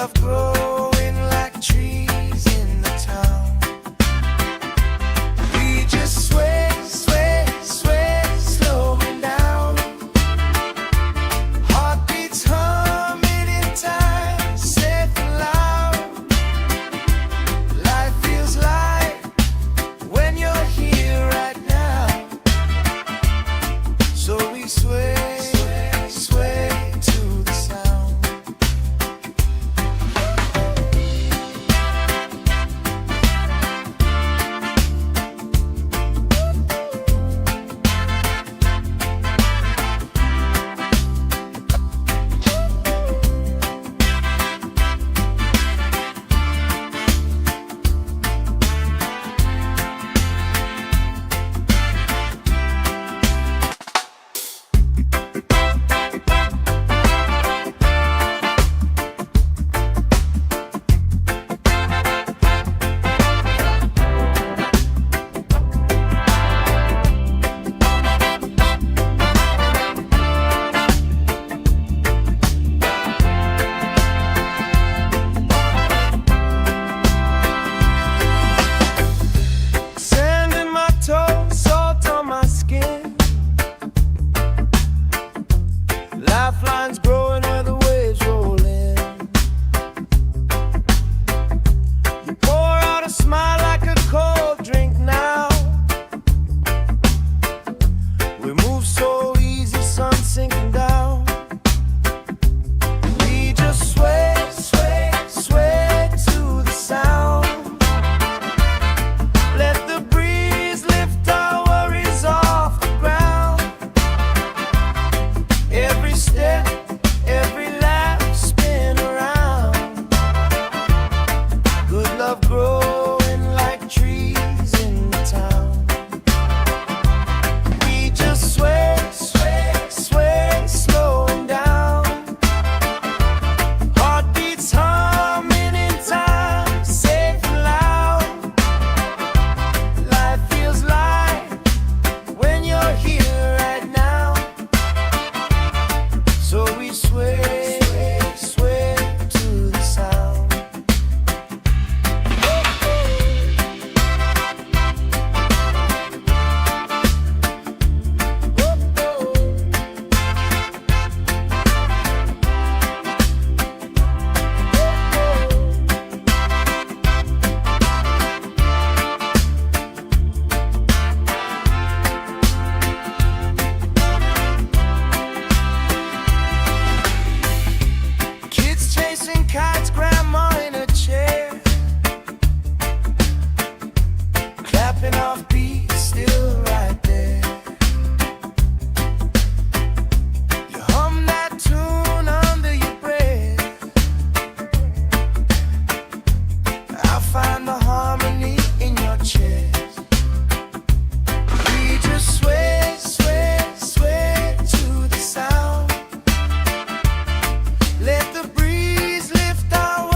love growing like trees in the town. We just sway, sway, sway, slowing down. Heartbeats humming in time, safe and loud. Life feels light when you're here right now. So we sway, sway, sway to the sound. Sand in my toes, salt on my skin. Lifelines growing where the waves roll in. You pour out a smile like a cold drink now. We move so easy, sun sinking down. We just sway, sway, sway to the sound. Let the breeze lift our worries off the ground. Every step, every lap, spin around. Good love growing like trees in the town. We just sway, sway, sway, slowing down. Heartbeats humming in time, safe and loud. Life feels light when you're here right now. So we sway, sway to the sound. Kids chasing kites, grandma in a chair, clapping off beats, still right there. You hum that tune under your breath. I'll find the harmony in your chest. We just sway, sway, sway to the sound. Let the breeze lift our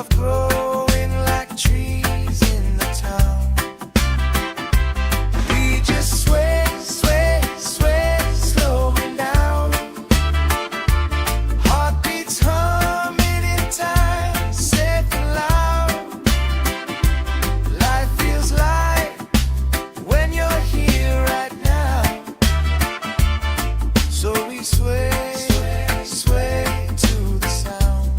love growing like trees in the town. We just sway, sway, sway, slowing down. Heartbeats humming in time, safe and loud. Life feels light when you're here right now. So we sway, sway, sway to the sound.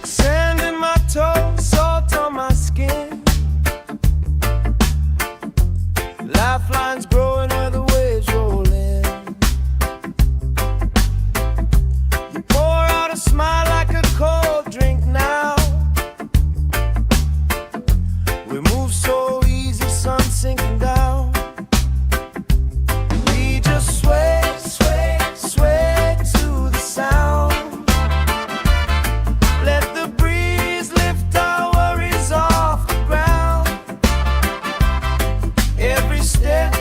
Sand in my toes, salt on my skin. Lifelines growing where the waves roll in. You pour out a smile like a cold drink now. We move so easy, sun sinking down. We just sway, sway, sway to the sound. Let the breeze lift our worries off the ground. Every step,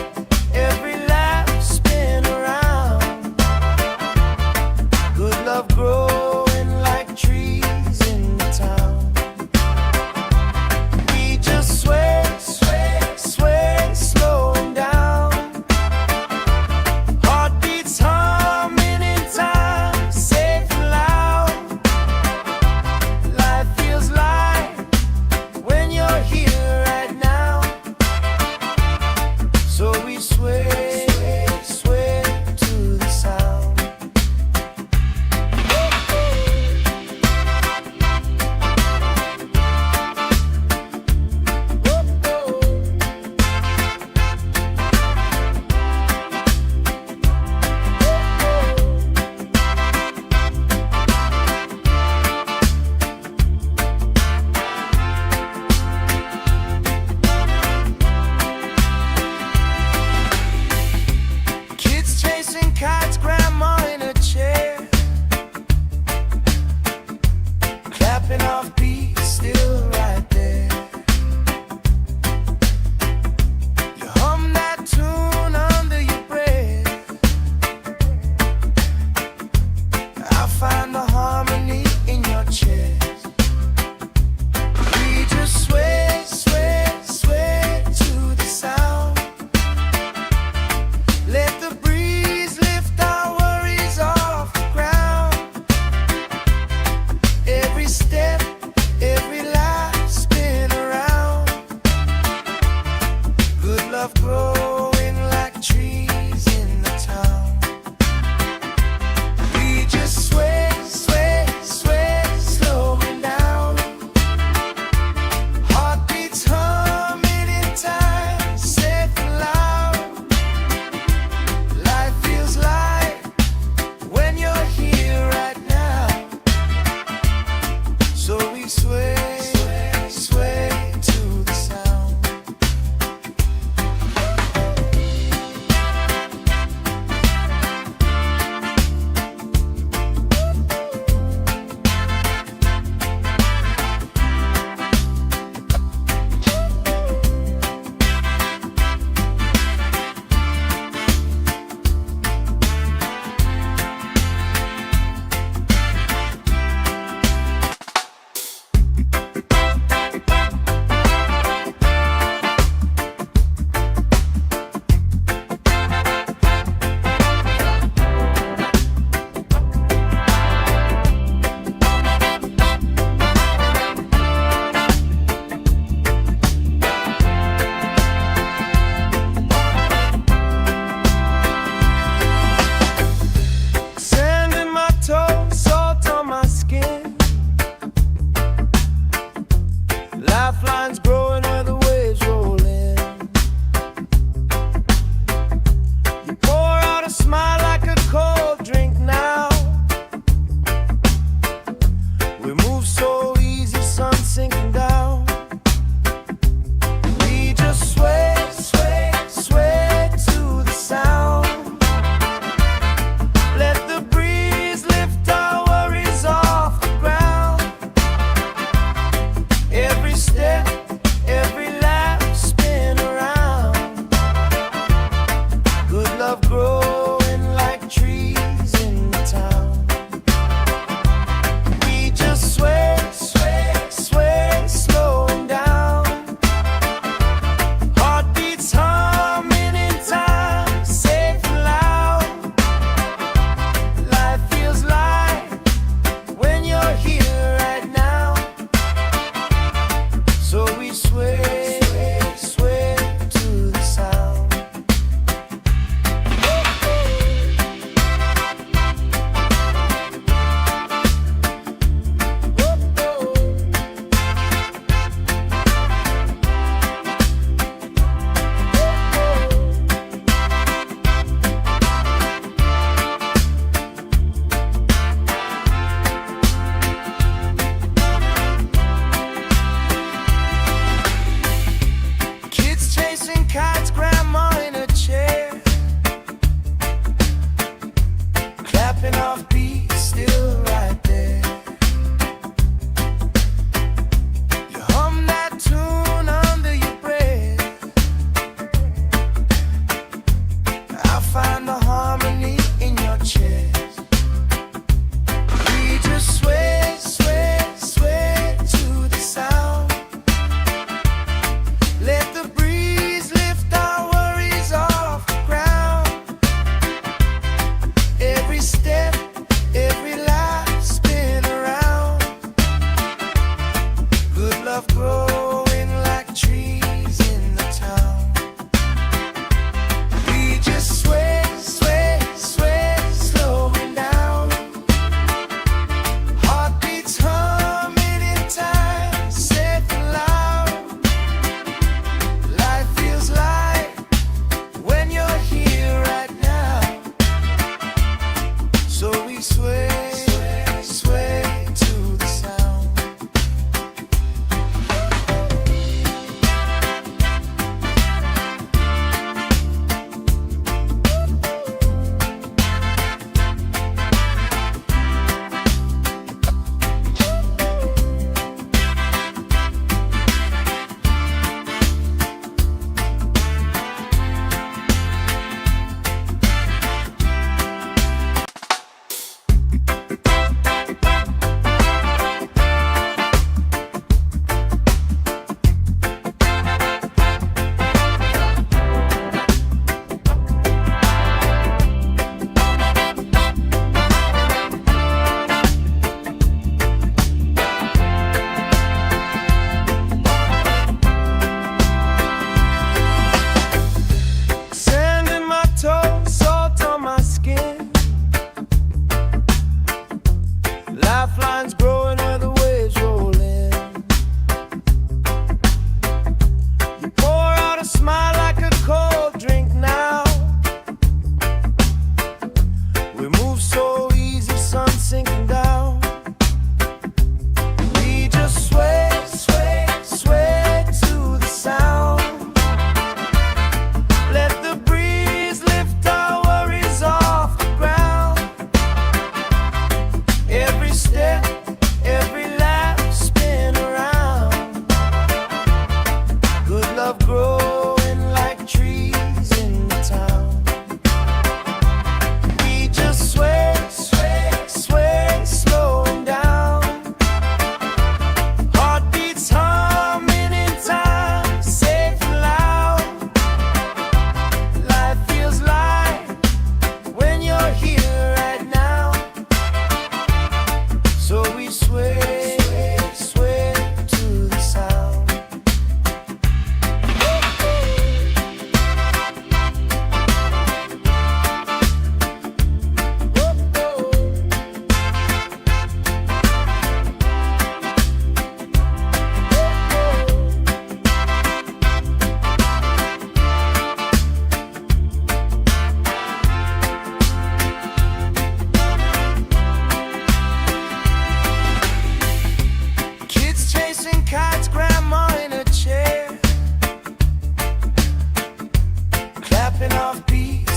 every laugh, spin around. Good love growing like trees in the town. We just sway, sway, sway, slowing down. Heartbeats humming in time, safe and loud. Life feels light when you're here right now. So we sway, sway, sway to the sound.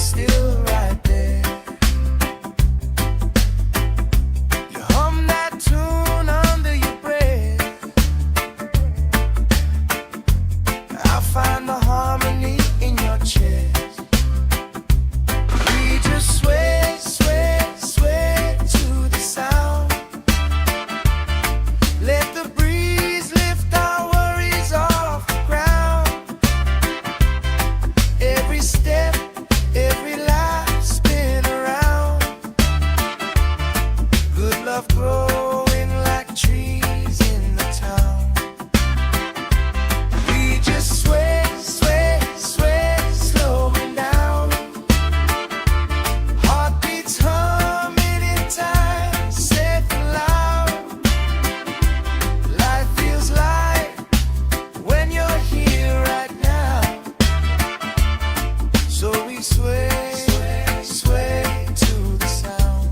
still right there. You hum that tune under your breath. I find the harmony in your chest. We just sway, sway, sway to the sound. Let the breeze lift our worries off the ground. Every step, every life spin around. Good love growing like trees in the town. We just sway, sway, sway, slowing down. Heartbeats humming in time, safe and loud. Life feels light when you're here right now. So we sway, sway, sway to the sound.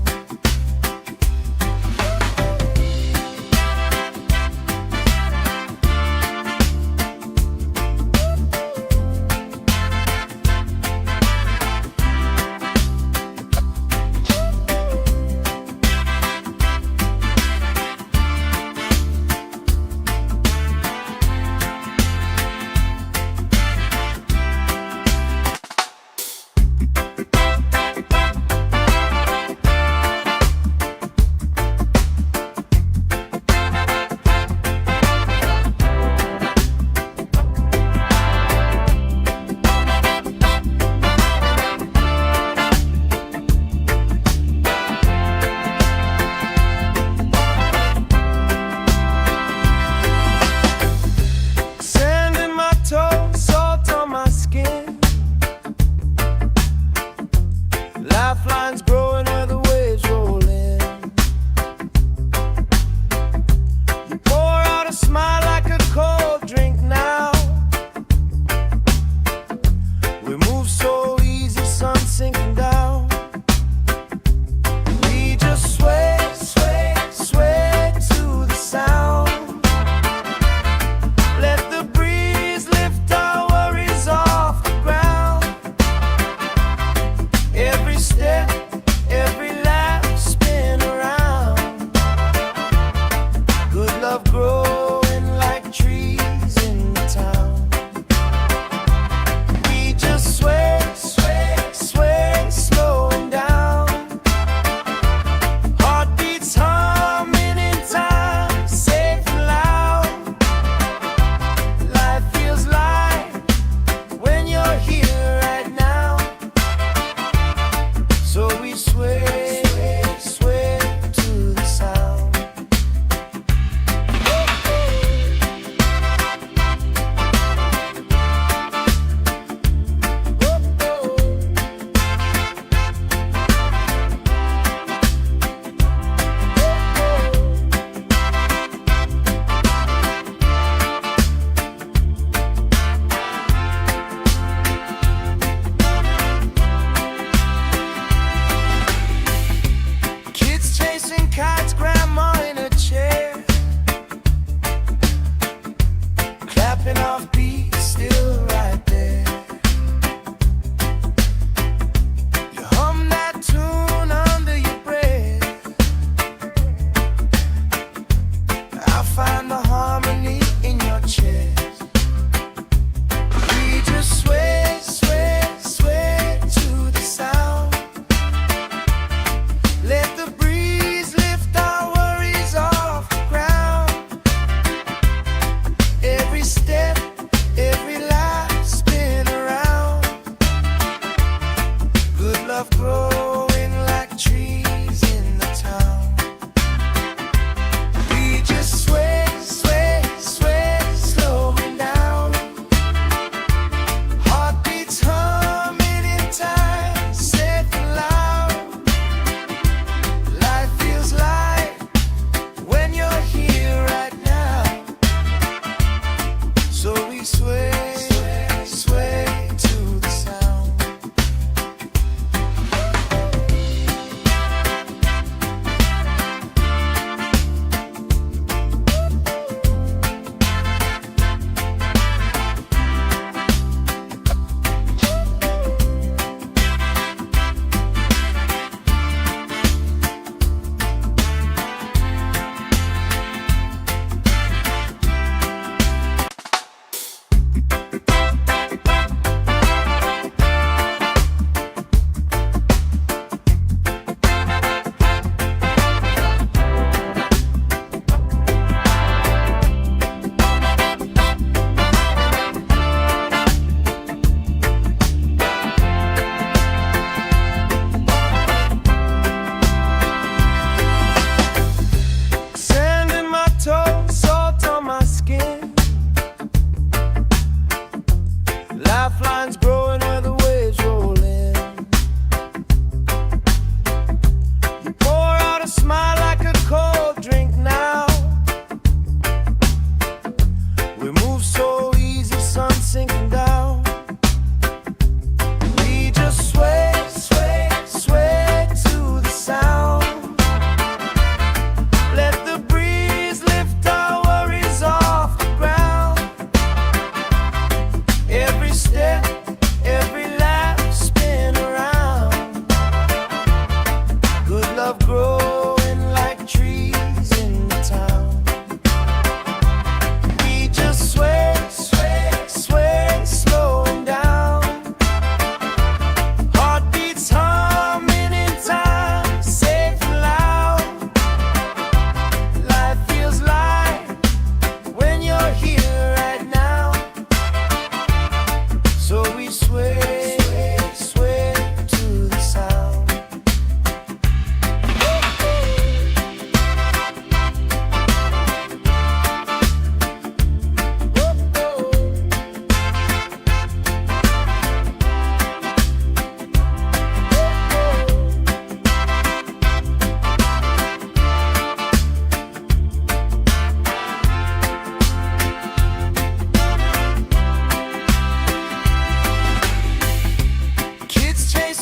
Sand in my toes, salt on my skin. Lifelines growing where the waves roll in. You pour out a smile like a cold drink now. We move so easy, sun sinking down. We just sway, sway, sway to the sound. Let the breeze lift our worries off the ground. Every step, every laugh spin around. Good love growing like trees in the town. We just sway, sway, sway, slowing down. Heartbeats humming in time, safe and loud. Life feels light when you're here right now. So we sway, sway to the sound. Kids chasing kites, grandma in a chair, clapping off beats, still right there. You hum that tune under your breath. I find the harmony in your chest. We just sway, sway, sway to the sound. Let the breeze lift our worries off the ground. Every step, every life spin around. Good love growing like trees in the town. We just sway, sway, sway, slowing down. Heartbeats humming in time, safe and loud. Life feels light when you're here right now. So we sway, sway, sway to the sound.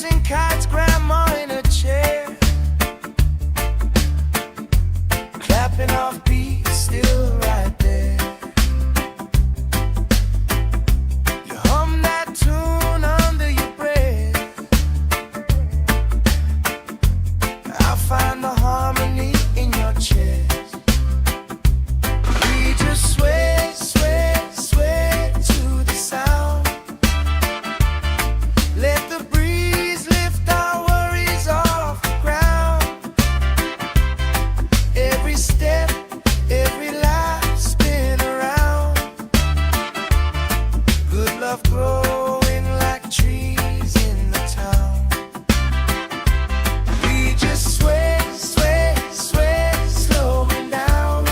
chasing kites, grandma in a chair, clapping off beats, still right there. You hum that tune under your breath. I find the harmony in your chest. We just sway, sway, sway to the sound. Let the breeze lift our worries off the ground. Every step, every life spin around. Good love growing like trees in the town. We just sway, sway, sway, slowing down.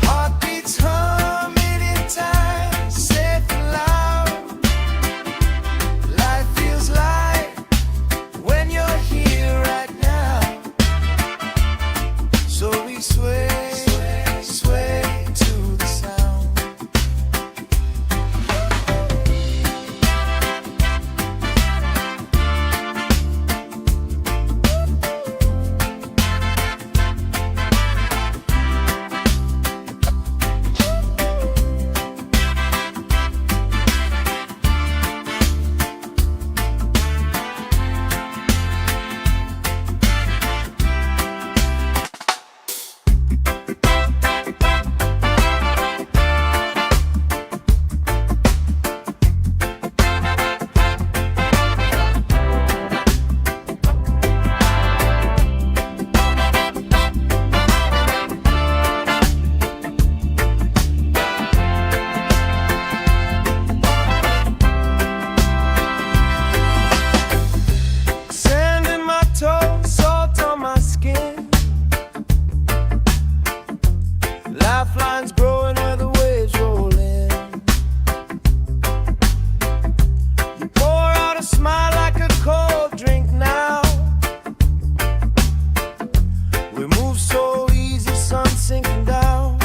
Heartbeats humming in time, safe and loud. Life feels light when you're here right now. So we sway, sway, sway to the sound. Sand in my toes, salt on my skin. Lifelines growing where the waves roll in. You pour out a smile like a cold drink now. We move so easy, sun sinking down.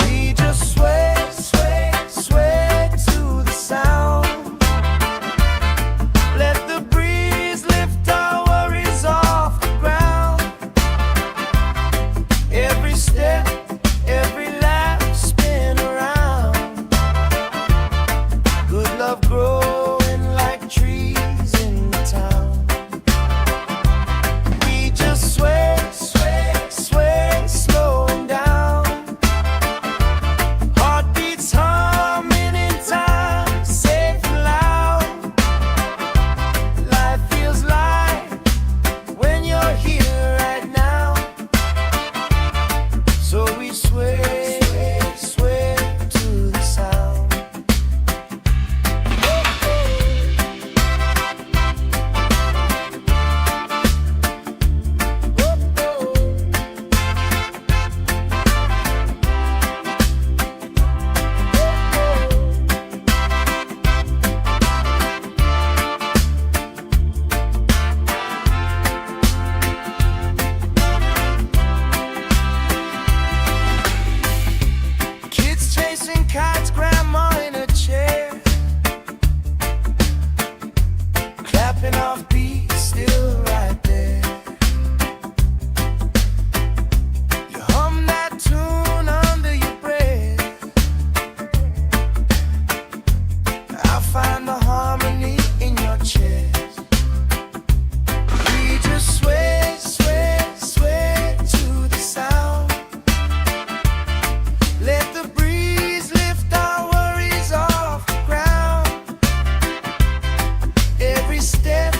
We just sway, sway, sway to the sound. Let the breeze lift our worries off the ground. Every step, every lap spin around. Good love growing like trees in the town. We just sway, sway, sway, slowing down. Heartbeats humming in time, safe and loud. Life feels light when you're here right now. So we sway, sway to the sound. Kids chasing kites, grandma in a chair, clapping off beats, still right there. You hum that tune under your breath. I find the harmony in your chest. We just sway, sway, sway to the sound. Let the breeze lift our worries off the ground. Every step,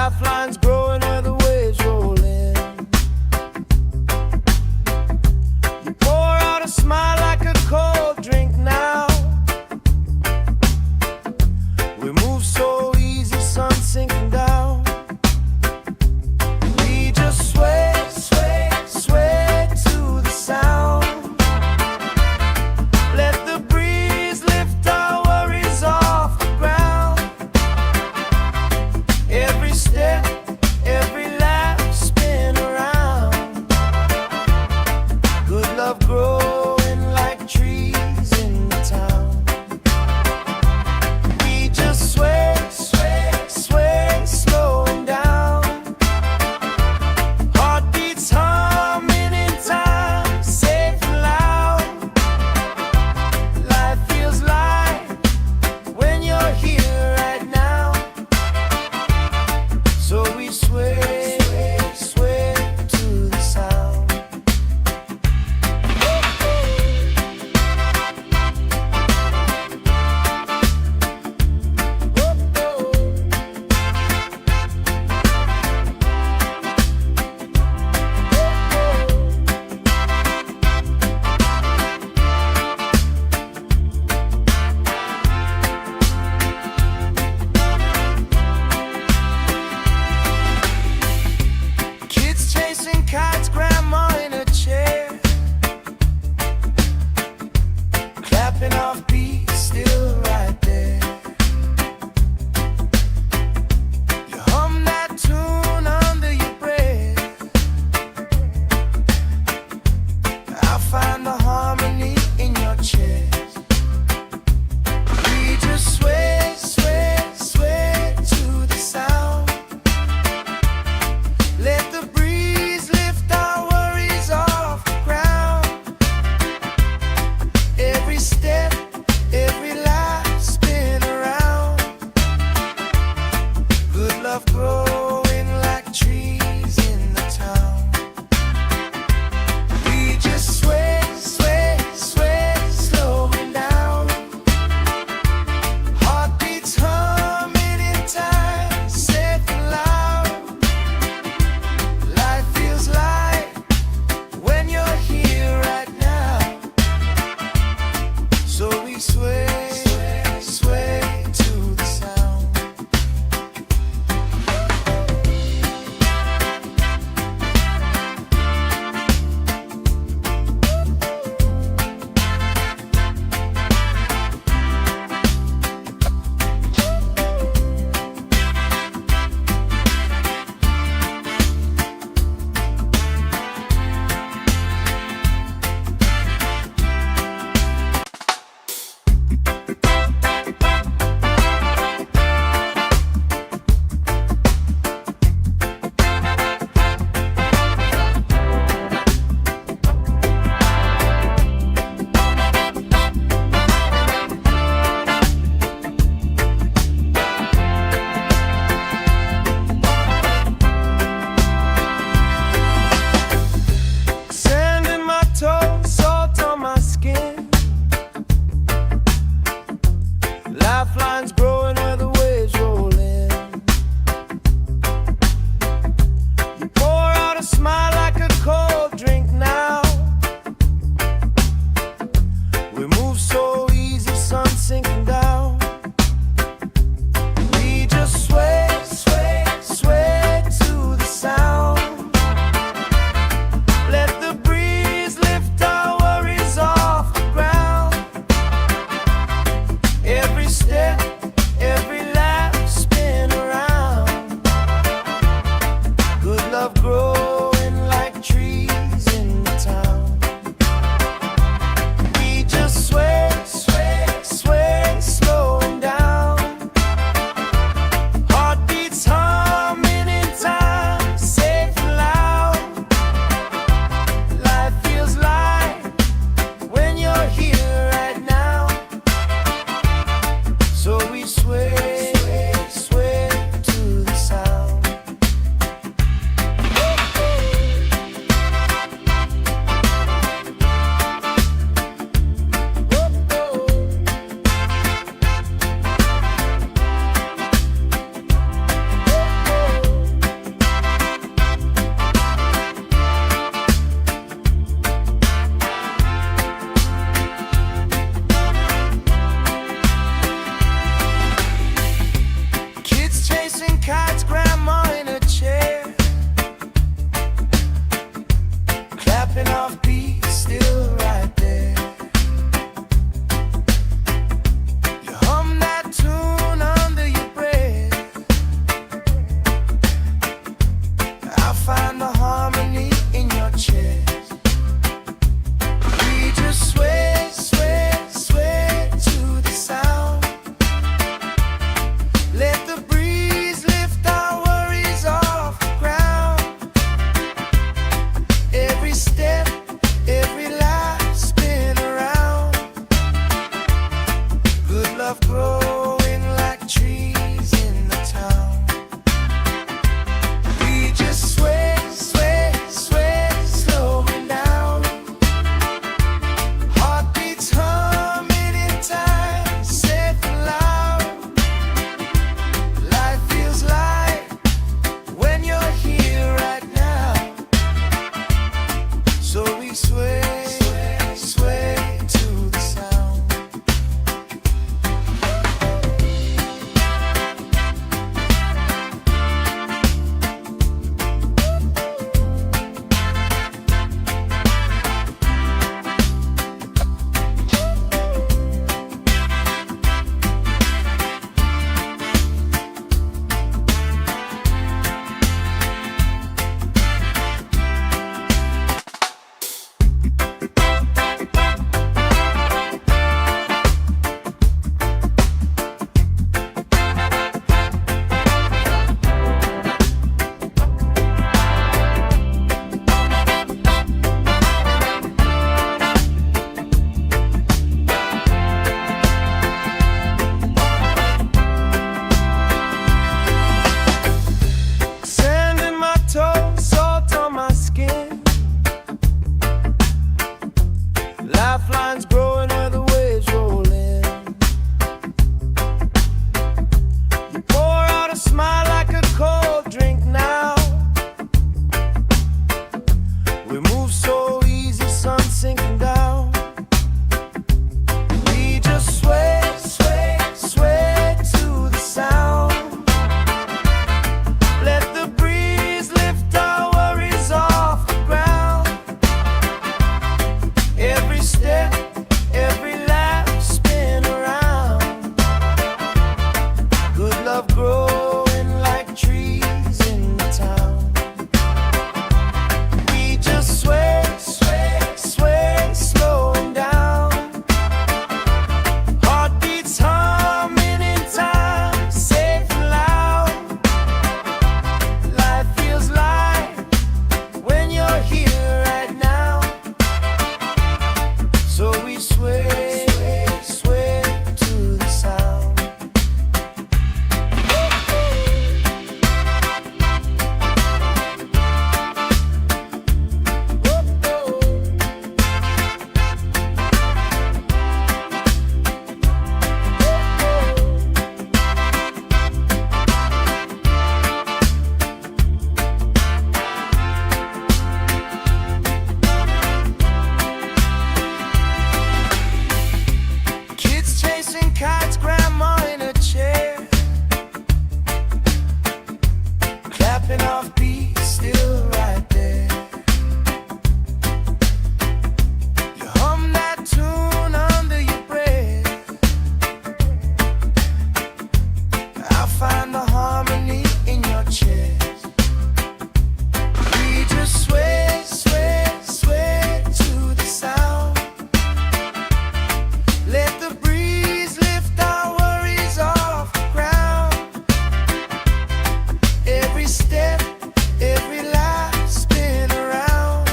lifelines growing where the waves roll in. You pour out a smile like a cold drink now. We move so easy, sun sinking down. We just sway, sway, sway to the sound. Let the breeze lift our worries off the ground. Every step, every laugh, spin around. Good love growing like trees in the town. We just sway, sway, sway, slowing down. Heartbeats humming in time, safe and loud. Life feels light when you're here right now. So we sway, sway to the sound. Kids chasing kites, grandma in a chair, clapping off beats, still right there. You hum that tune under your breath. I'll find the harmony in your chest. We just sway, sway, sway to the sound. Let the breeze lift our worries off the ground. Every step, every laugh, spin around. Good love growing like trees in the town. We just sway, sway, sway, slowing down. Heartbeats humming in time, safe and loud. Life feels light when you're here right now. So we sway, sway to the sound. clapping off beat, still right there. You hum that tune under your breath. I'll find the harmony in your chest. We just sway, sway, sway to the sound. Let the breeze lift our worries off the ground. Every step, every life spin around.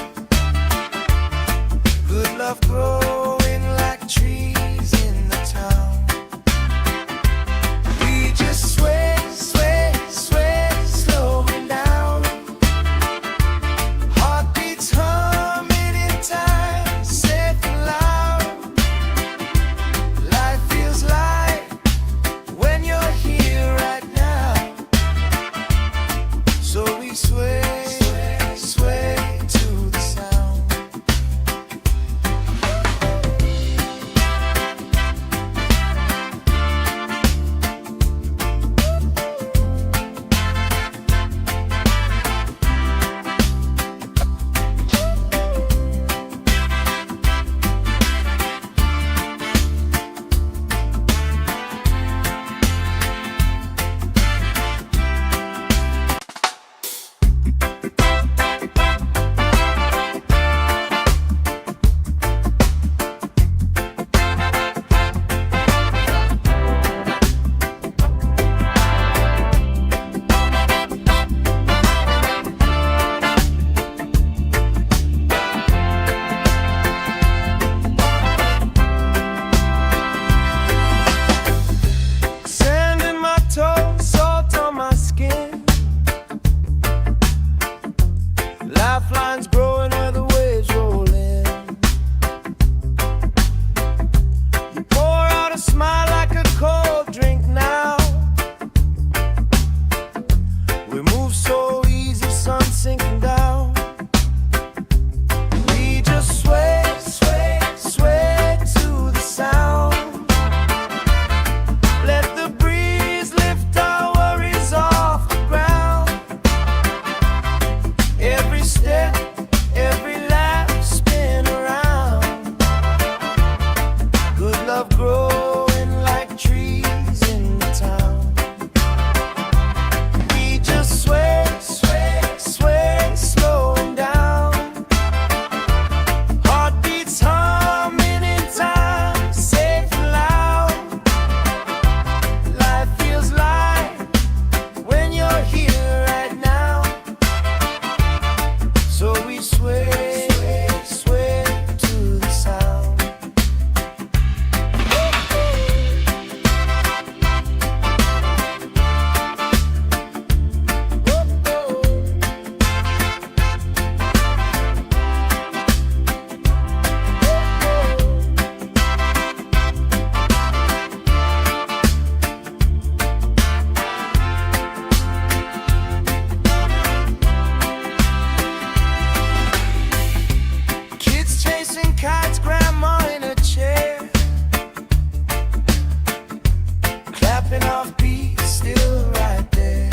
Good love growing like trees in the town. We just sway, sway, sway, slowing down. Heartbeats humming in time, safe and loud. Life feels light when you're here right now. So we sway, sway to the sound. Sand in my toes, salt on my skin. Lifelines growing where the waves roll in. You pour out a smile like a cold drink now. We move so easy, sun sinking down. We just sway, sway, sway to the sound. Let the breeze lift our worries off the ground. Every step, every laugh spin around. Good love growing like trees in the town. We just sway, sway, sway, slowing down. Heartbeats humming in time, safe and loud. Life feels light when you're here right now. So we sway, sway to the sound. Kids chasing kites, grandma in a chair. Clapping off beat, still right there.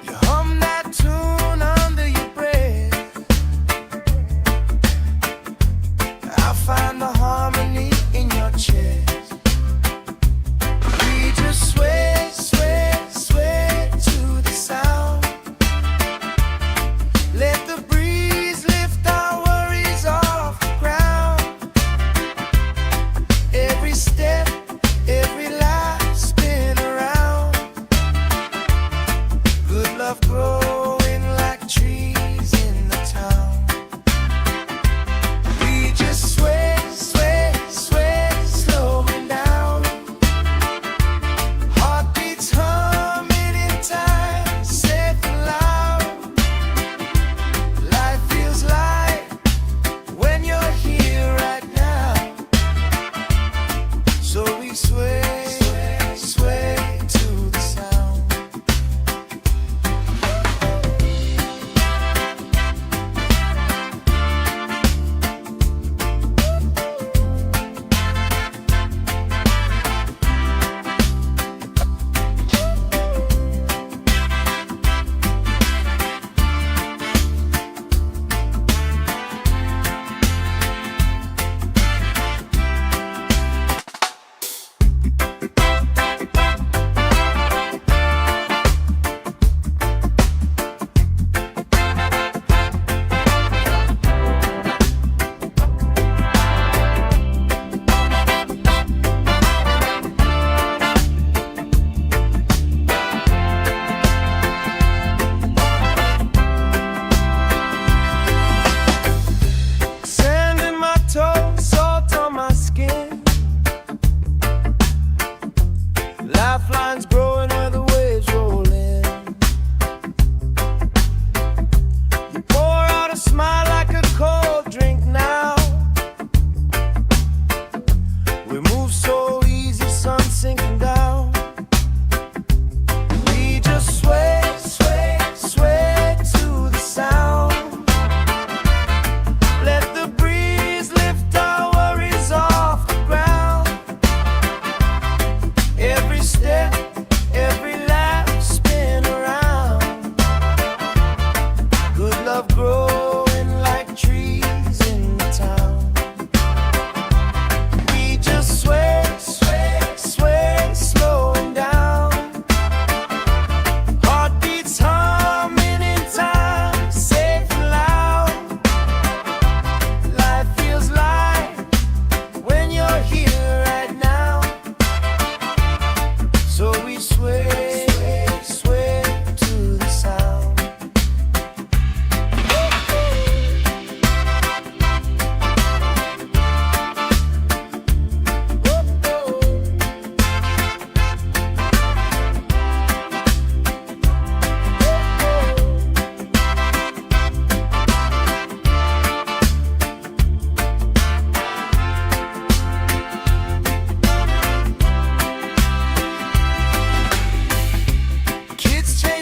You hum that tune under your breath. I'll find the harmony in your chest. We just sway, sway, sway to the sound. Let the breeze lift our worries off the ground. Every step, every life spin around. Good love growing like trees in the town. We just sway, sway, sway, slowing down. Heartbeats humming in time, safe and loud. Life feels light when you're here right now. So we sway, sway to the sound.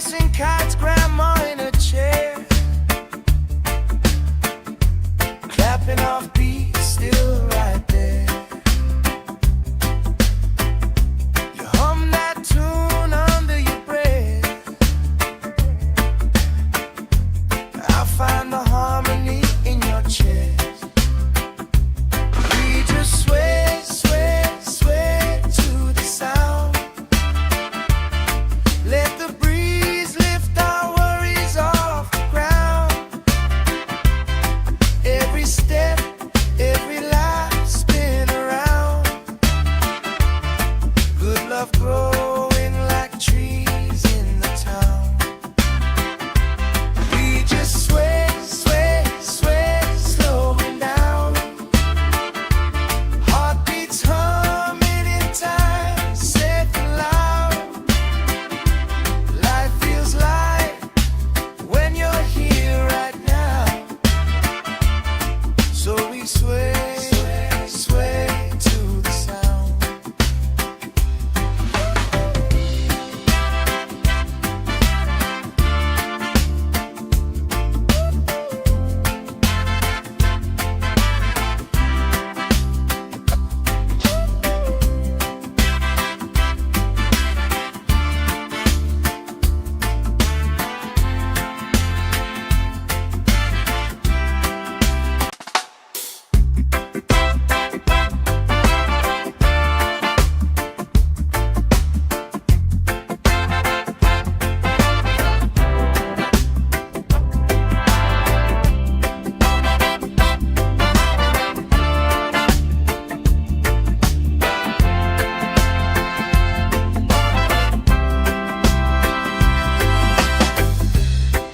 chasing kites, grandma in a chair, clapping off beats, still right there. You hum that tune under your breath. I find the harmony in your chest. We just sway, sway, sway to the sound. Let the breeze lift our worries off the ground. Every step, every life spin around. Good love growing like trees in the town. We just sway, sway, sway, slowing down. Heartbeats humming in time, safe and loud. Life feels light when you're here right now. So we sway, sway, sway to the sound.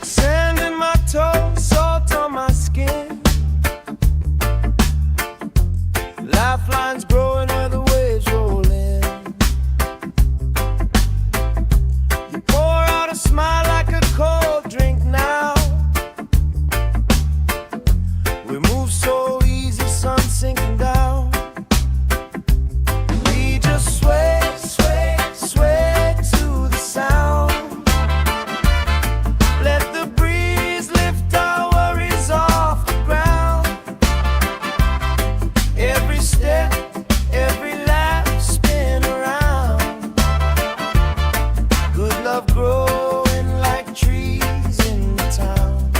Sand in my toes, salt on my skin. Lifelines growing where the waves roll in. You pour out a smile like a cold drink now. We move so easy, sun sinking down. We just sway, sway, sway to the sound. Let the breeze lift our worries off the ground. Every step, every laugh spin around. Good love growing like trees in the town.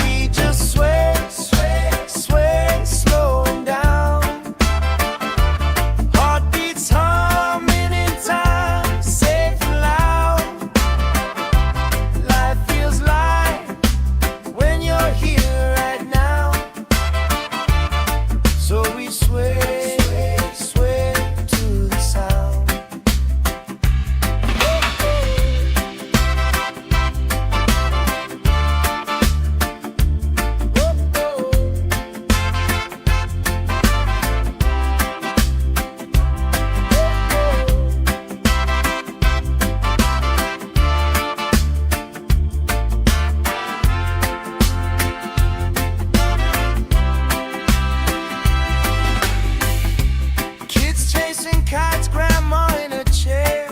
We just sway, sway, sway, slowing down. Heartbeats humming in time, safe and loud. Life feels light when you're here right now. So we sway, sway, sway to the sound. Kids chasing kites, grandma in a chair,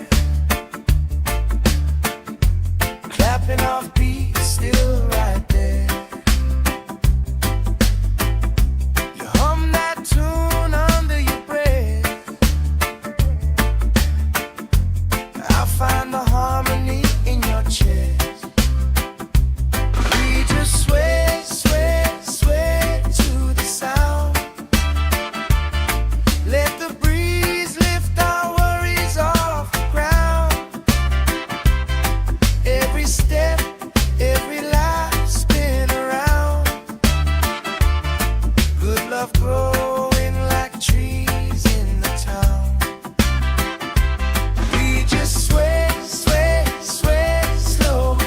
clapping off beats, still right there. You hum that tune under your breath. I find the harmony in your chest. We just sway, sway, sway to the sound. Let the breeze lift our worries off the ground. Every step, every life spin around. Good love growing like trees in the town. We just sway, sway, sway, slow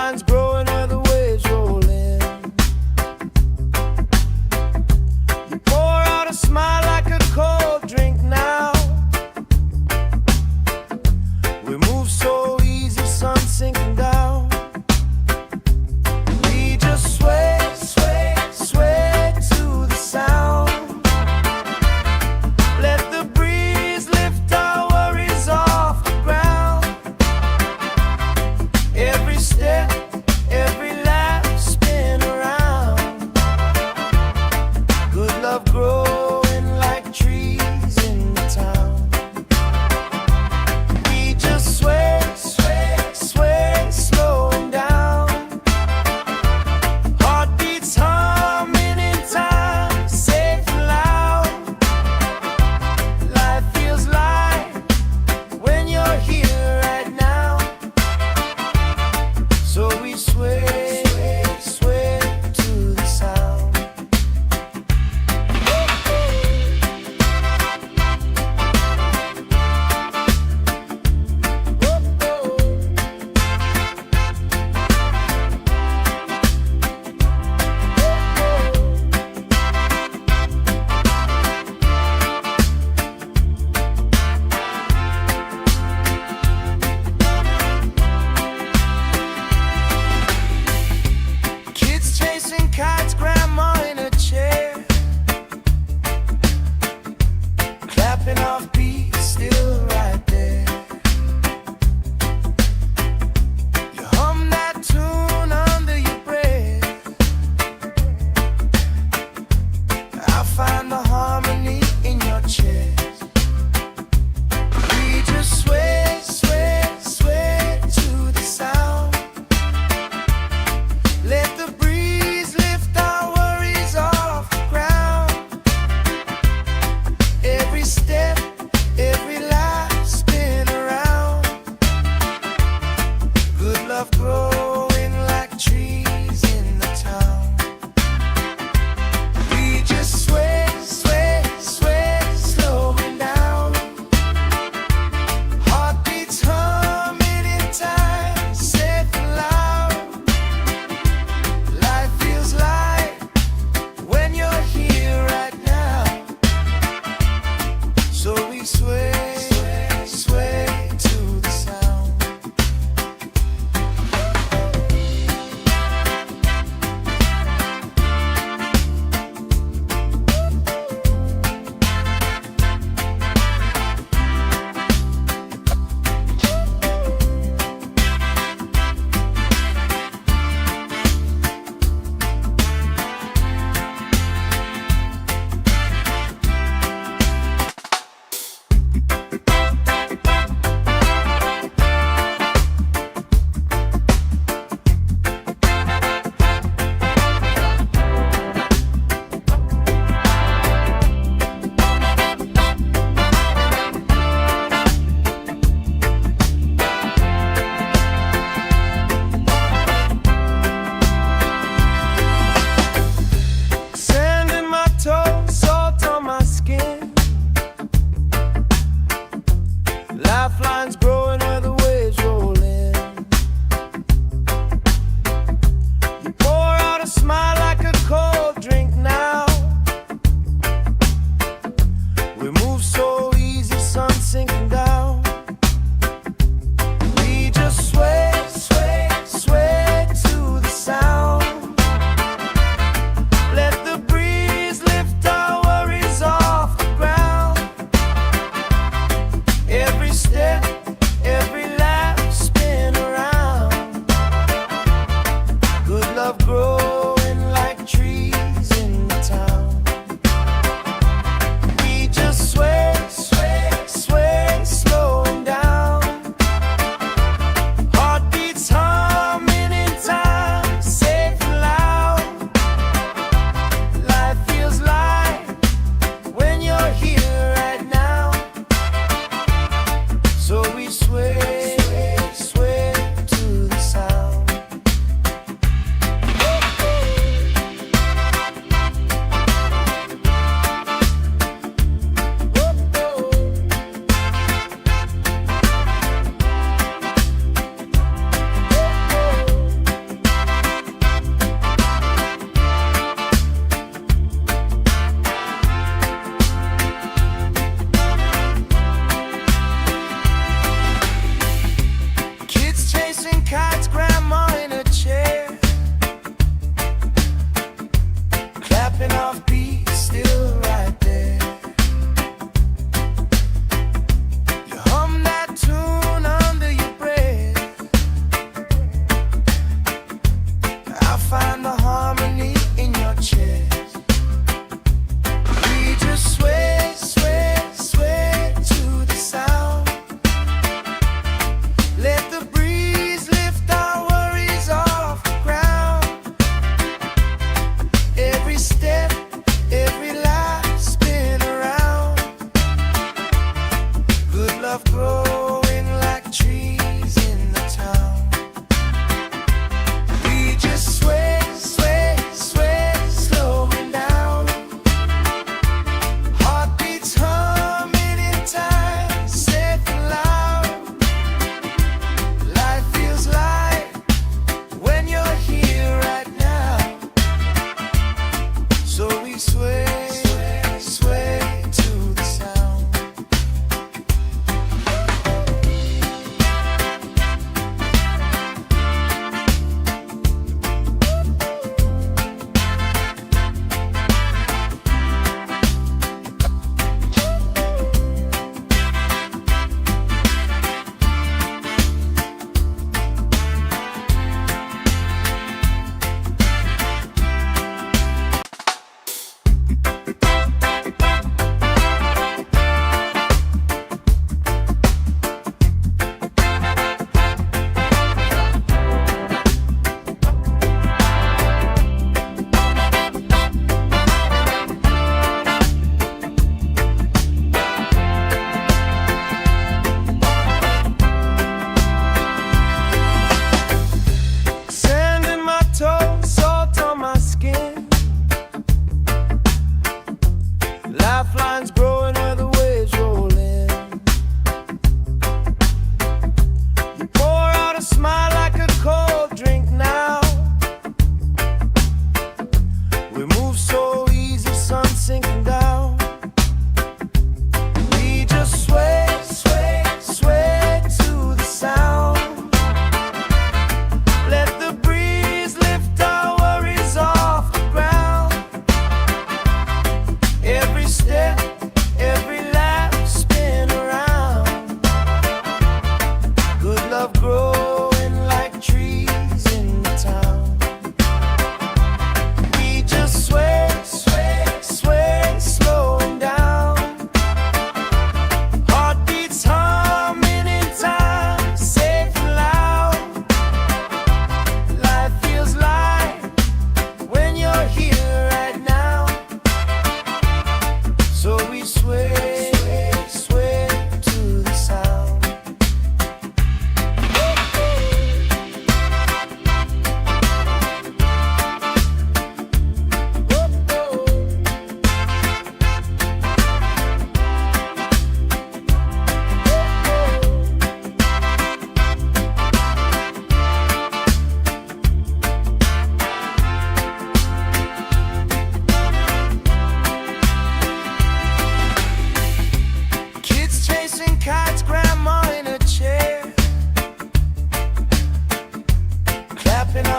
vines growing where the waves roll in. You pour out a smile like a cold drink now. We move so easy, sun sinking down. We just sway, sway, sway to the sound. Let the breeze lift our worries off the ground. Every step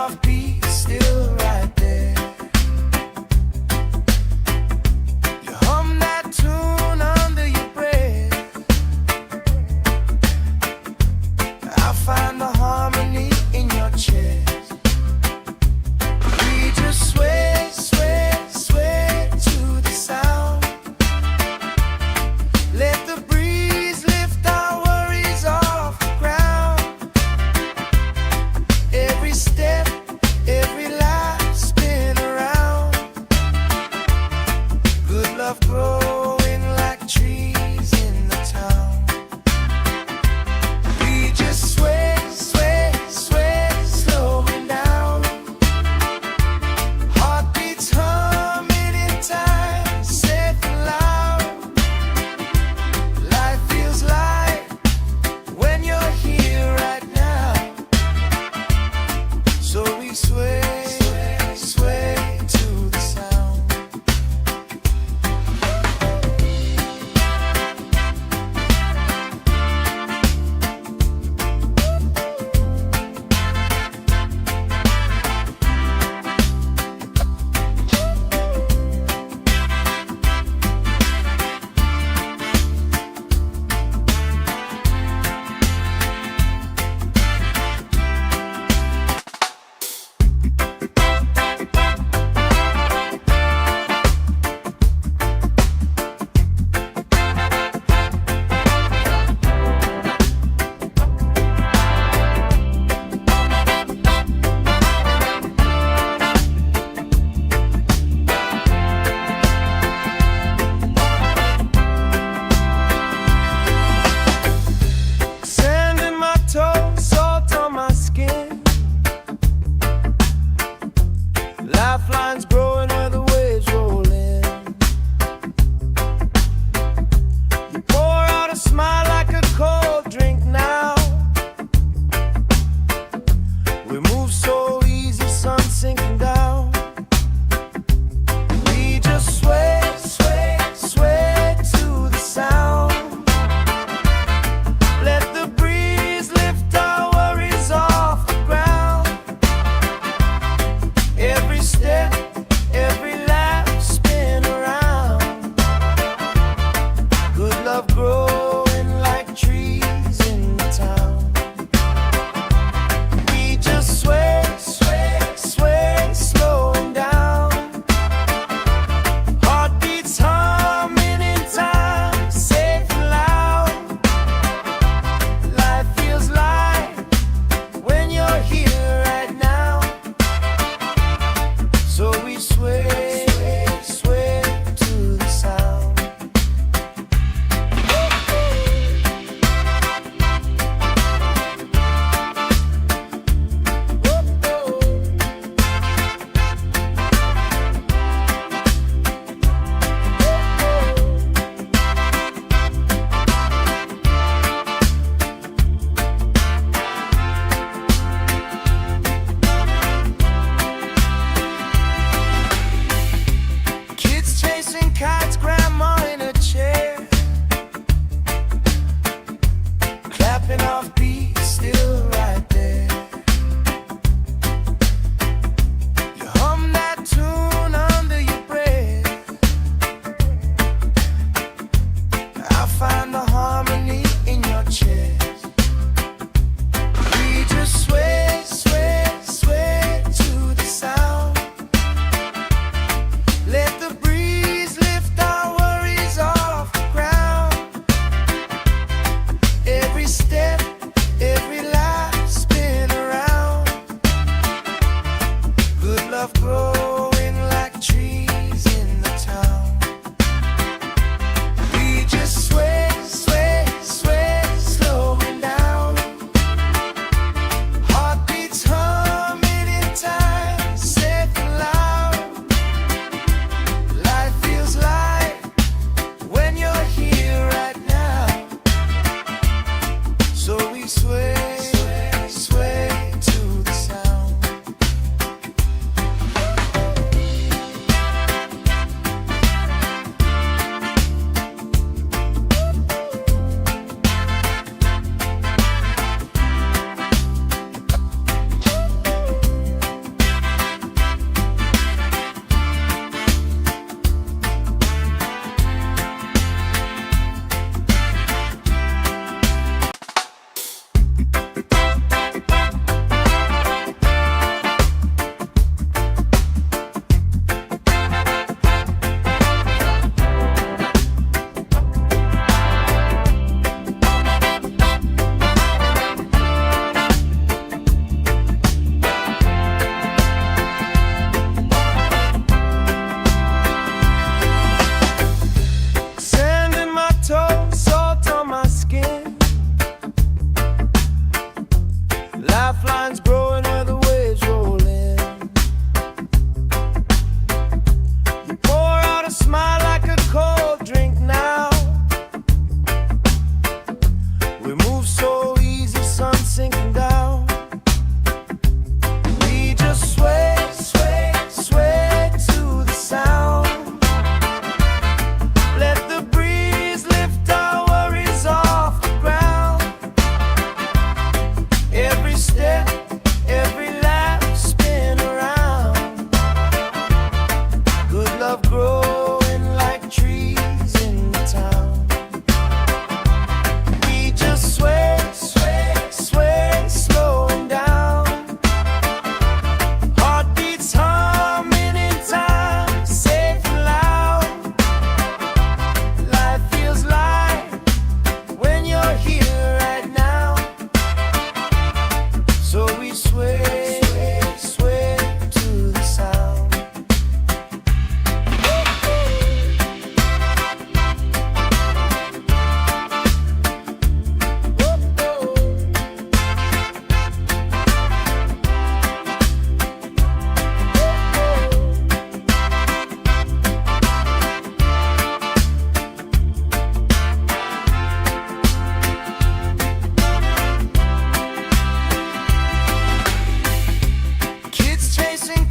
heartbeat is still right there. You hum that tune under your breath. I find the harmony in your chest. We just sway, sway, sway to the sound. Let the breeze lift our worries off the ground. Every step, every life spin around. Good love growing like trees in the town. We just sway, sway, sway, slowing down. Heartbeats humming in time, safe and loud. Life feels light when you're here right now. So we sway, sway, sway to the sound.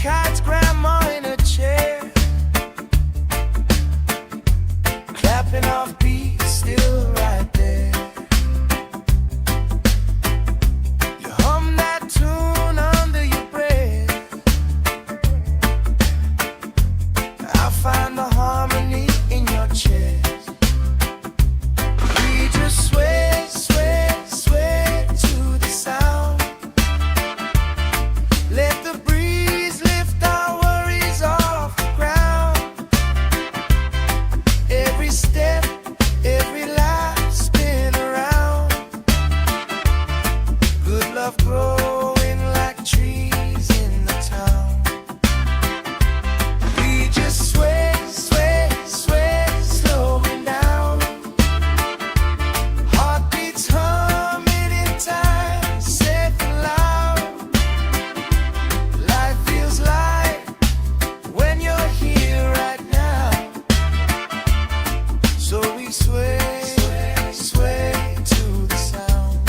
kites, grandma in a chair, clapping off beats, still right there. You hum that tune under your breath. I find the harmony in your chest. We just sway, sway, sway to the sound. Let the breeze lift our worries off the ground. Every step, every life spin around. Good love growing like trees in the town. We just sway, sway, sway, slowing down. Heartbeats humming in time, safe and loud. Life feels light when you're here right now. So we sway, sway, sway to the sound.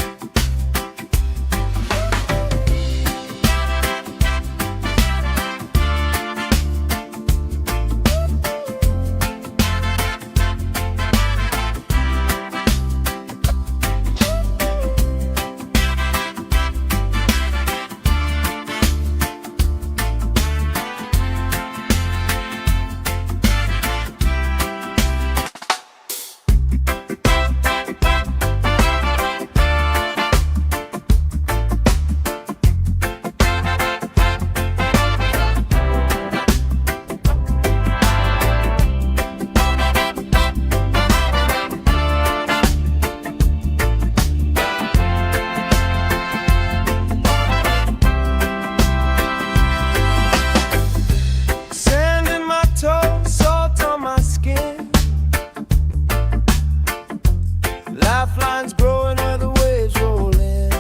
Sand in my toes, salt on my skin. Lifelines growing where the waves roll in.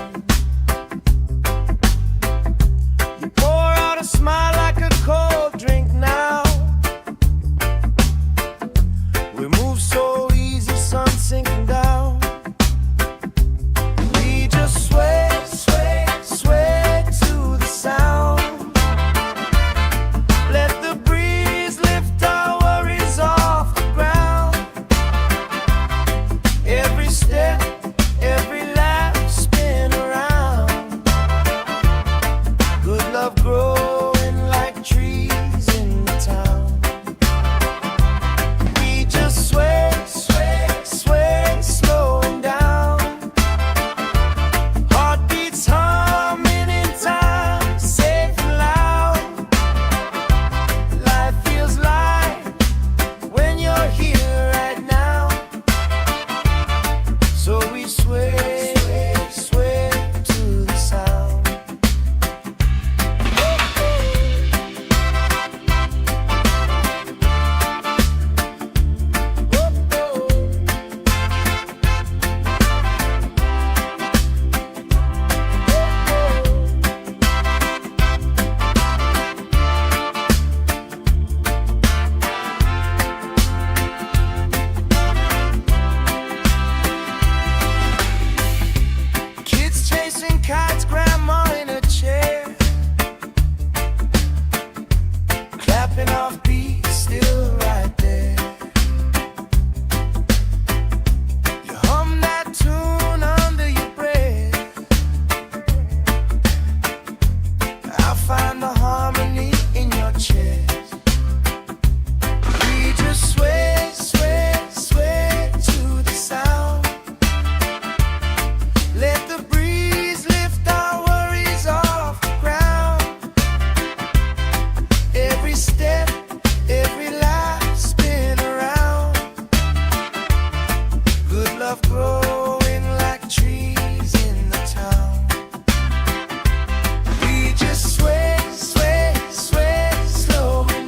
You pour out a smile like a cold drink now. We move so easy, sun sinking down. We just sway, sway, sway to the sound. Let the breeze lift our worries off the ground. Every step, every laugh spin around. Good love growing like trees in the town. We just sway, sway, sway, slowing down. Heartbeats humming in time, safe and loud. Life feels light when you're here right now. So we sway, sway, sway to the sound. Kids chasing kites, grandma in a chair, clapping off beats, still right there. You hum that tune under your breath. I find the harmony in your chest. We just sway, sway, sway to the sound. Let the breeze lift our worries off the ground. Every step, every life spin around. Good love growing like trees in the town. We just sway, sway, sway, slowing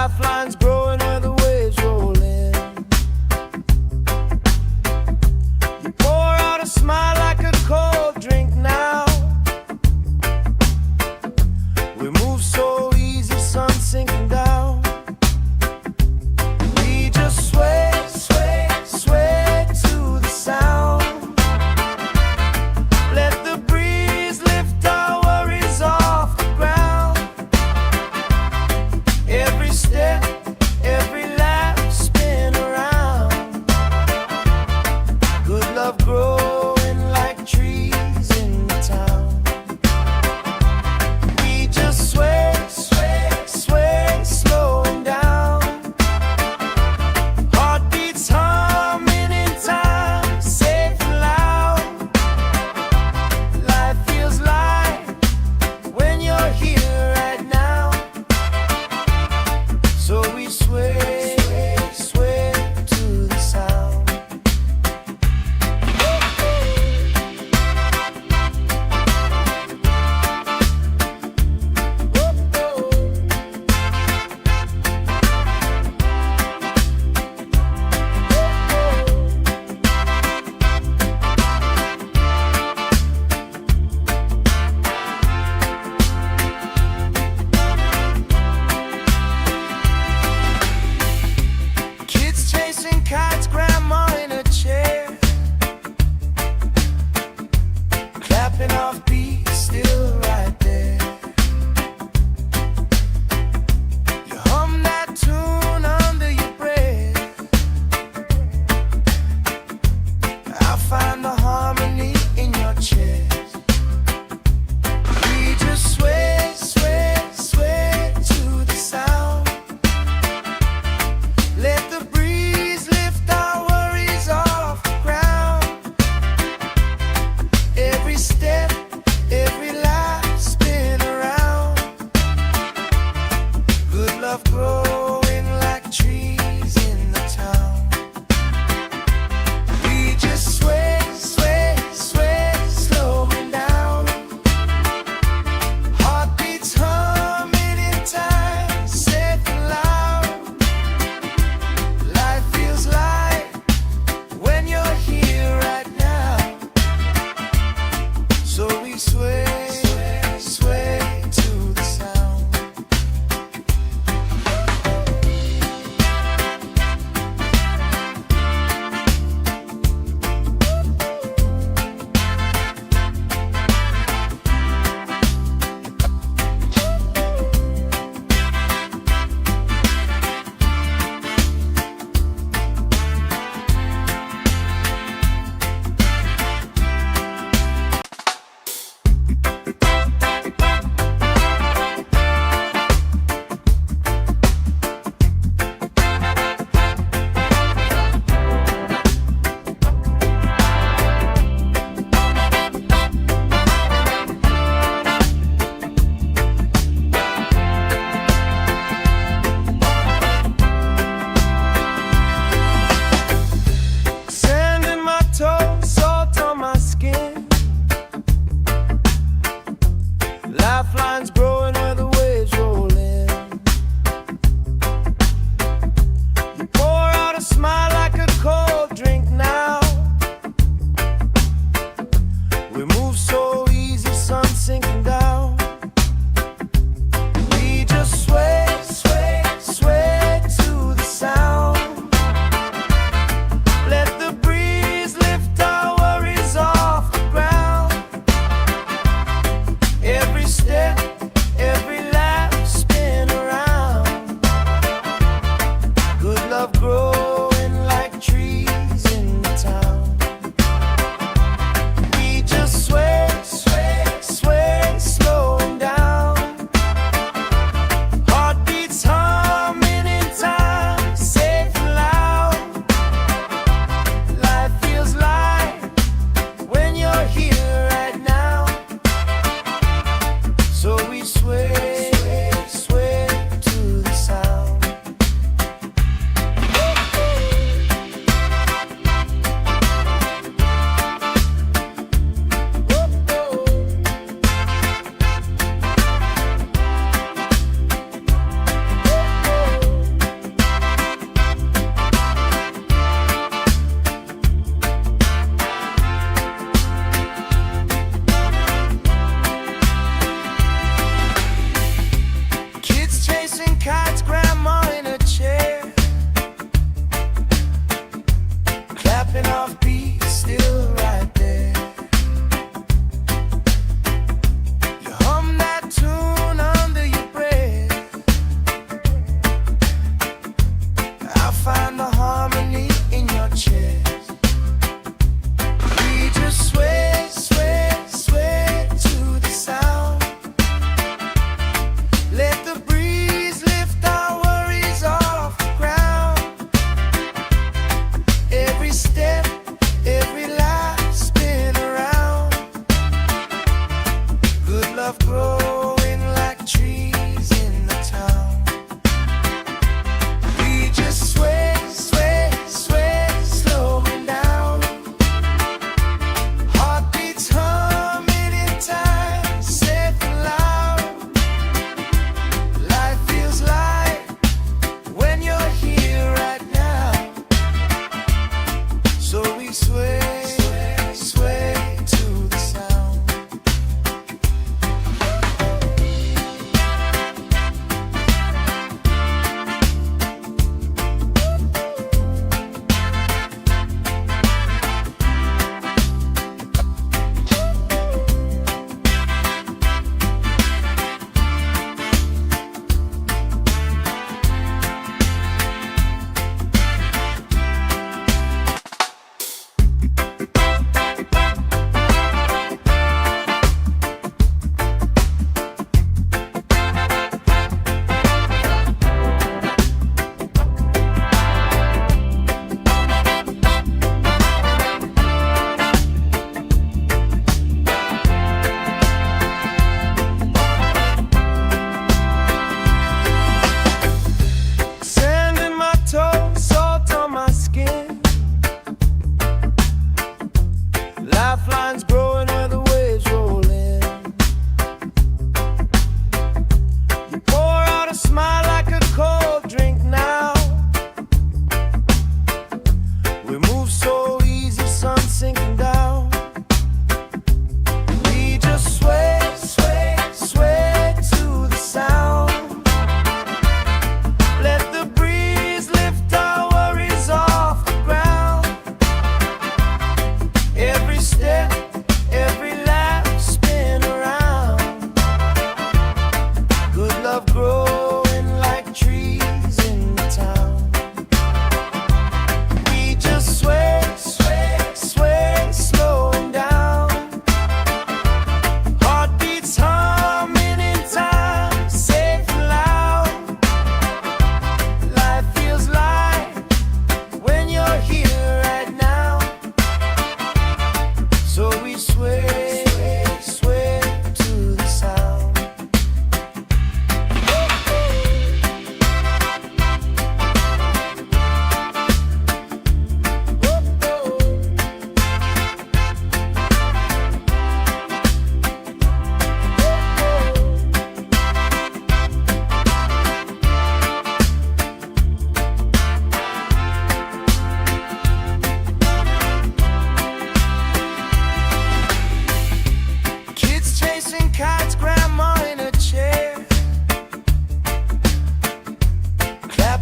lifelines growing where the waves roll in. You pour out a smile like a cold drink now. We move so easy, sun sinking down. We just sway, sway, sway to the sound. Let the breeze lift our worries off the ground. Every step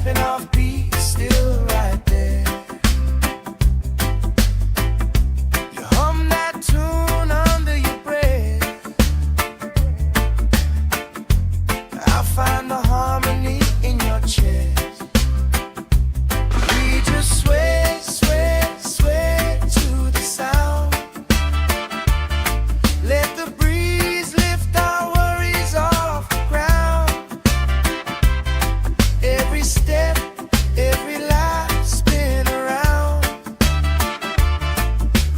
clapping off beats, still right there. You hum that tune under your breath. I find the harmony in your chest. We just sway, sway, sway to the sound. Let the breeze lift our worries off the ground. Every step, every life spin around.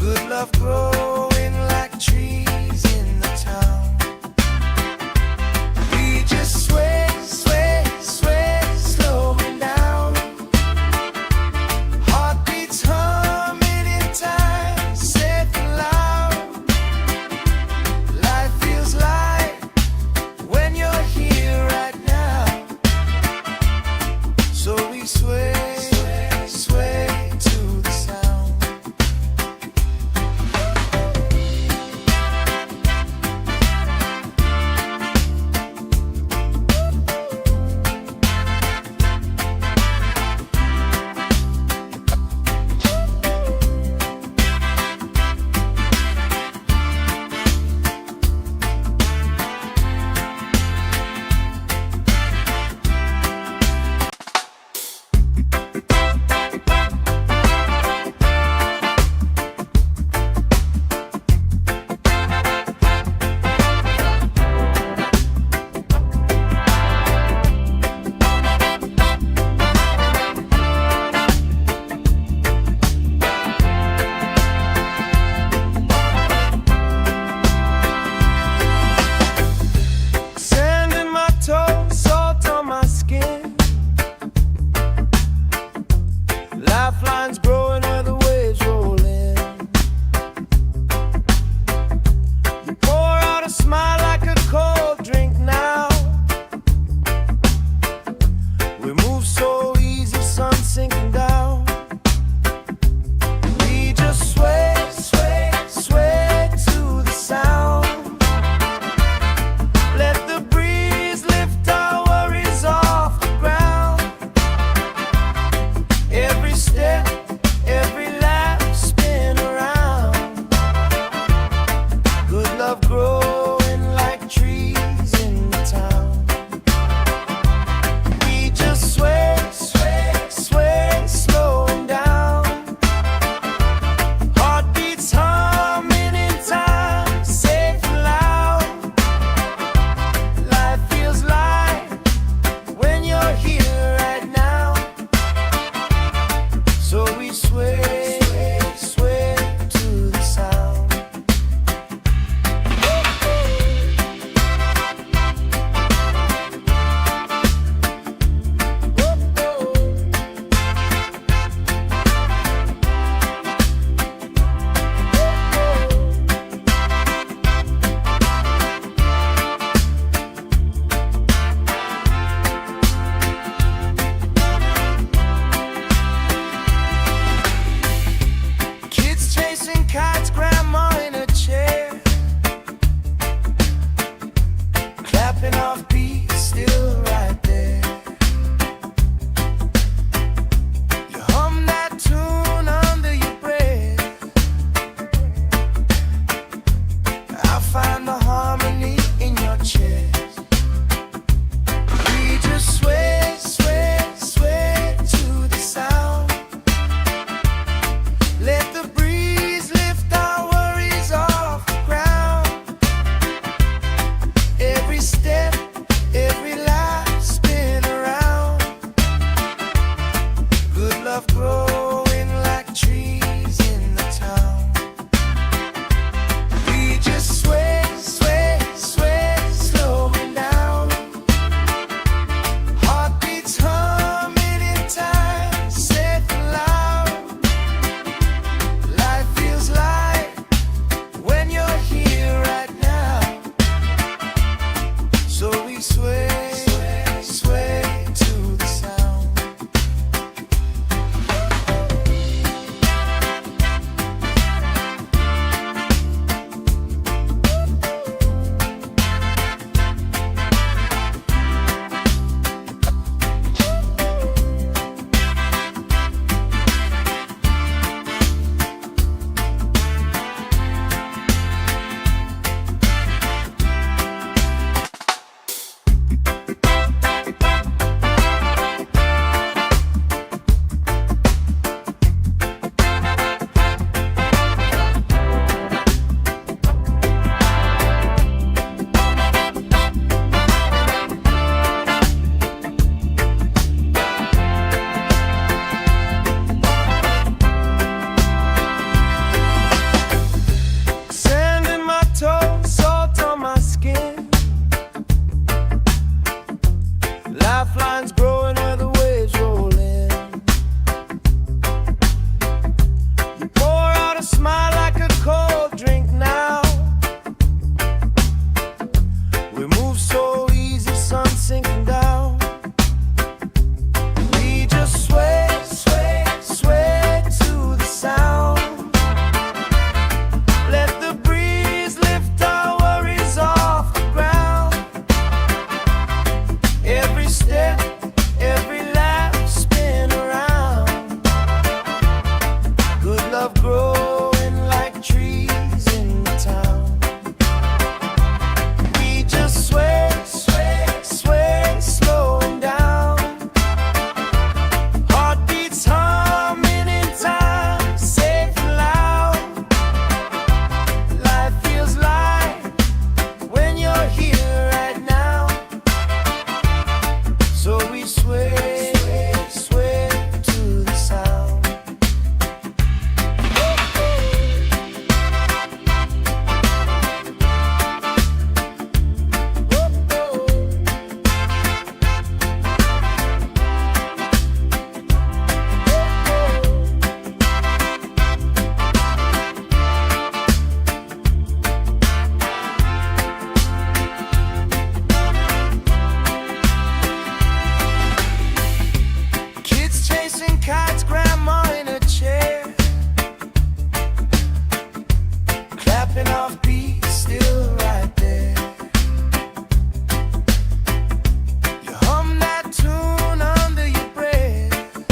Good love growing like trees in the town. We just sway, sway, sway, slowing down. Heartbeats humming in time, safe and loud. Life feels light when you're here right now. So we sway, sway, sway to the sound. Sand in my toes, salt on my skin. Lifelines growing where the waves roll in. You pour out a smile like a cold drink now. We move so easy, sun sinking down. We just sway, sway, sway to the sound. Let the breeze lift our worries off the ground. Every step, every laugh spin around. Good love growing like trees in the town. We just sway, sway, sway, slowing down. Heartbeats humming in time, safe and loud. Life feels light when you're here right now. So we sway, sway to the sound. Kids chasing kites, grandma in a chair. Clapping off beats, still right there. You hum that tune under your breath. I find the harmony in your chest. We just sway, sway, sway to the sound. Let the breeze lift our worries off the ground. Every step, every life spin around. Good love growing like trees in the town. We just sway, sway, sway, slowing down. Heartbeats humming in time, safe and loud. Life feels light when you're here right now. So we sway, sway, sway to the sound. Chasing kites, grandma in a chair, clapping off beats, still right there. You hum that tune under your breath.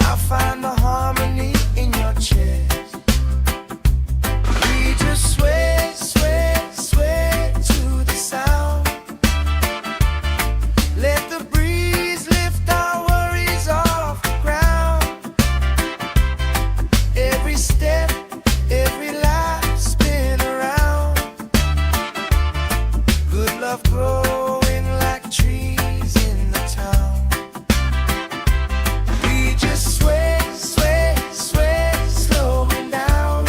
I find the harmony in your chest. We just sway, sway, sway to the sound. Let the breeze lift our worries off the ground. Every step, every life spin around. Good love growing like trees in the town. We just sway, sway, sway, slowing down.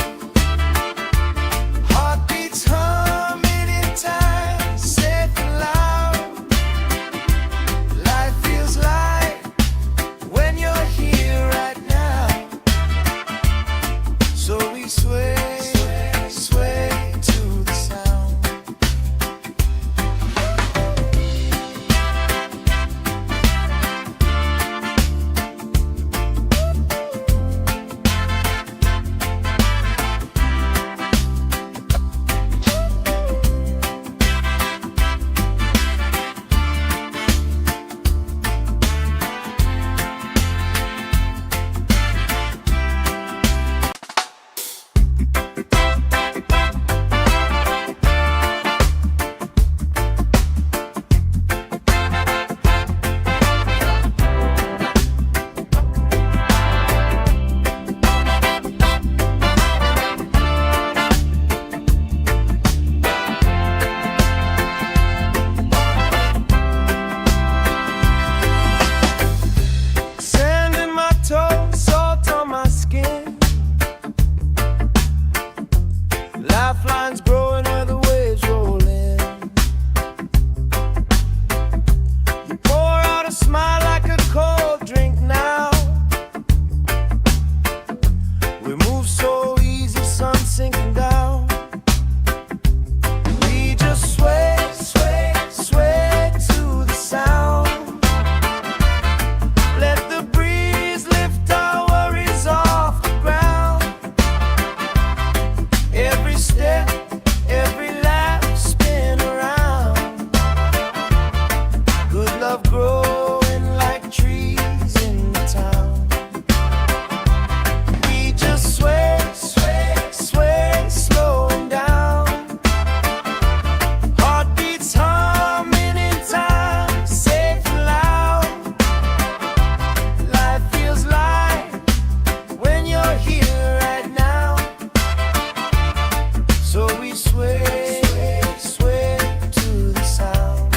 Heartbeats humming in time, safe and loud. Life feels light when you're here right now. So we sway, sway, sway to the sound. Sand in my toes, salt on my skin. Lifelines growing where the waves roll in. You pour out a smile like a cold drink now. We move so easy, sun sinking down. We just sway, sway, sway to the sound. Let the breeze lift our worries off the ground. Every step, every laugh spin around. Good love growing like trees in the town. We just sway, sway, sway, slowing down. Heartbeats humming in time, safe and loud. Life feels light when you're here right now. So we sway, sway to the sound.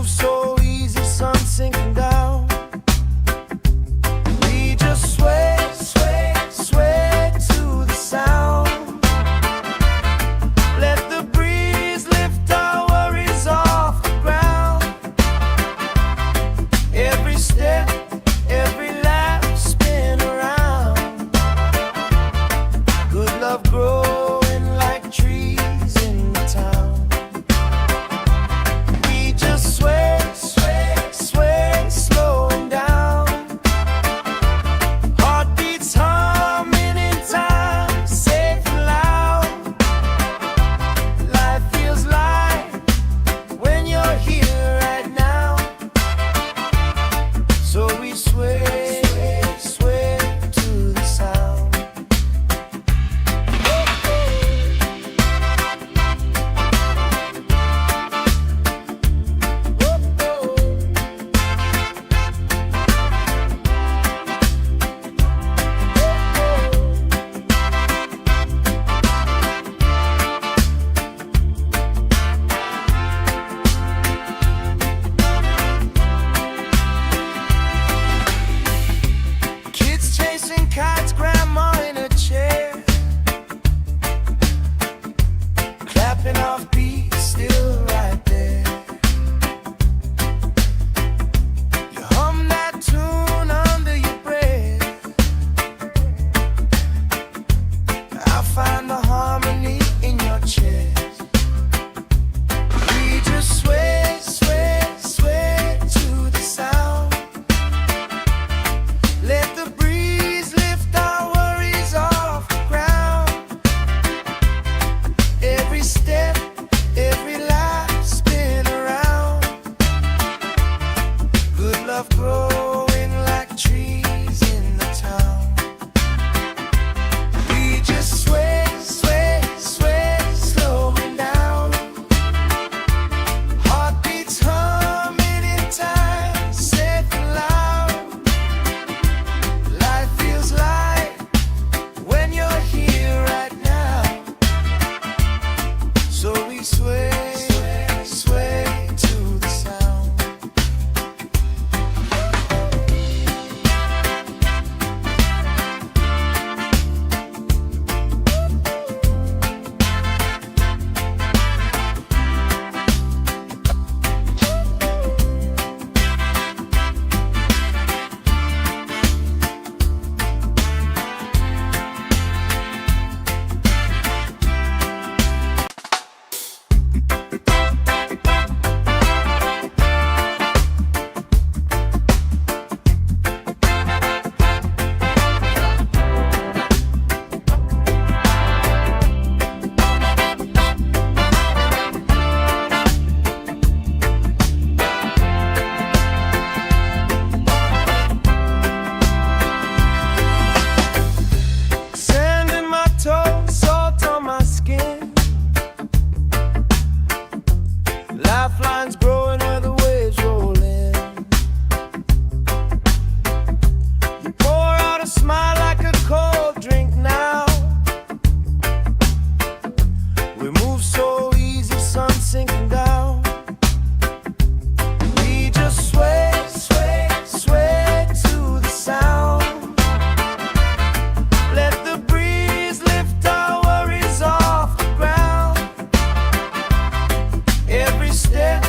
move so easy, sun sinking down. We just sway, sway, sway to the sound. Let the breeze lift our worries off the ground. Every step, every lap, spin around. Good love growing like trees in the town. We just sway, sway, sway, slowing down. Heartbeats humming in time, safe and loud. Life feels light when you're here right now. So we sway, sway to the sound. Kids chasing kites, grandma in a chair, clapping off beats, still right there. You hum that tune under your breath. I find the harmony in your chest. We just sway, sway, sway to the sound. Let the breeze lift our worries off the ground. Every step, every lap, spin around. Good love growing like trees in the town. We just sway, sway, sway, slowing down. Heartbeats humming in time, safe and loud. Life feels light when you're here right now. So we sway, sway to the sound. Sand in my toes, salt on my skin. Lifelines growing where the waves roll in. You pour out a smile like a cold drink now. We move so easy, sun sinking down. We just sway, sway, sway to the sound. Let the breeze lift our worries off the ground. Every step,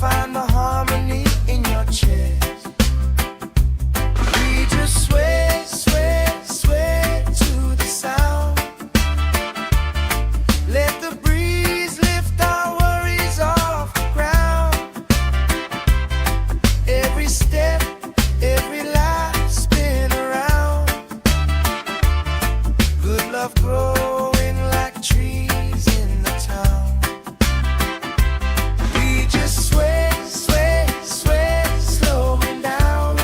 find the harmony in your chest. We just sway, sway, sway to the sound. Let the breeze lift our worries off the ground. Every step, every life spin around. Good love growing like trees in the town. We just sway, sway, sway, slowing down.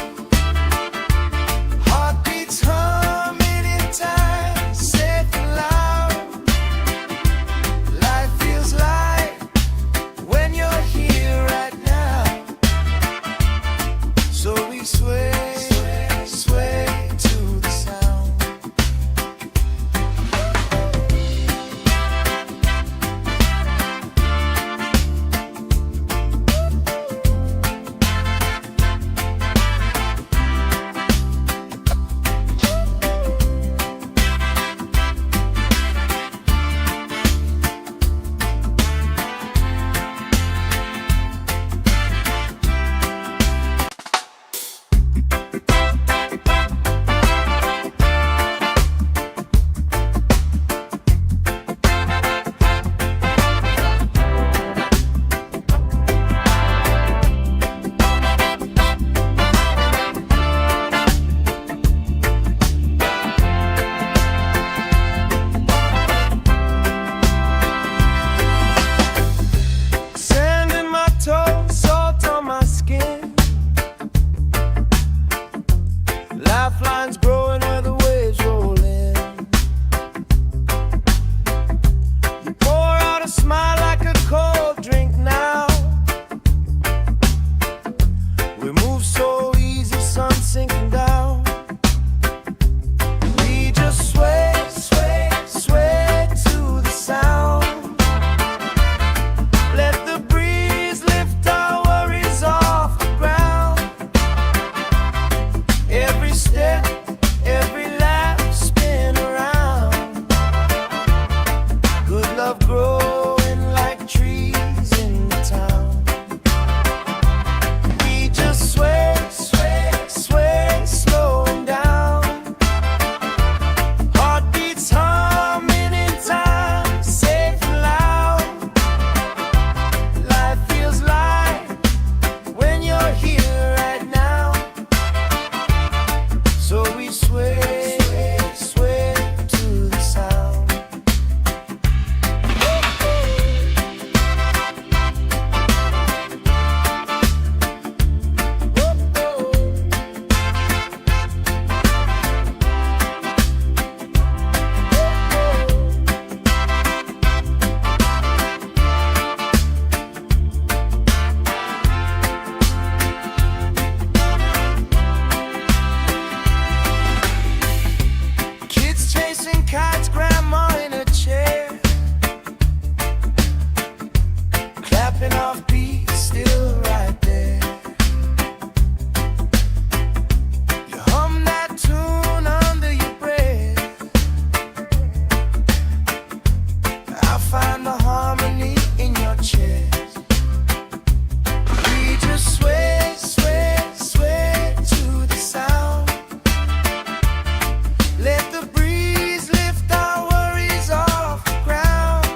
Heartbeats humming in time, safe and loud. Life feels light when you're here right now. So we sway, sway, sway to the sound. Sand in my toes, salt on my skin. Lifelines growing where the waves roll in. You pour out a smile like a cold drink now. We move so easy, sun sinking down. We just sway, sway, sway to the sound. Let the breeze lift our worries off the ground. Every step, every laugh spin around. Good love growing like trees in the town. We just sway, sway, sway, slowing down. Heartbeats humming in time, safe and loud. Life feels light when you're here right now. So we sway, sway to the sound. Kids chasing kites, grandma in a chair, clapping off beats, still right there. You hum that tune under your breath. I find the harmony in your chest. We just sway, sway, sway to the sound. Let the breeze lift our worries off the ground.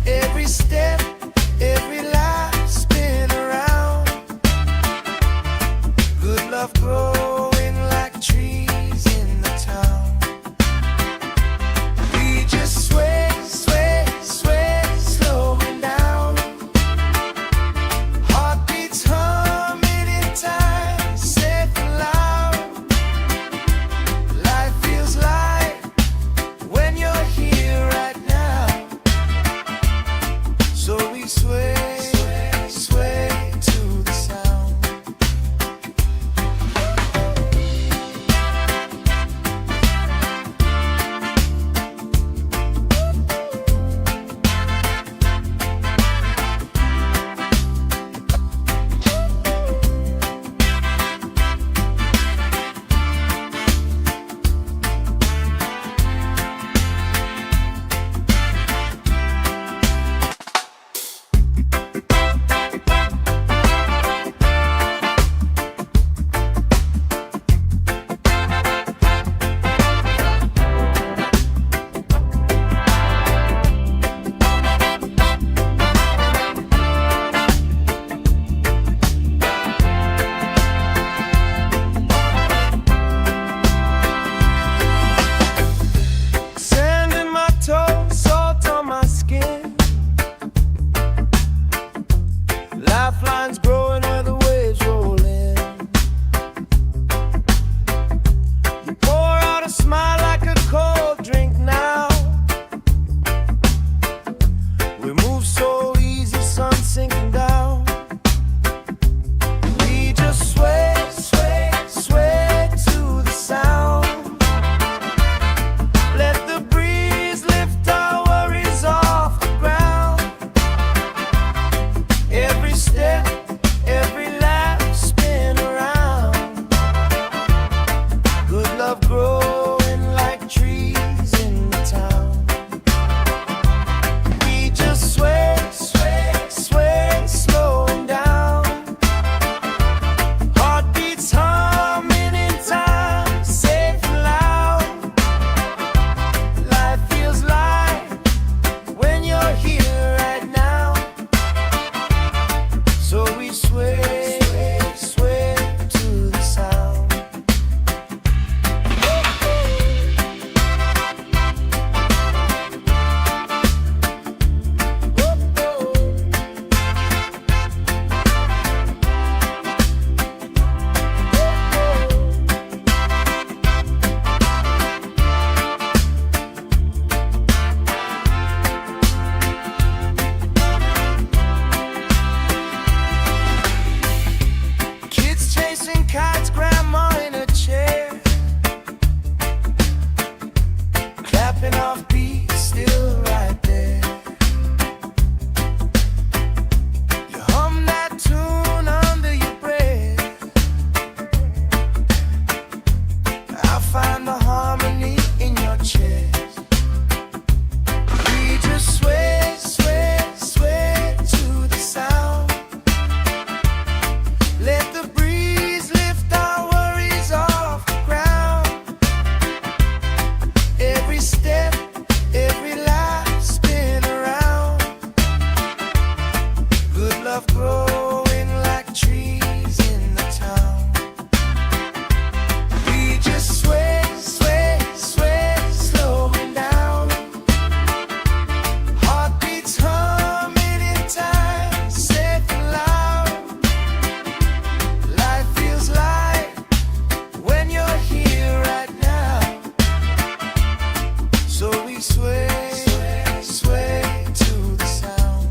Every step, every life spin around. Good love growing like trees in the town. We just sway, sway, sway, slowing down. Heart love growing like trees in the town. We just sway, sway, sway, slowing down. Heartbeats humming in time, safe and loud. Life feels light when you're here right now. So we sway, sway, sway to the sound.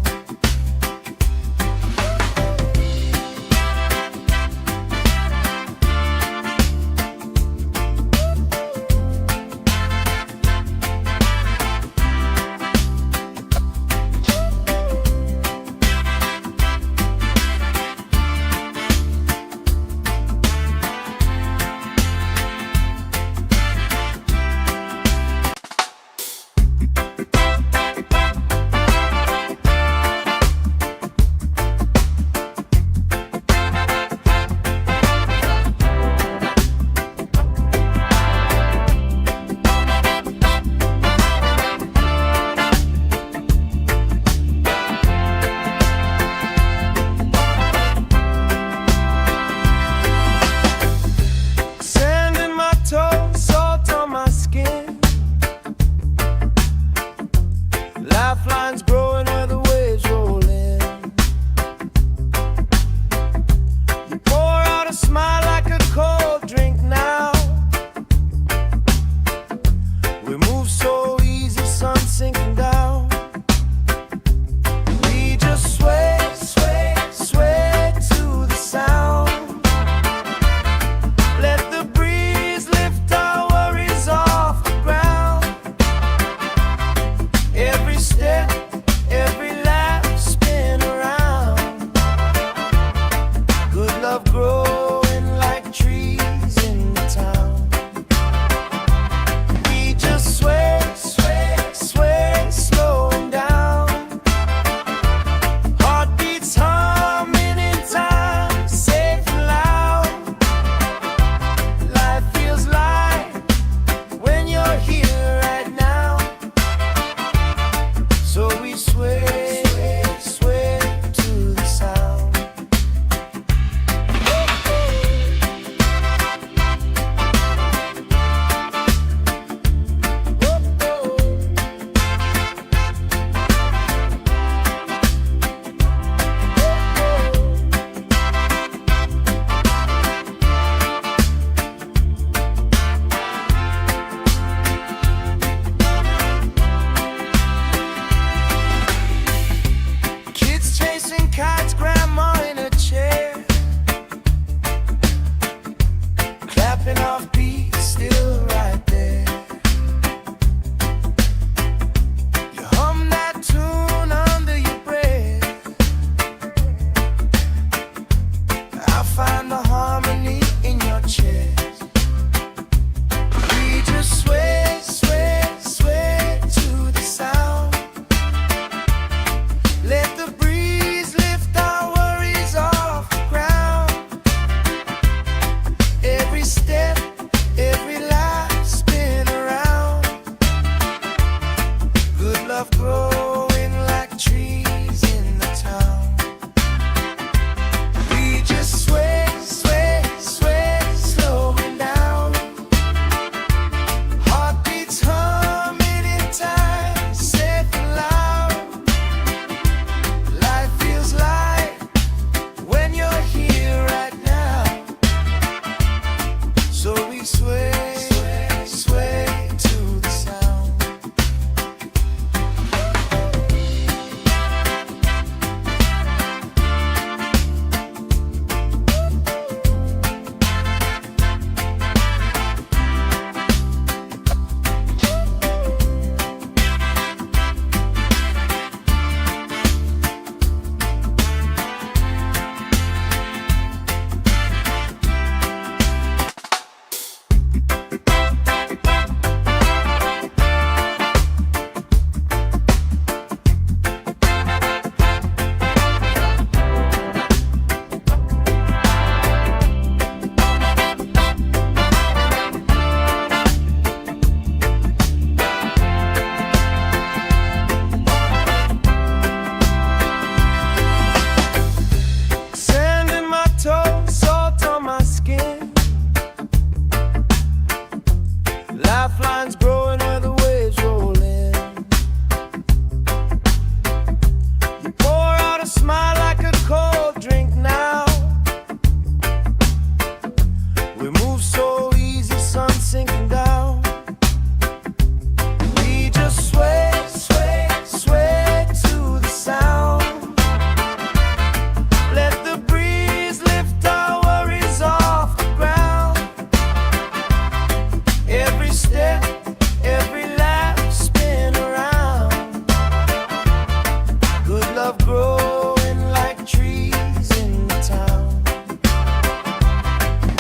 love growing like trees in the town.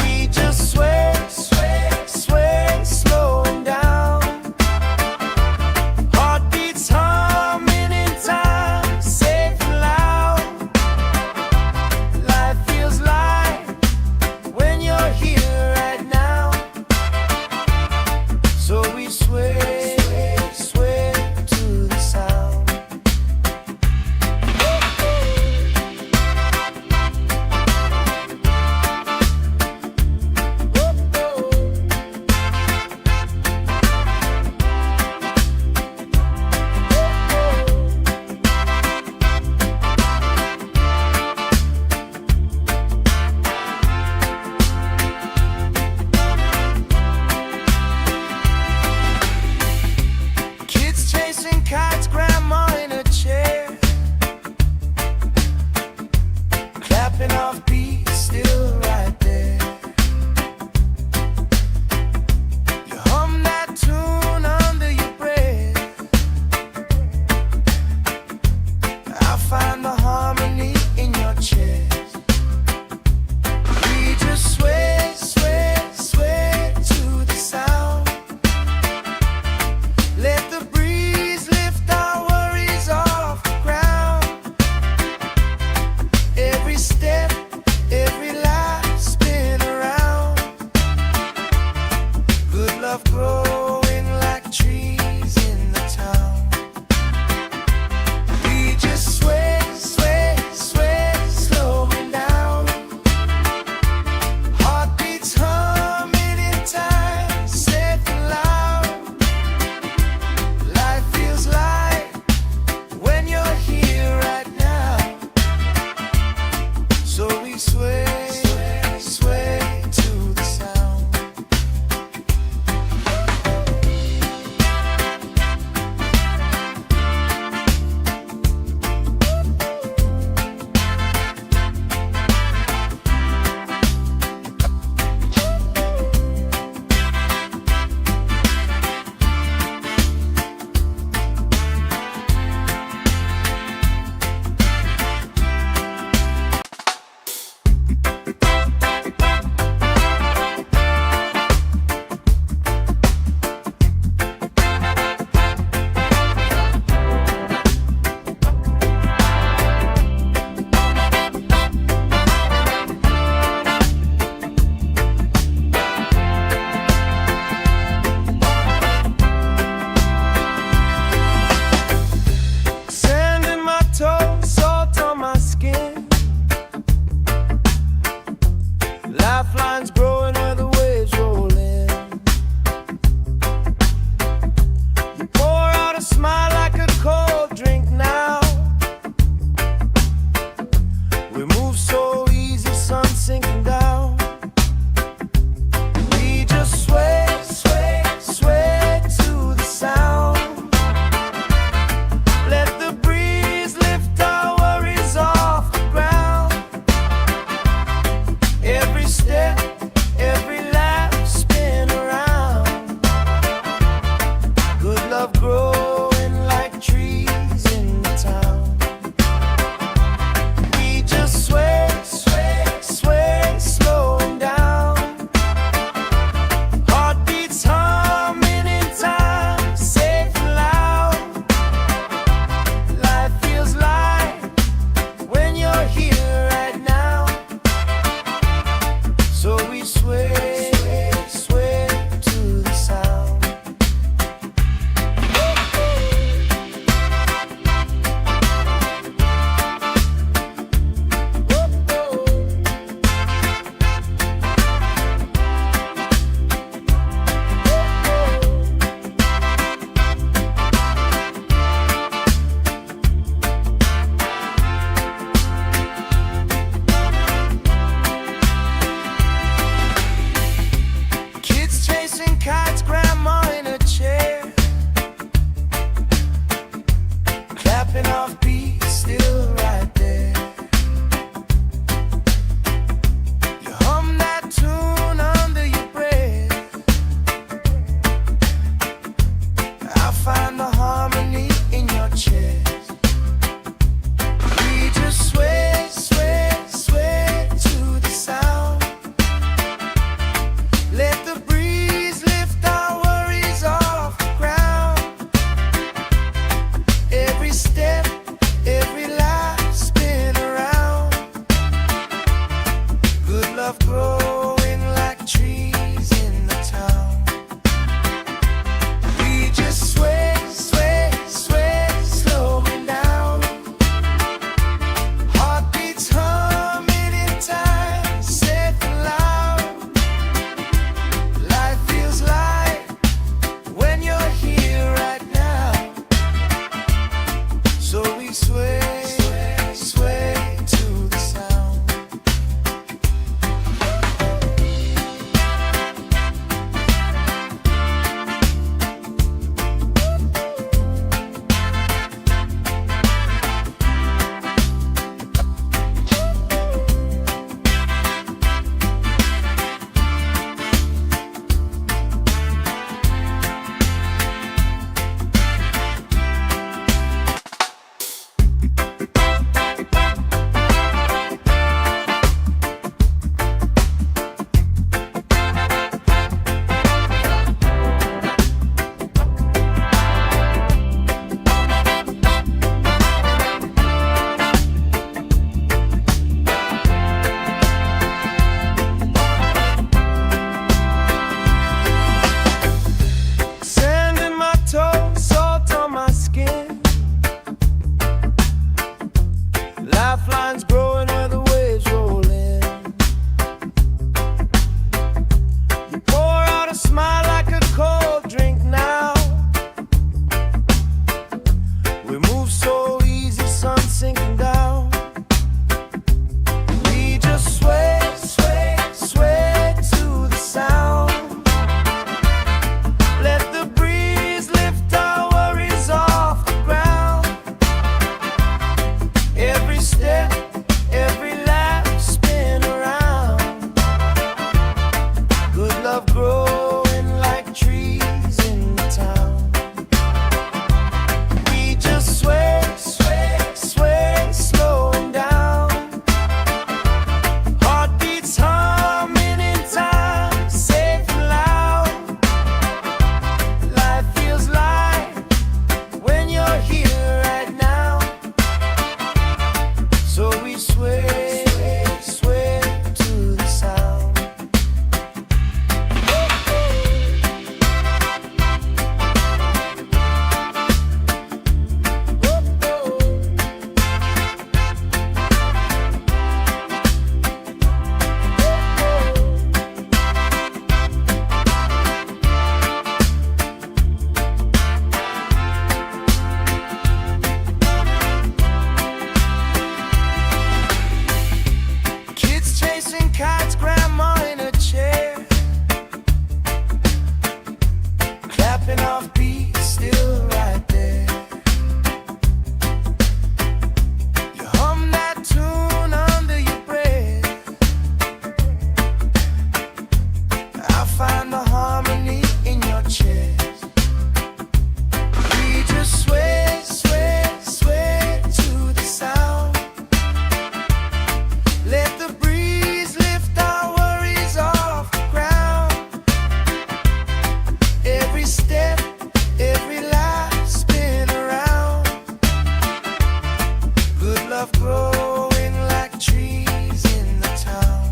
We just sway, sway, sway, slowing down. Heartbeats humming in time, safe and loud. Life feels light when you're here right now. So we sway, sway to the sound. vines growing where the waves roll in. You pour out a smile like a cold drink now. We move so easy, sun sinking down. We just sway, sway, sway to the sound. Let the breeze lift our worries off the ground. Every step, every lap, spin around. Good love growing like trees in the town. We just sway, sway, sway, slowing down. Heartbeats humming in time, safe and loud. Life feels light when you're here right now. So we sway, sway to the sound. Kids chasing kites, grandma in a chair, clapping off beats, still right there. You hum that tune under your breath. I find the harmony in your chest. We just sway, sway, sway to the sound. Let the breeze lift our worries off the ground. Every step, every lap, spin around. Good love growing like trees in the town.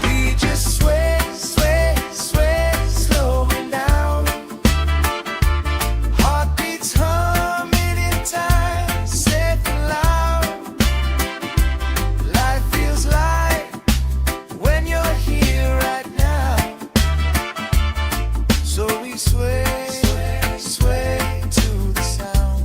We just sway, sway, sway, slowing down. Heartbeats humming in time, safe and loud. Life feels light when you're here right now. So we sway, sway, sway to the sound.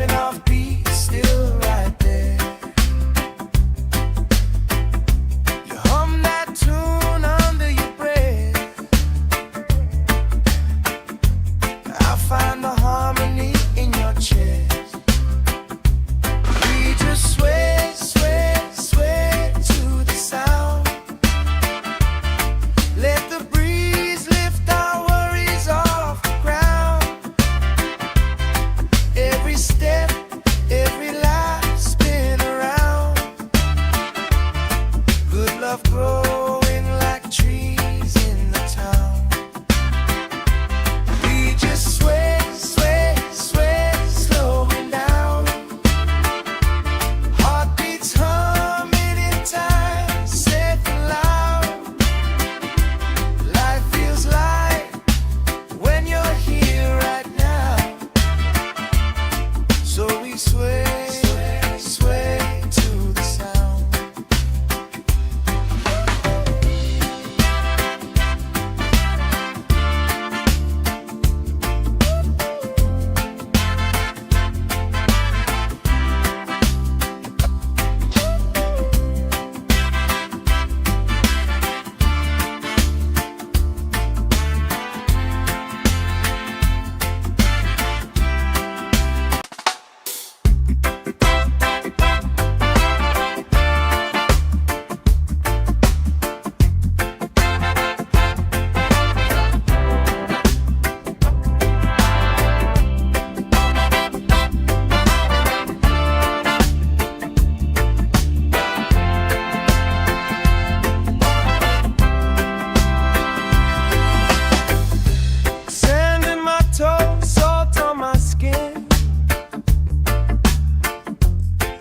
clapping off beats, still right there. You hum that tune under your breath. I find the harmony in your chest. We just sway, sway, sway to the sound. Let the breeze lift our worries off the ground. Every step, every life spin around. Good love growing like trees in the town. We just sway, sway, sway, slowing down. Heartbeats humming in time, safe and loud. Life feels light when you're here right now. So we sway, sway, sway to the sound. Sand in my toes, salt on my skin.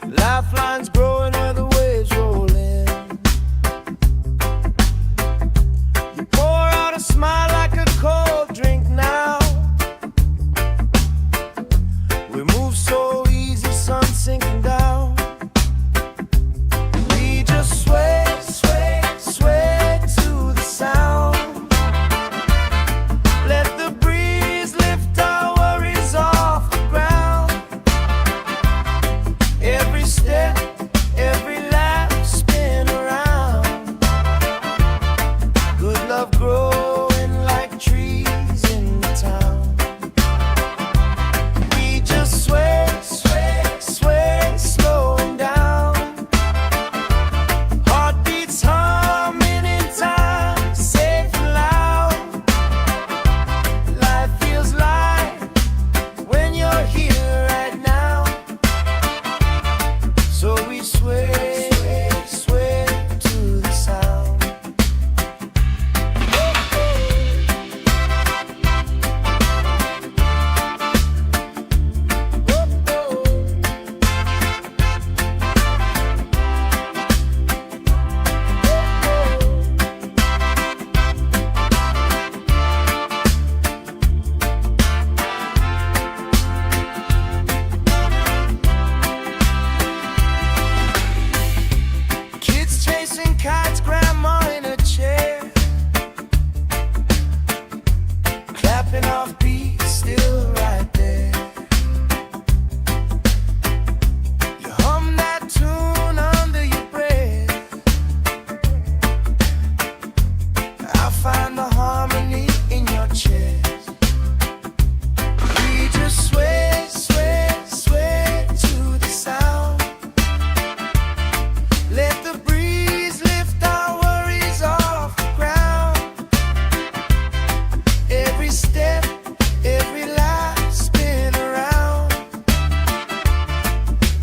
Lifelines growing where the waves roll in. You pour out a smile like a cold drink now. We move so easy, sun sinking down. We just sway, sway, sway to the sound. Let the breeze lift our worries off the ground. Every step, every laugh spin around. Good love growing like trees in the town. We just sway, sway, sway, slowing down. Heartbeats humming in time, safe and loud. Life feels light when you're here right now. So we sway, sway to the sound. Kids chasing kites, grandma in a chair. Clapping off beats, still right there. You hum that tune under your breath. I find the harmony in your chest. We just sway, sway, sway to the sound. Let the breeze lift our worries off the ground. Every step, every life spin around.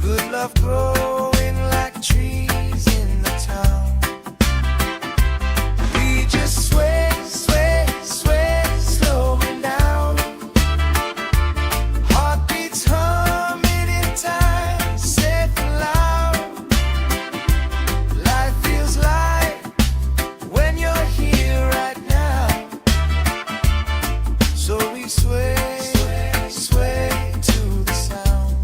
Good love growing like trees in the town. We just sway, sway, sway, slowing down. Heartbeats humming in time, safe and loud. Life feels light when you're here right now. So we sway, sway, sway to the sound.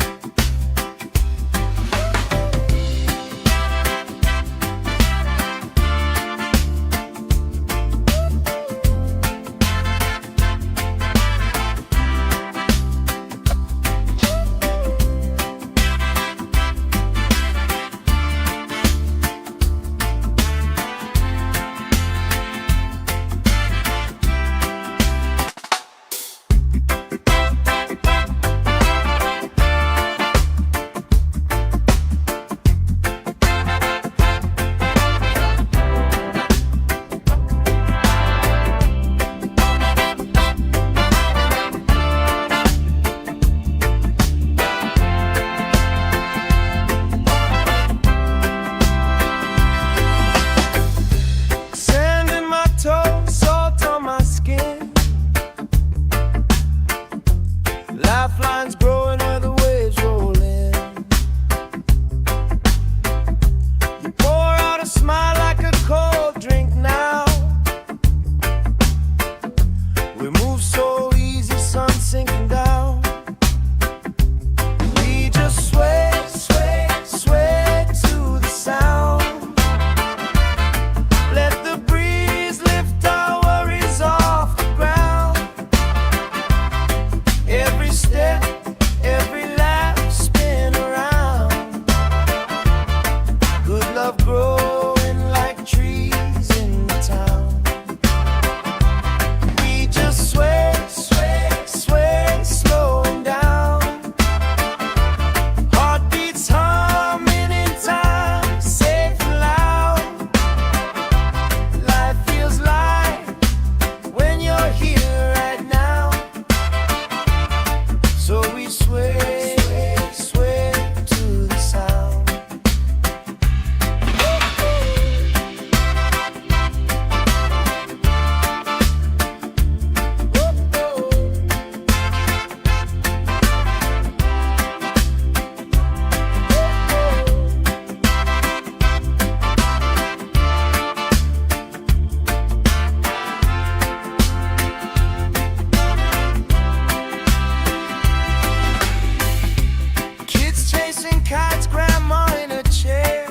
kites, grandma in a chair,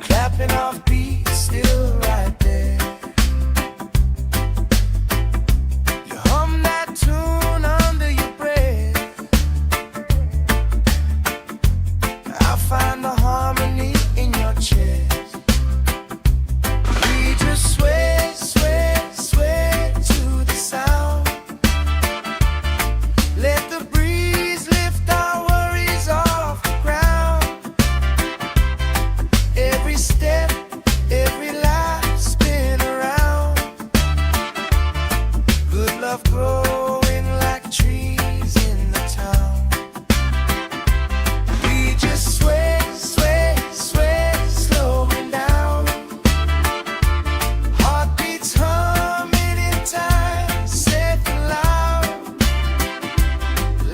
clapping off beats, still right there. You hum that tune under your breath. I find the harmony in your chest. We just sway, sway, sway to the sound. Let the breeze lift our worries off the ground. Every step, every life spin around. Good love growing like trees in the town. We just sway, sway, sway, slowing down. Heartbeats humming in time, safe and loud.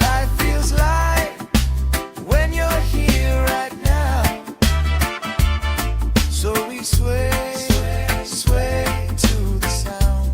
Life feels light when you're here right now. So we sway, sway, sway to the sound.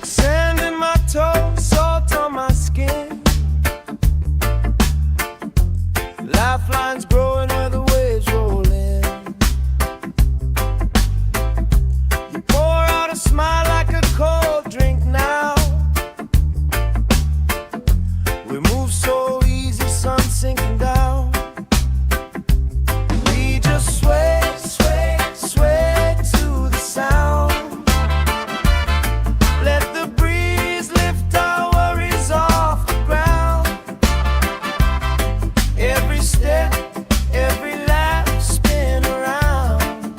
Sand in my toes, salt on my skin. Lifelines growing where the waves roll in. You pour out a smile like a cold drink now. We move so easy, sun sinking down. We just sway, sway, sway to the sound. Let the breeze lift our worries off the ground. Every step, every lap spin around.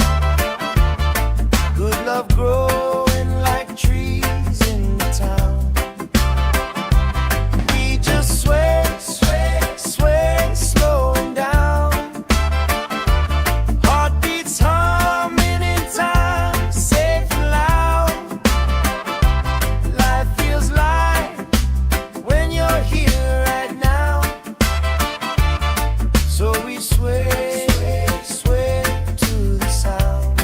Good love growing like trees in the town. We just sway, sway, sway, slowing down. Heartbeats humming in time, safe and loud. Life feels light when you're here right now. So we sway, sway to the sound.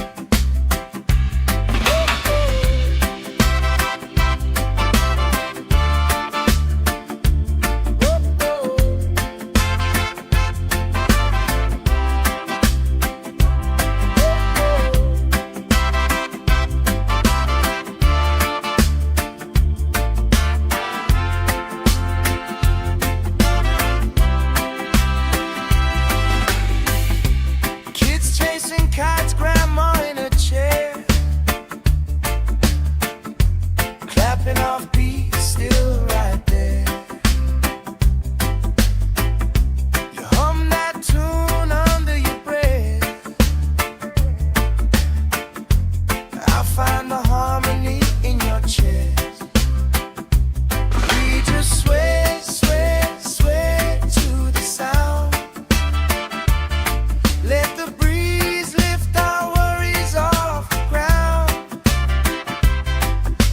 Kids chasing kites, grandma in a chair, clapping off beats, still right there. You hum that tune under your breath. I find the harmony in your chest. We just sway, sway, sway to the sound. Let the breeze lift our worries off the ground.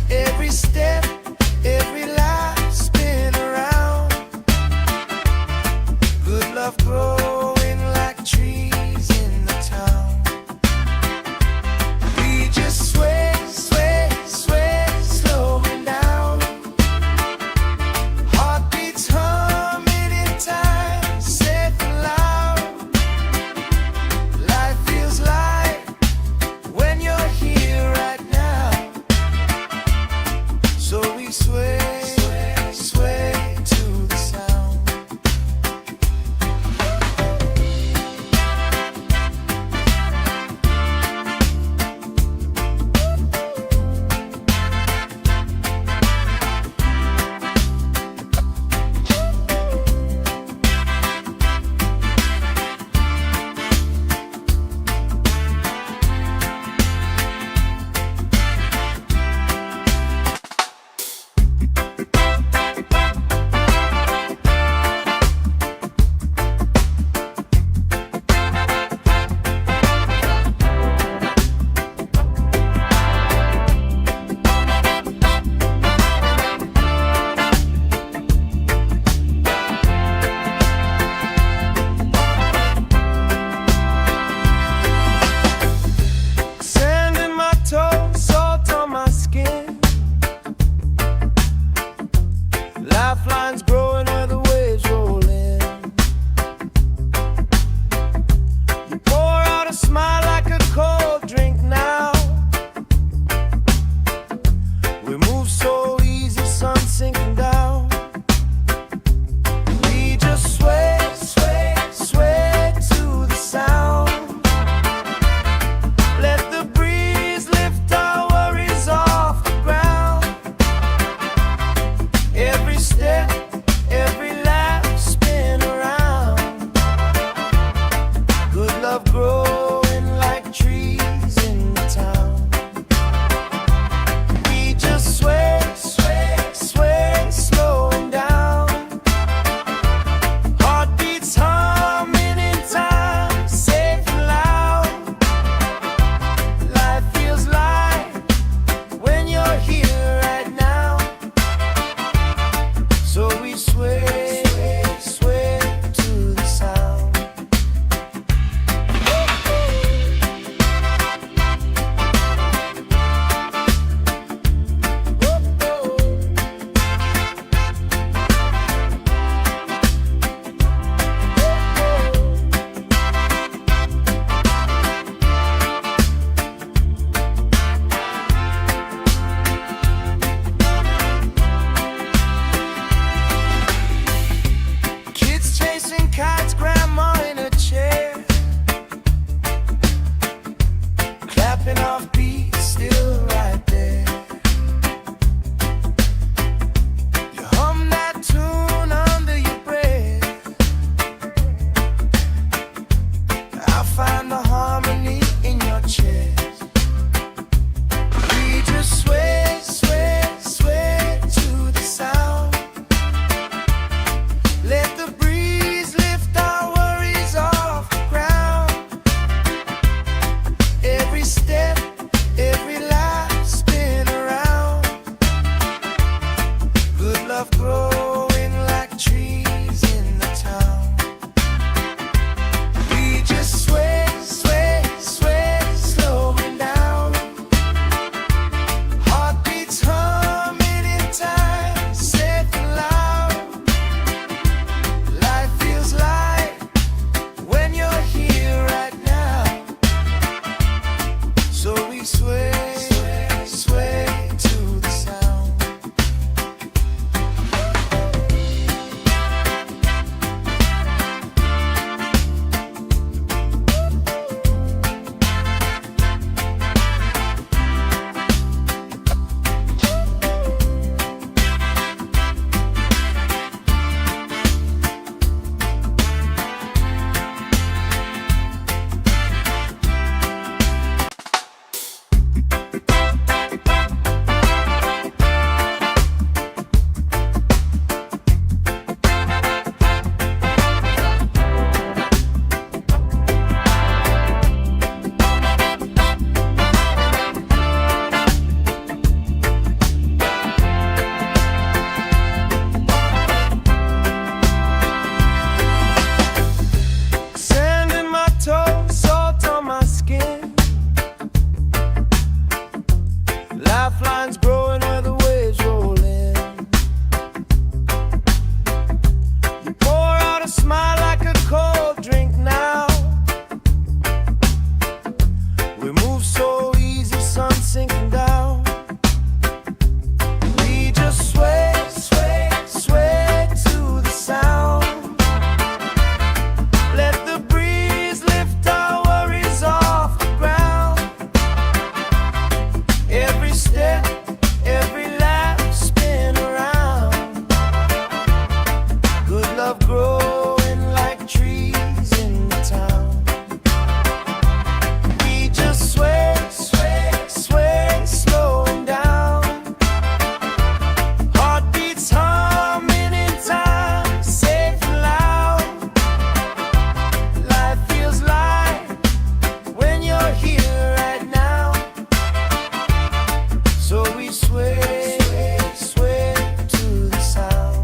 Every step, every life spin around. Good love growing like trees in the town. We just sway, sway. lifelines growing where the waves roll in. You pour out a smile like a cold drink now. We move so easy, sun sinking down. We just sway, sway, sway to the sound. Let the breeze lift our worries off the ground. Every step, every lap, spin around. Good love growing like trees in the town. We just sway, sway, sway, slowing down. Heartbeats humming in time, safe and loud. Life feels light when you're here right now. So we sway, sway to the sound.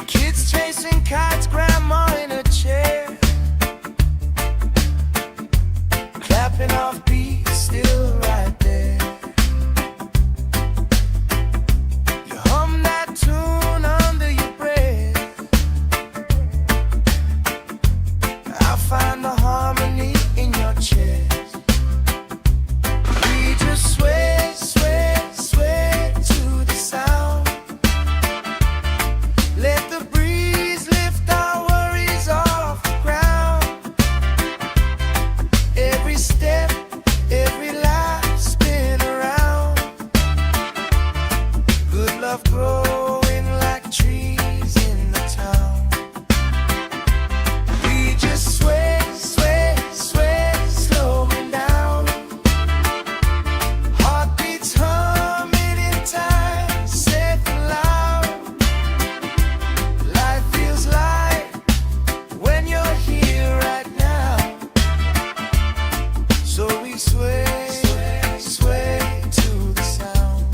Kids chasing kites, grandma in a chair, clapping off beats, still right there. You hum that tune under your breath. I find the harmony in your chest. We just sway, sway, sway to the sound. Let the breeze lift our worries off the ground. Every step, every lap, spin around. Good love growing like trees in the town. We just sway, sway, sway, slowing down. Heartbeats humming in time, safe and loud. Life feels light when you're here right now. So we sway, sway, sway to the sound.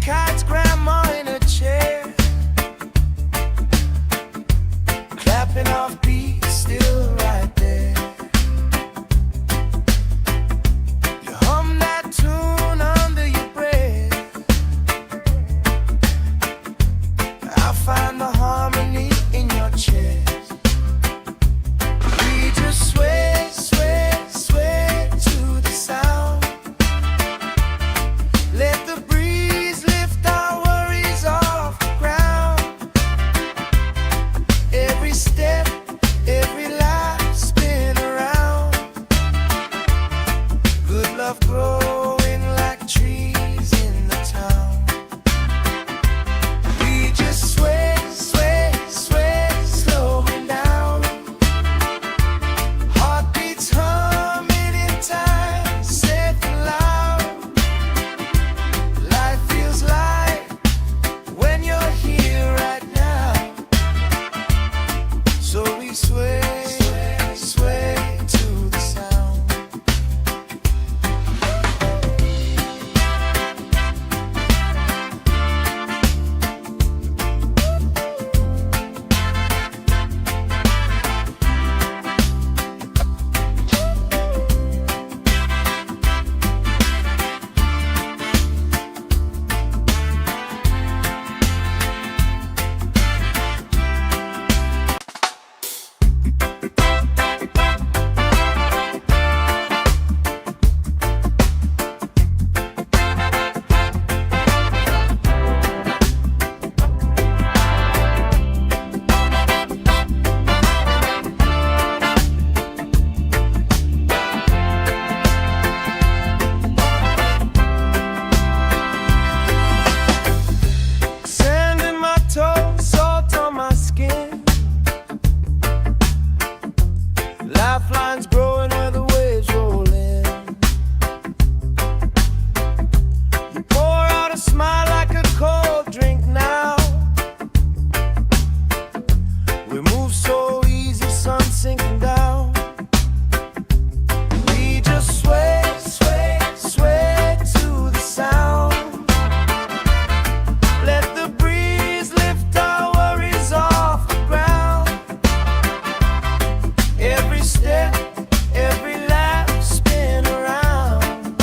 kites, grandma in a chair, clapping off beats, still right there. You hum that tune under your breath. I find the harmony in your chest. We just sway, sway, sway to the sound. Let the breeze lift our worries off the ground. Every step, every life spin around. Good love growing like trees in the town. We just sway, sway, sway, slowing down. Heartbeats humming in time, safe and loud. Life feels light when you're here right now. So we sway, sway, sway to the sound. Sand in my toes, salt on my skin. Lifelines growing where the waves roll in. You pour out a smile like a cold drink now. We move so easy, sun sinking down. We just sway, sway, sway to the sound. Let the breeze lift our worries off the ground. Every step, every lap spin around.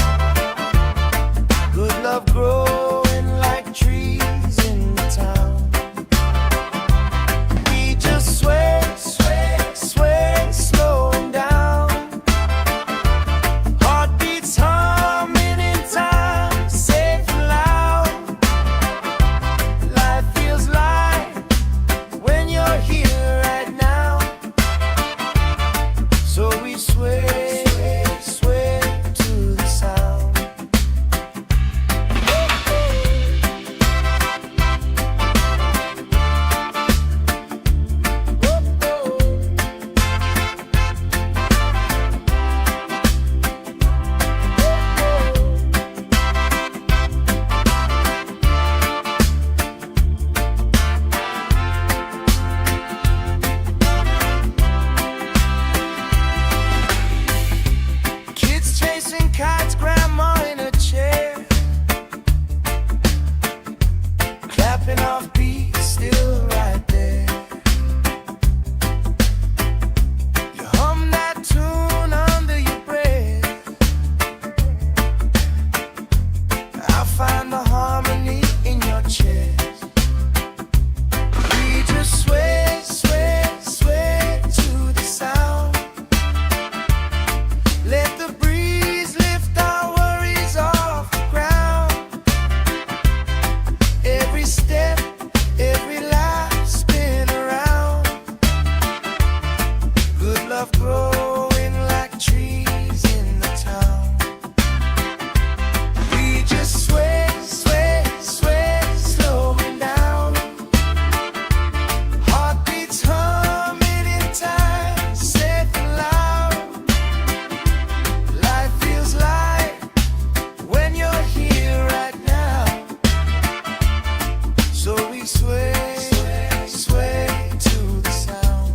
Good love growing like trees in the town. We just sway, sway, sway, slowing down. Heartbeats humming in time, safe and loud. Life feels light when you're here right now. So we sway, sway to the sound. Kids chasing kites, grandma in a chair, clapping off beats, still right there. You hum that tune under your breath. I find the harmony in your chest. We just sway, sway, sway to the sound. Let the breeze lift our worries off the ground. Every step, every life spin around. Good love growing like trees in the town. We just sway, sway, sway, slowing down. Heartbeats humming in time, safe and loud. Life feels light when you're here right now. So we sway, sway, sway to the sound.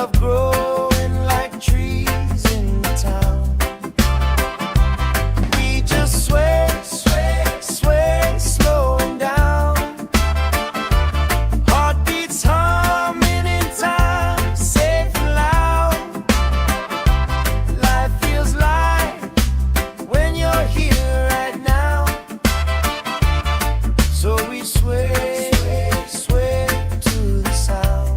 love growing like trees in the town. We just sway, sway, sway, slowing down. Heartbeats humming in time, safe and loud. Life feels light when you're here right now. So we sway, sway to the sound.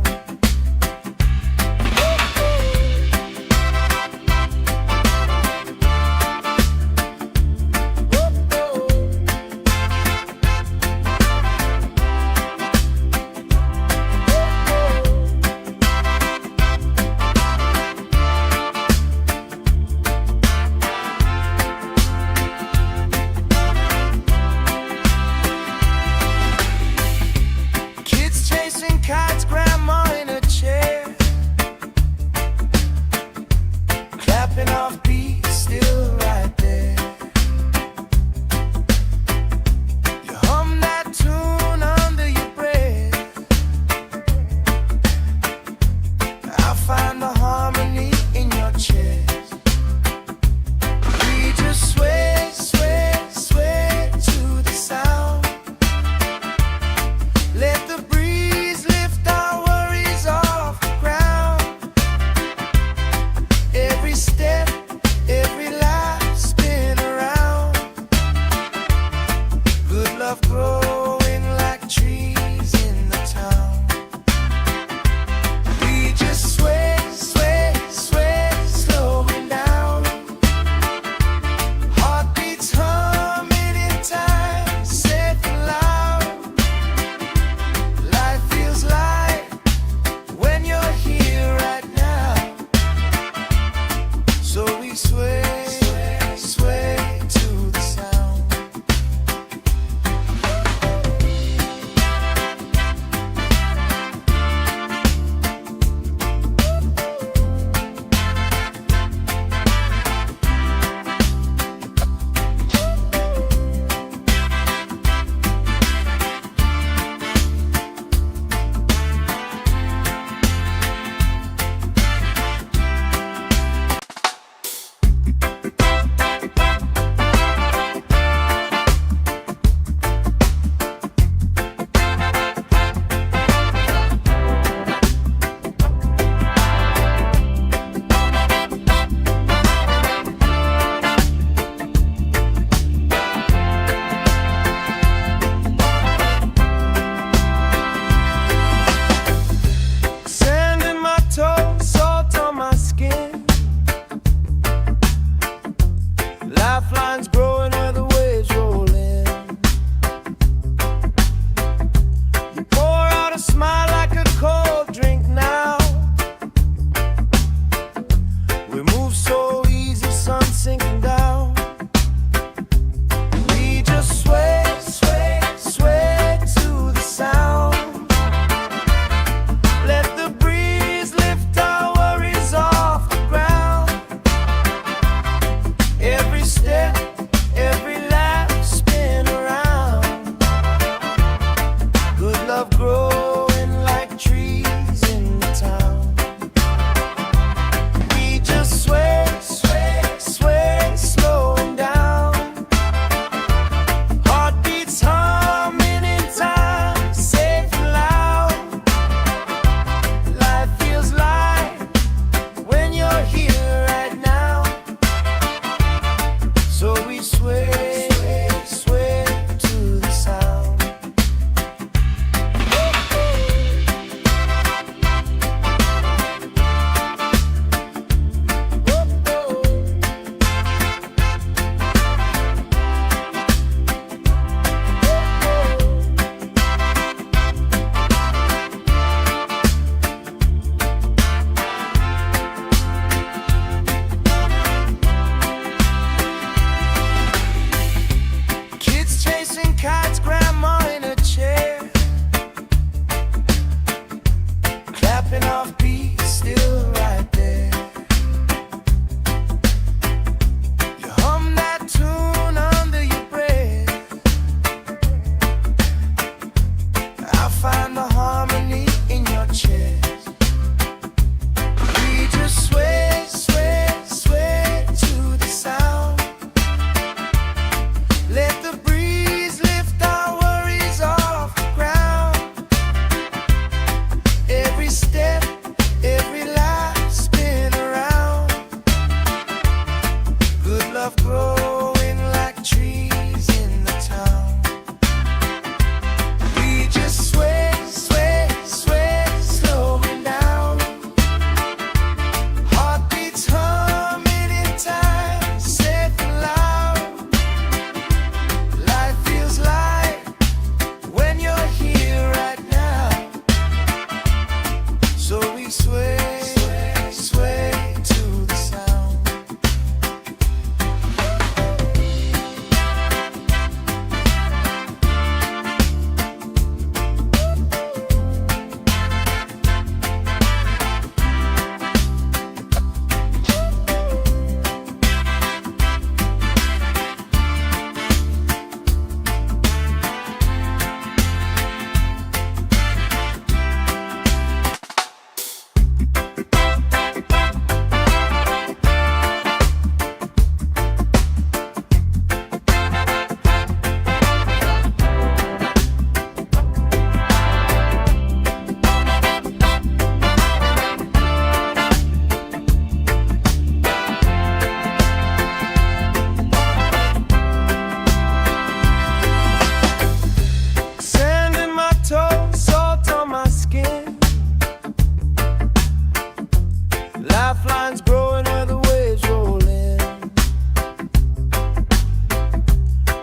lifelines growing where the waves roll in.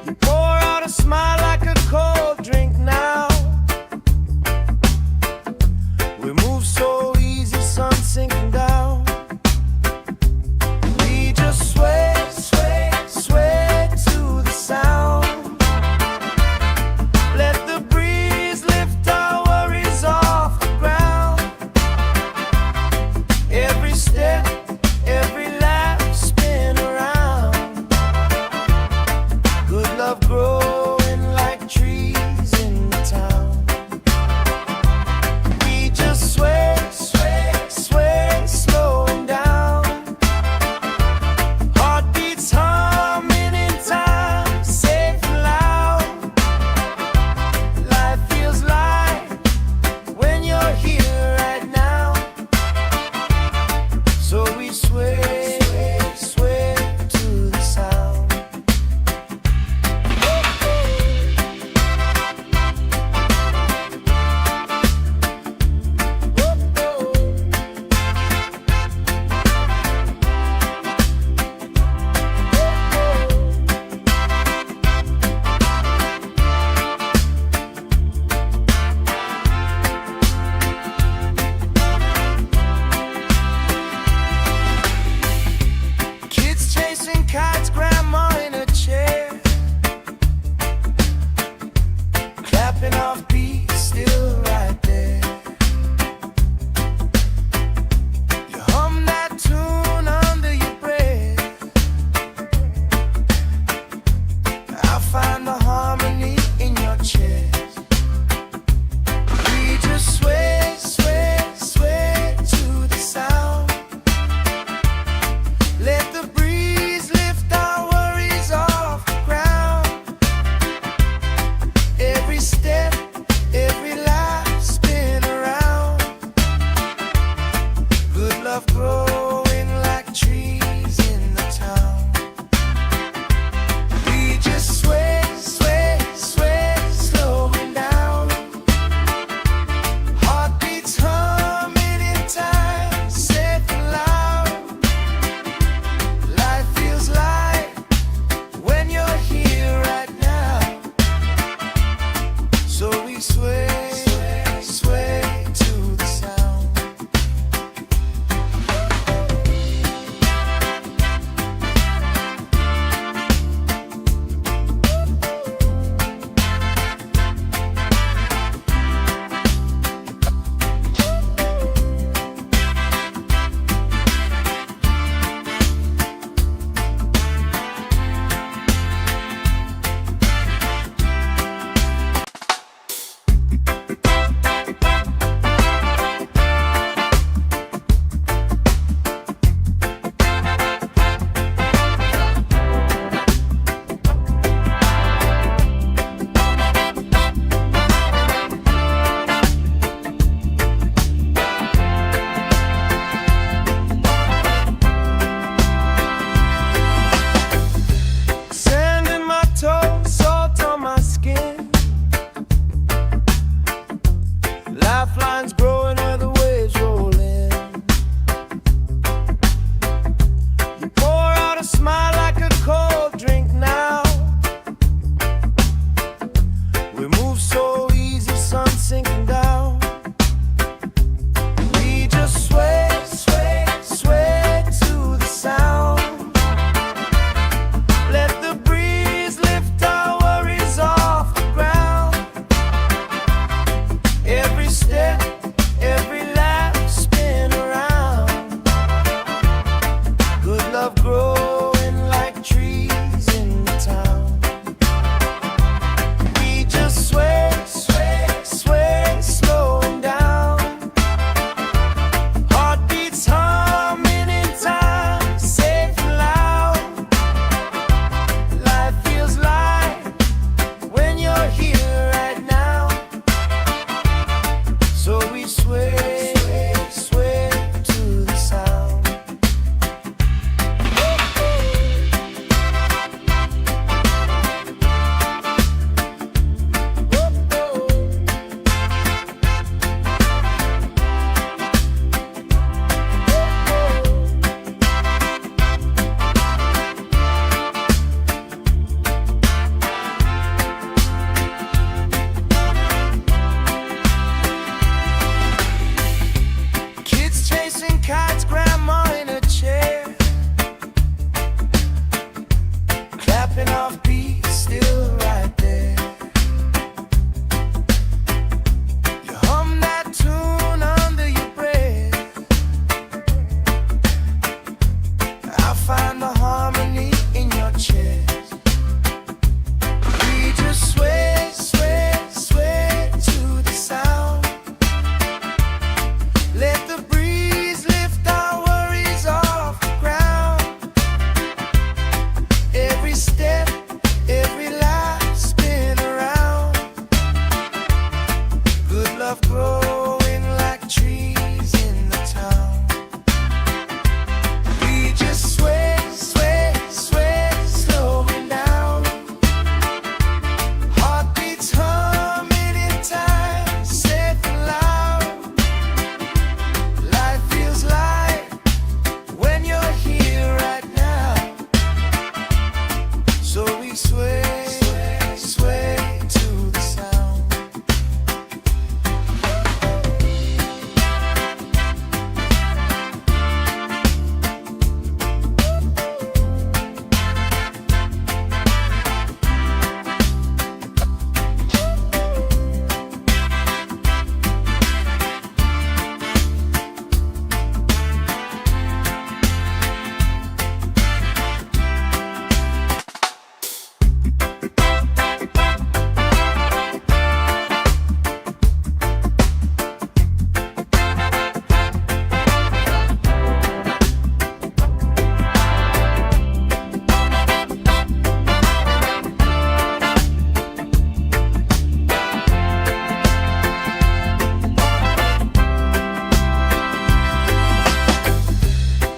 You pour out a smile like a cold drink now. We move so easy, sun sinking down. We just sway, sway, sway to the sound. Let the breeze lift our worries off the ground. Every step, every lap, spin around. Good love growing like trees in the town. We just sway, sway, sway, slowing down. Heartbeats humming in time, safe and loud. Life feels light when you're here right now. So we sway, sway to the sound. Kids chasing kites, grandma in a chair, clapping off beats, still right there. You hum that tune under your breath. I find the harmony in your chest. We just sway, sway, sway to the sound. Let the breeze lift our worries off the ground. Every step, every lap, spin around. Good love growing like trees in the town. We just sway, sway, sway, slowing down. Heartbeats humming in time, safe and loud. Life feels light when you're here right now. So we sway, sway to the sound. clapping off beats, still right there. You hum that tune under your breath. I find the harmony in your chest. We just sway, sway, sway to the sound. Let the breeze lift our worries off the ground. Every step, every life spin around. Good love growing like trees in the town. We just sway, sway, sway, slowing down. Heartbeats humming in time, safe and loud. Life feels light when you're here right now. So we sway, sway, sway to the sound.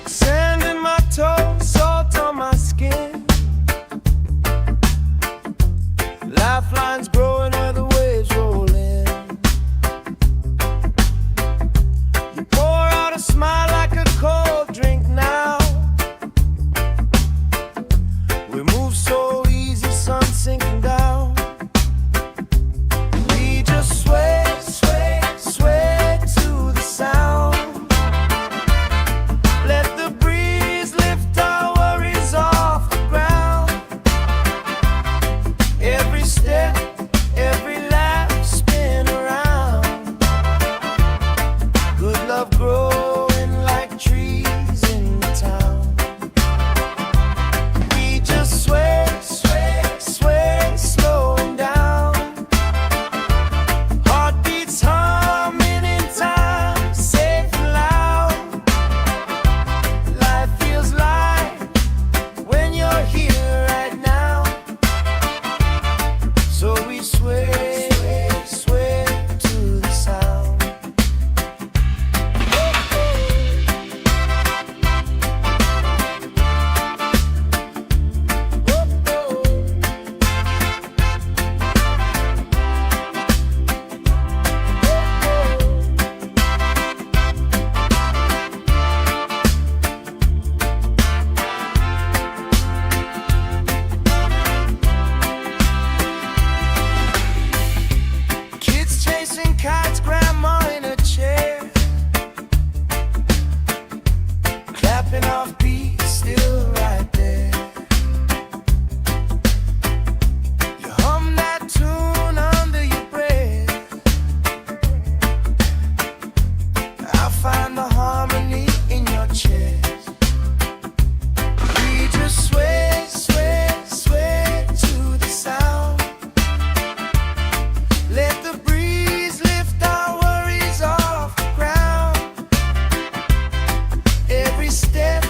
Sand in my toes, salt on my skin. Lifelines growing where the waves roll in. You pour out a smile like a cold drink now. We move so easy, sun sinking down. We just sway, sway, sway to the sound. Let the breeze lift our worries off the ground. Every step, every laugh spin around. Good love growing like trees in the town. We just sway, sway, sway, slowing down. Heartbeats humming in time, safe and loud. Life feels light when you're here right now. So we sway, sway, sway to the sound. Kids chasing kites, grandma in a chair. Clapping off beats, still right there. You hum that tune under your breath. I find the harmony in your chest. We just sway, sway, sway to the sound. Let the breeze lift our worries off the ground. Every step,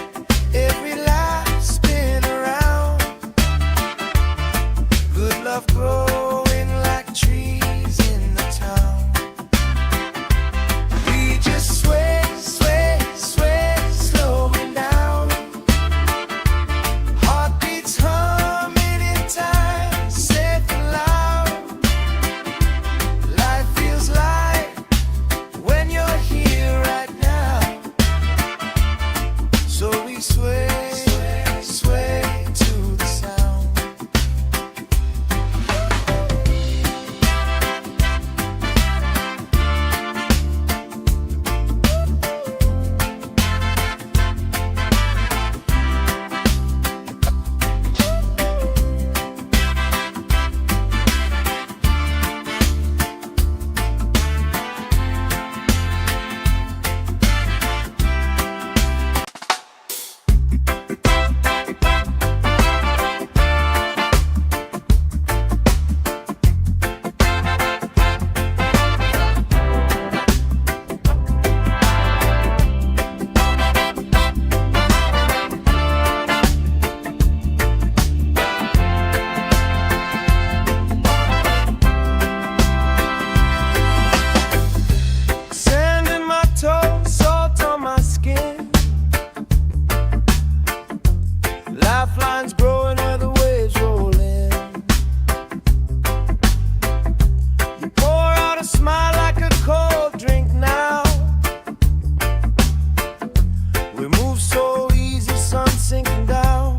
move so easy, sun sinking down.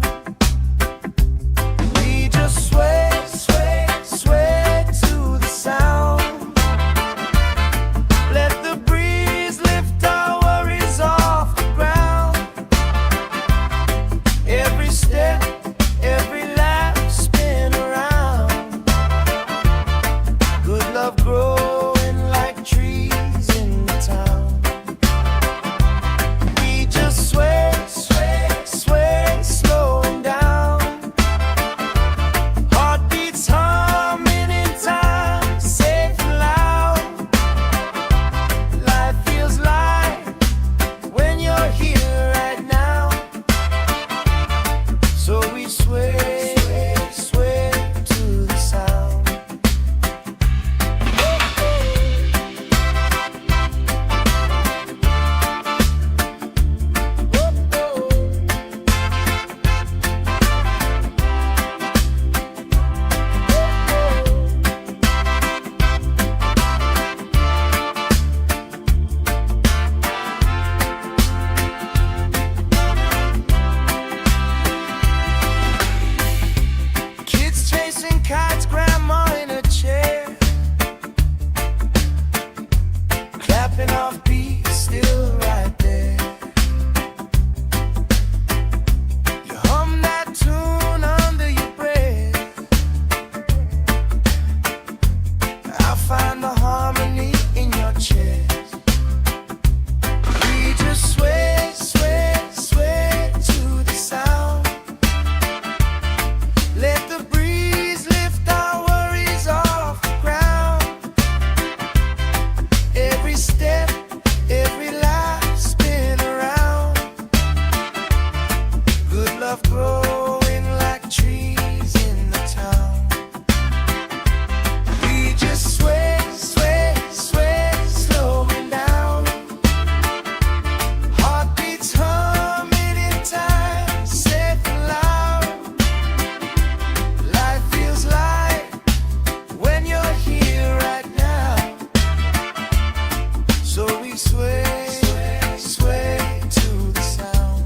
We just sway, sway, sway to the sound. Let the breeze lift our worries off the ground. Every step, every lap, spin around. Good love growing like trees in the town. We just sway, sway, sway, slowing down. Heartbeats humming in time, safe and loud. Life feels light when you're here right now. So we sway, sway to the sound. Kids chasing kites, grandma in a chair, clapping off beats, still right there. You hum that tune under your breath. I find the harmony in your chest. We just sway, sway, sway to the sound. Let the breeze lift our worries off the ground. Every step, every lap, spin around. Good love growing like trees in the town. We just sway, sway, sway, slowing down. Heartbeats humming in time, safe and loud. Life feels light when you're here right now. So we sway, sway, sway to the sound.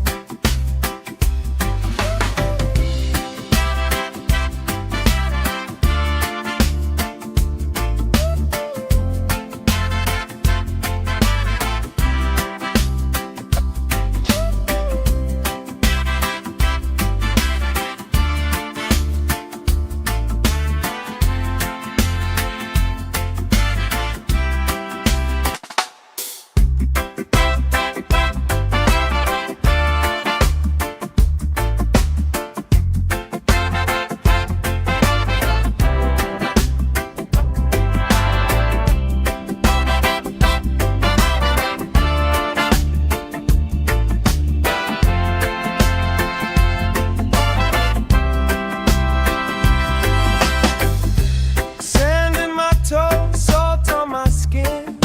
Sand in my toes, salt on my skin.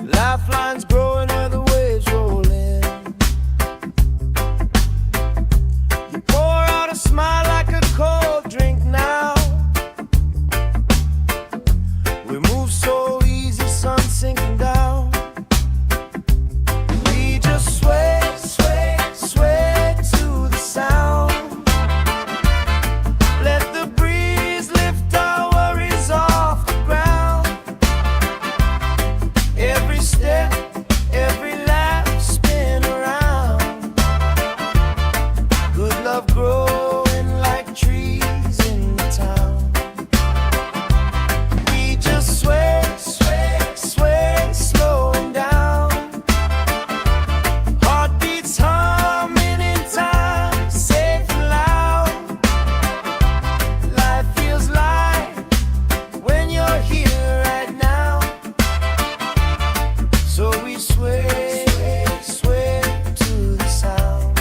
Lifelines growing where the waves roll in. You pour out a smile like a cold drink now. We move so easy, sun sinking down. We just sway, sway, sway to the sound. Let the breeze lift our worries off the ground. Every step, every lap, spin around. Good love growing like trees in the town. We just sway, sway, sway, slowing down. Heartbeats humming in time, safe and loud. Life feels light when you're here right now. So we sway, sway to the sound.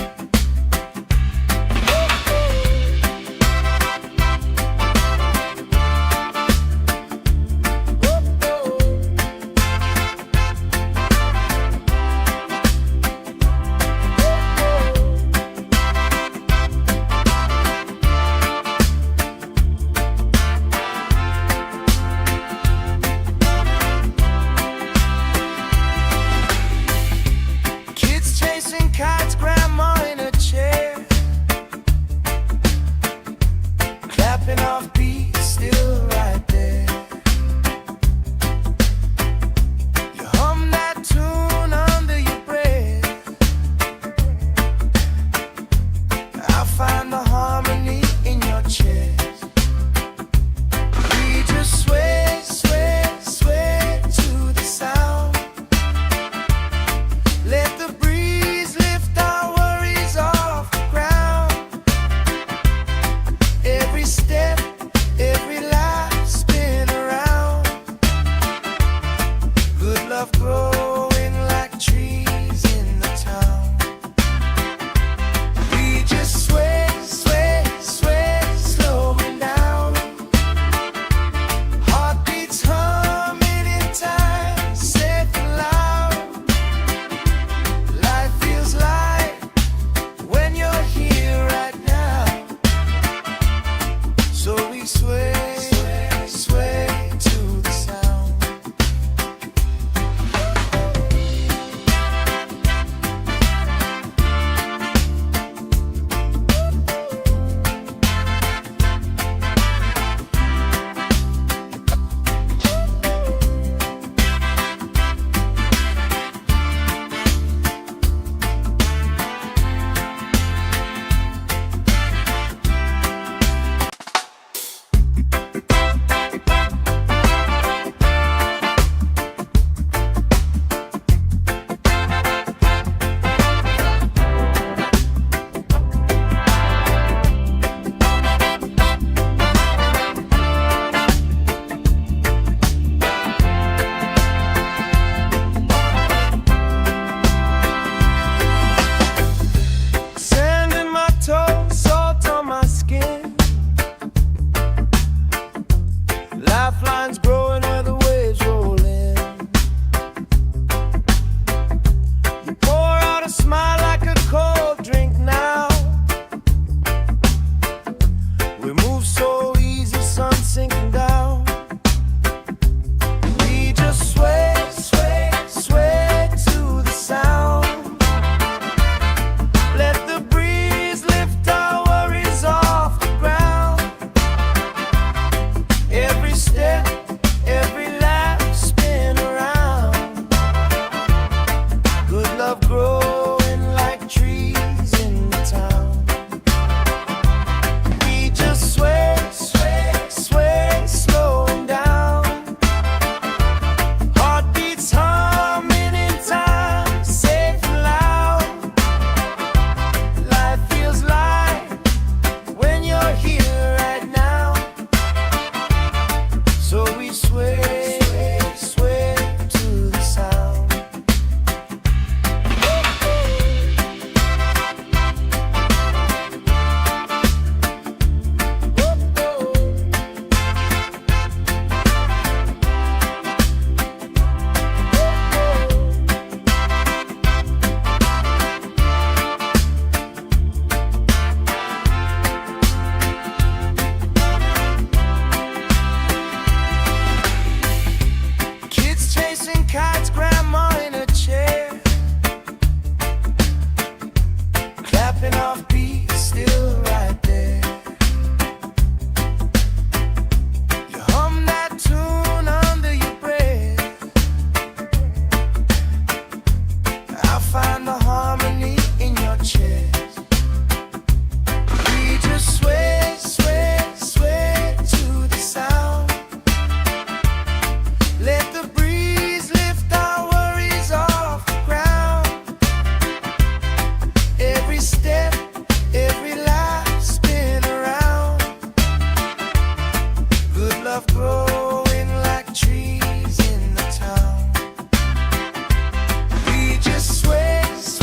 love growing like trees in the town. We just sway, sway, sway, slowing down. Heartbeats humming in time, safe and loud. Life feels light when you're here right now. So we sway, sway to the sound. Kids chasing kites, grandma in a chair, clapping off beat, still right there. You hum that tune under your breath. I'll find the harmony in your chest. We just sway, sway, sway to the sound. Let the breeze lift our worries off the ground. Every step, every life spin around. Good love growing like trees in the town. We just sway, sway.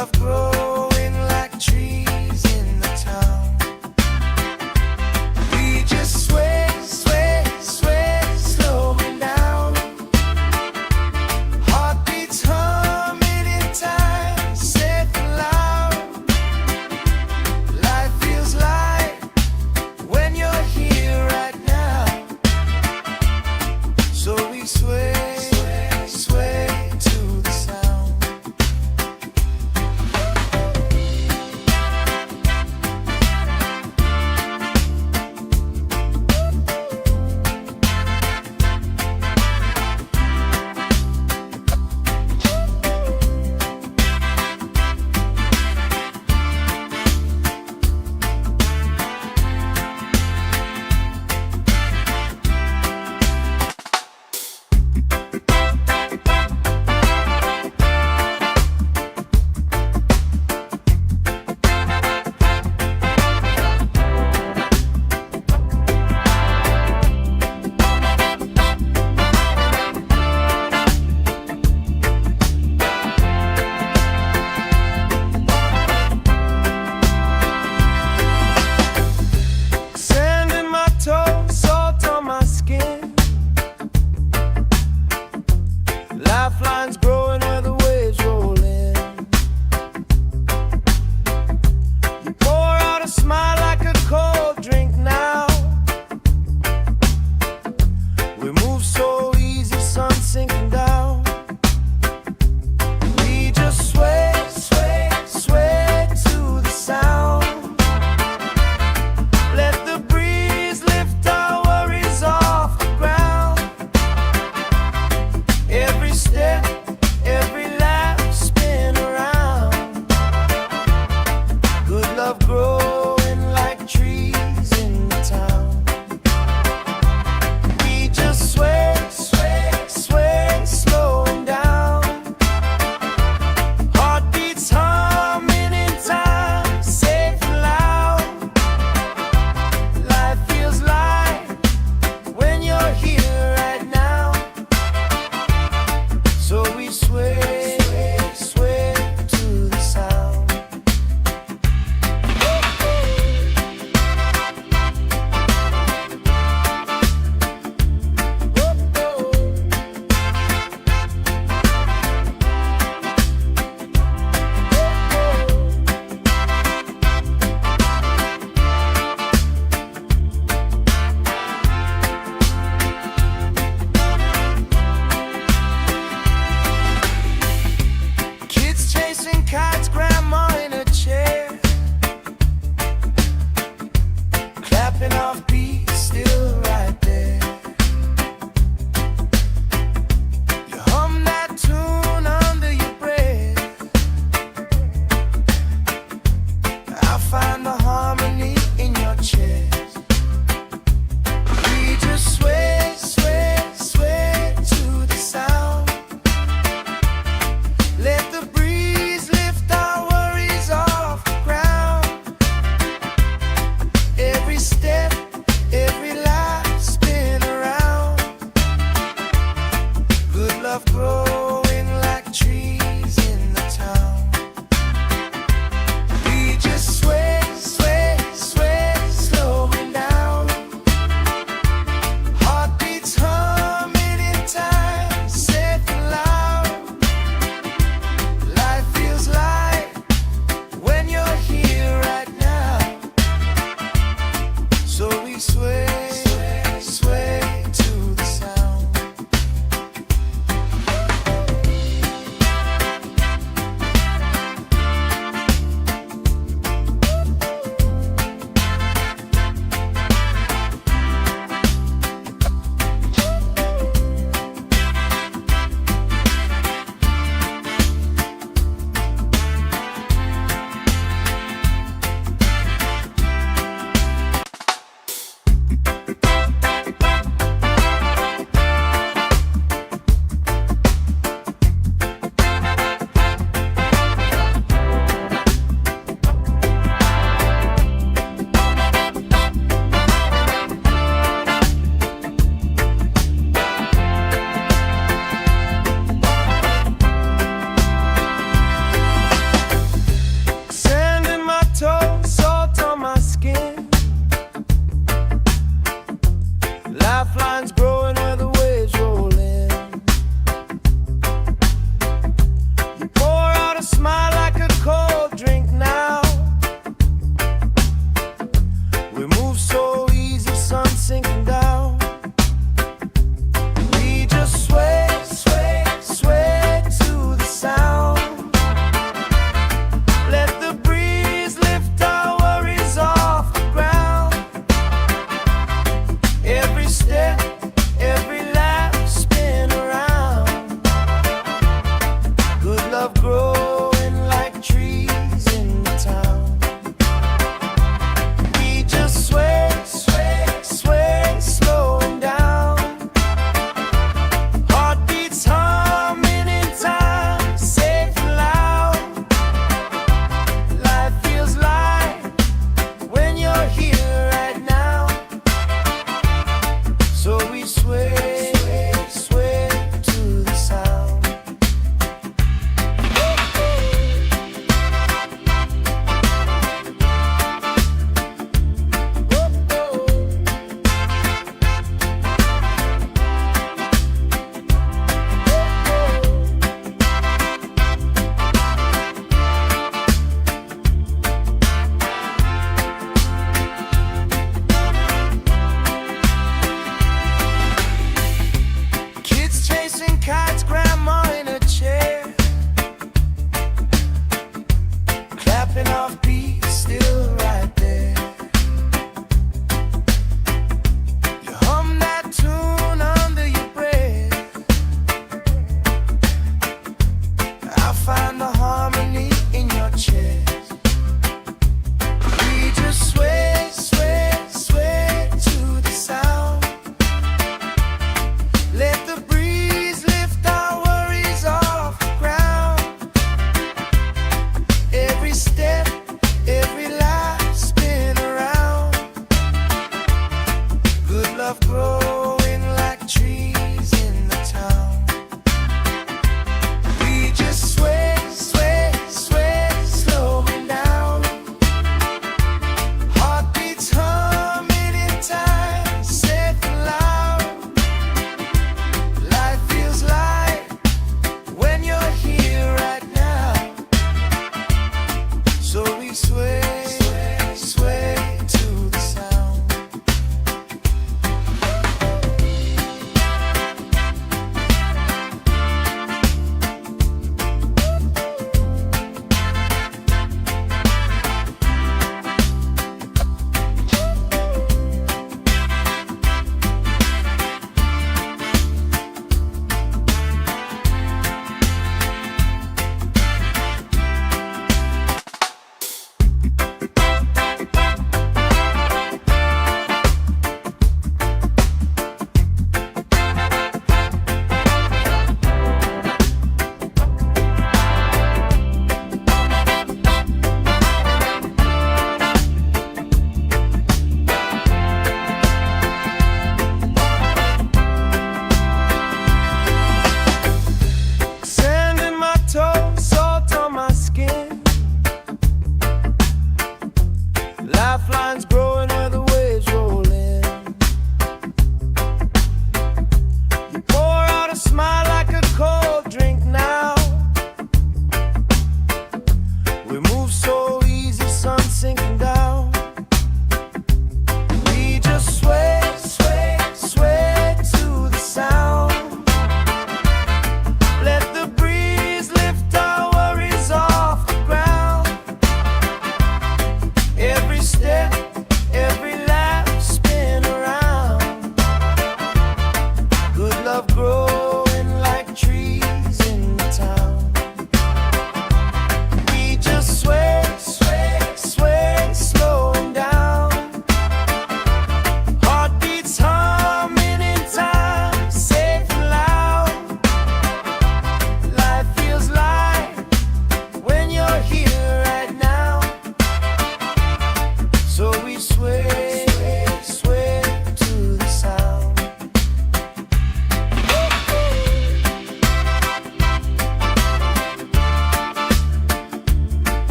love growing like trees in the town. We just sway, sway, sway, slowing down. Heartbeats humming in time, safe and loud. Life feels light when you're here right now. So we sway, sway, sway to the sound.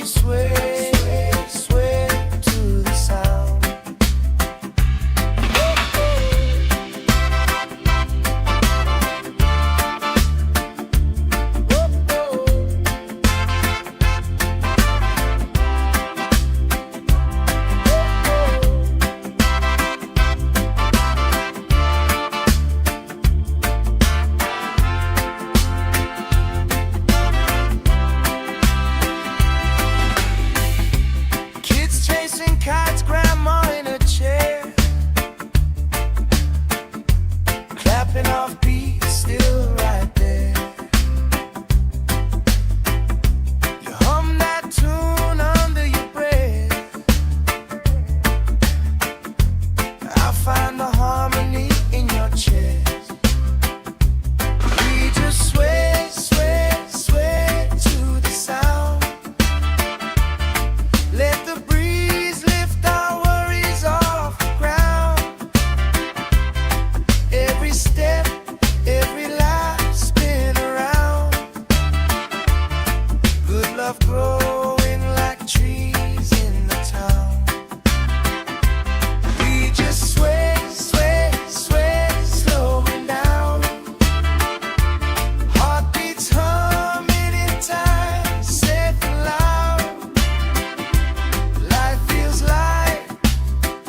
we sway, sway to the sound. Kites, grandma in a chair, clapping off beat, still right there. You hum that tune under your breath. I find the harmony in your chest. We just sway, sway, sway to the sound. Let the breeze lift our worries off the ground. Every step, every life spin around. Good love growing like trees in the town. We just sway, sway, sway, slowing down. Heartbeats humming in time, safe and loud. Life feels light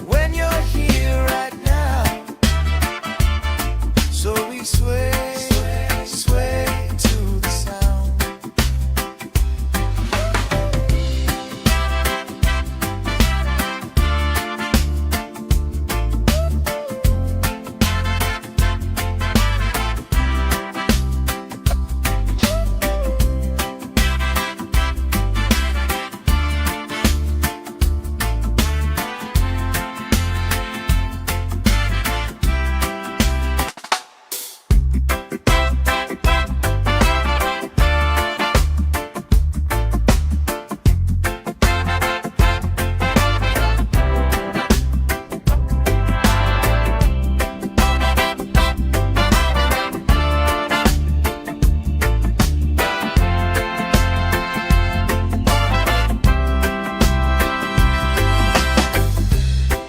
when you're here right now. So we sway, sway, sway to the sound.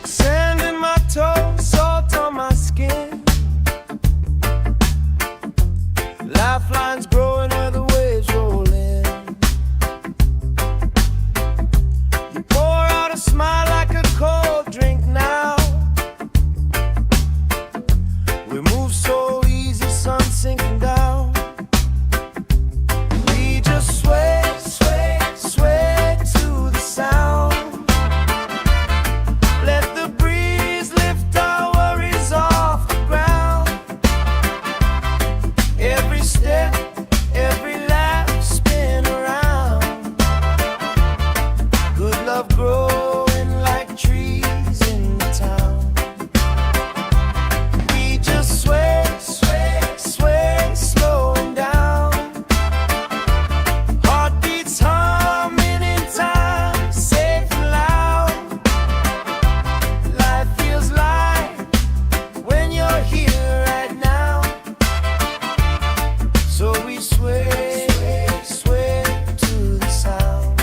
Sand in my toes, salt on my skin. Lifelines growing where the waves roll in. You pour out a smile like a cold drink now. We move so easy, sun sinking down. We just sway, sway, sway to the sound. Let the breeze lift our worries off the ground. Every step, every laugh spin around. Good love growing like trees in the town. We just sway, sway, sway, slowing down. Heartbeats humming in time, safe and loud. Life feels light when you're here right now. So we sway, sway to the sound.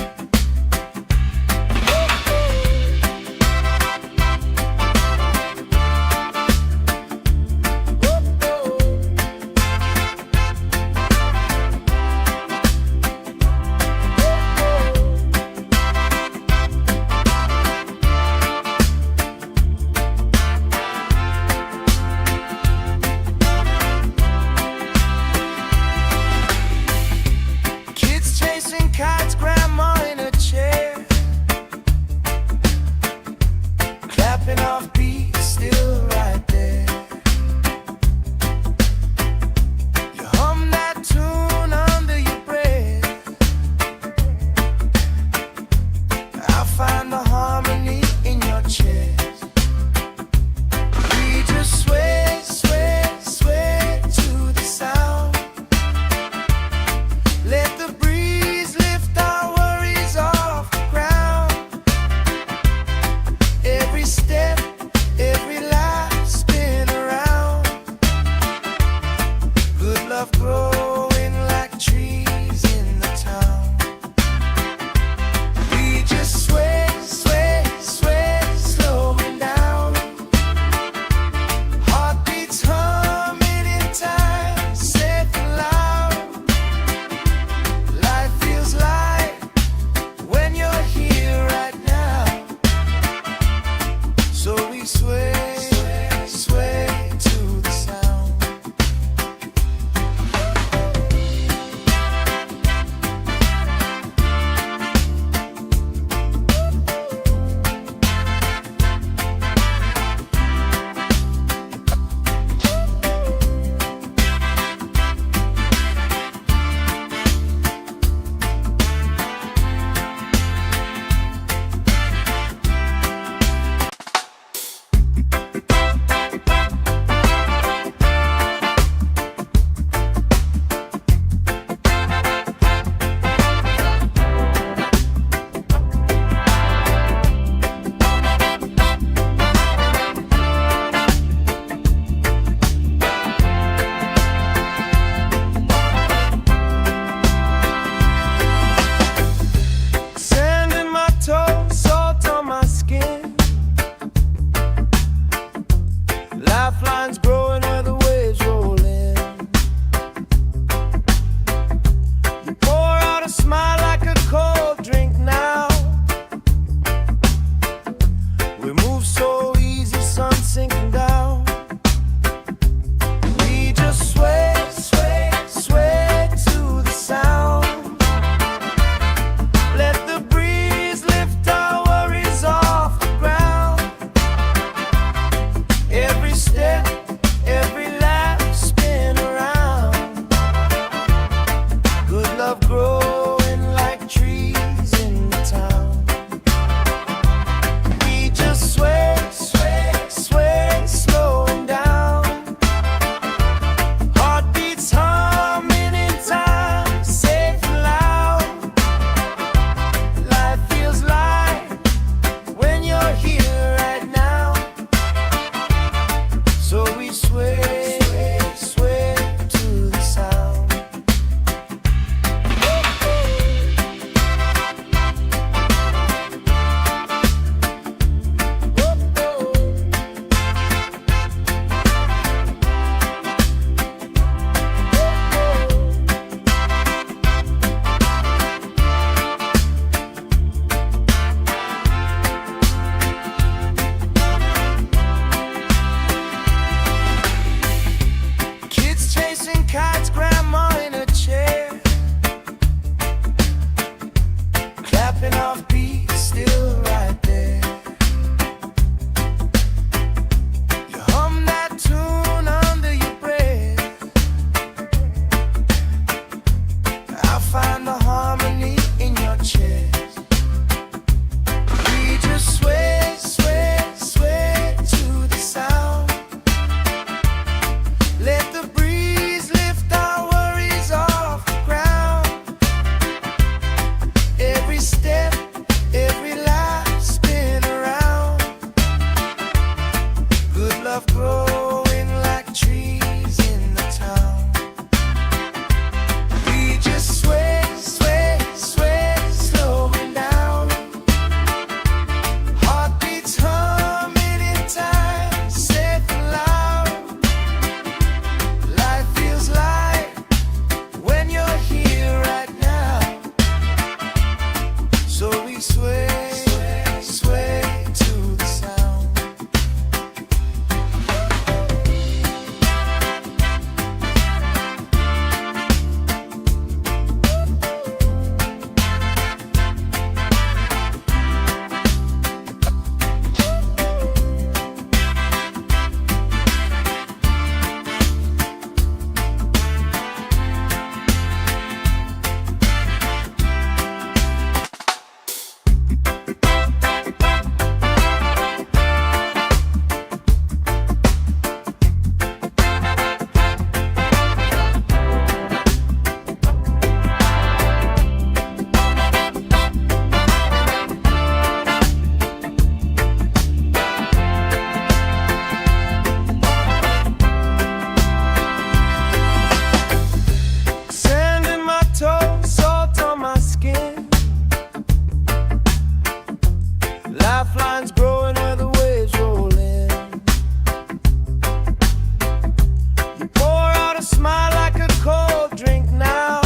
still right there. You hum that tune under your breath. I find the harmony in your chest. We just sway, sway, sway to the sound. Let the breeze lift our worries off the ground. Every step, every life spin around. Good love growing like trees in the town. We just sway, sway, sway, slowing down. Heartbeats humming in time, safe and loud. Life feels light when you're here right now. So we sway, sway, sway to the sound. Sand in my toes, salt on my skin. Lifelines growing where the waves roll in. You pour out a smile like a cold drink now.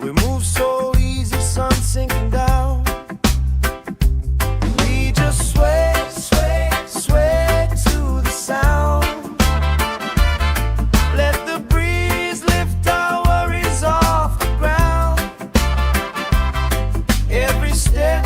We move so easy, sun sinking down. We just sway, sway, sway to the sound. Let the breeze lift our worries off the ground. Every step,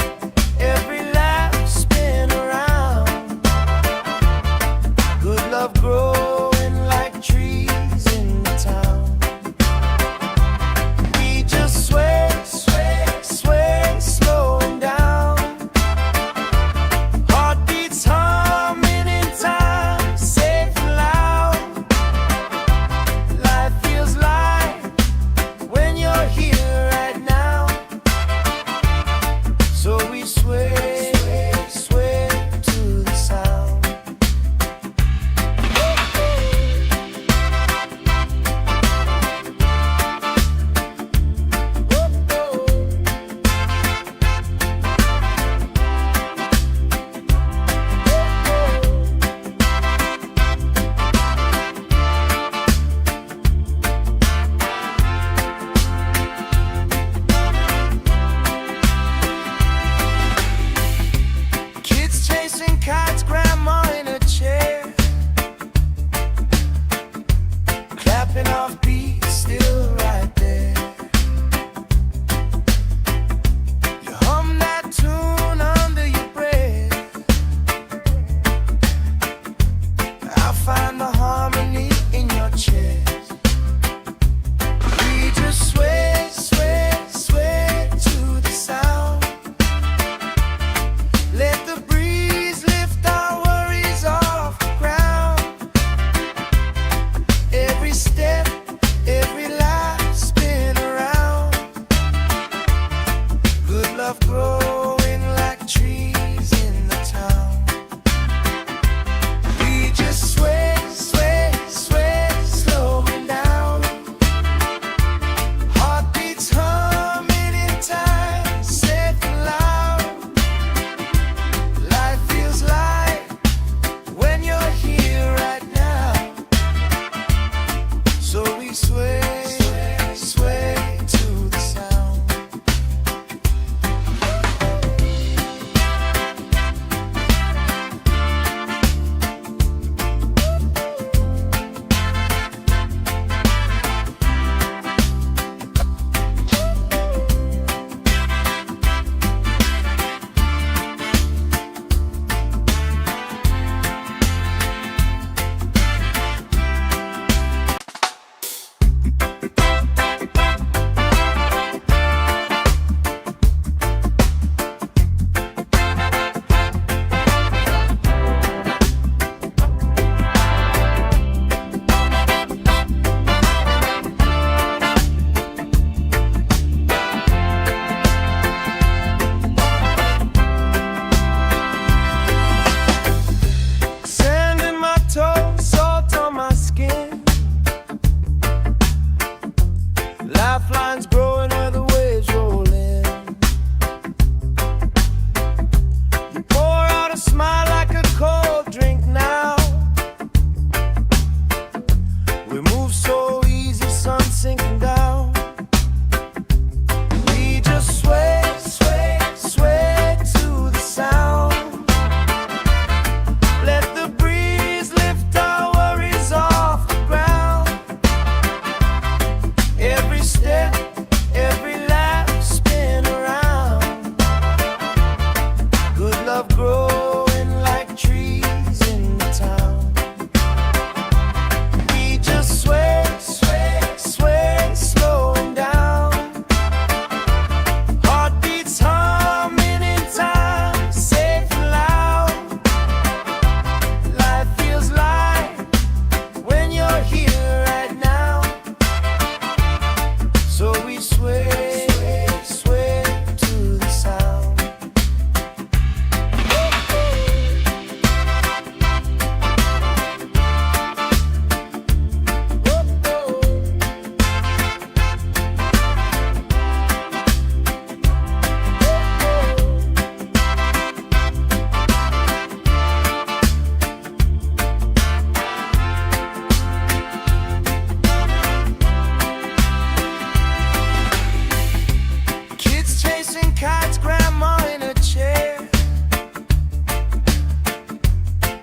chasing kites, grandma in a chair,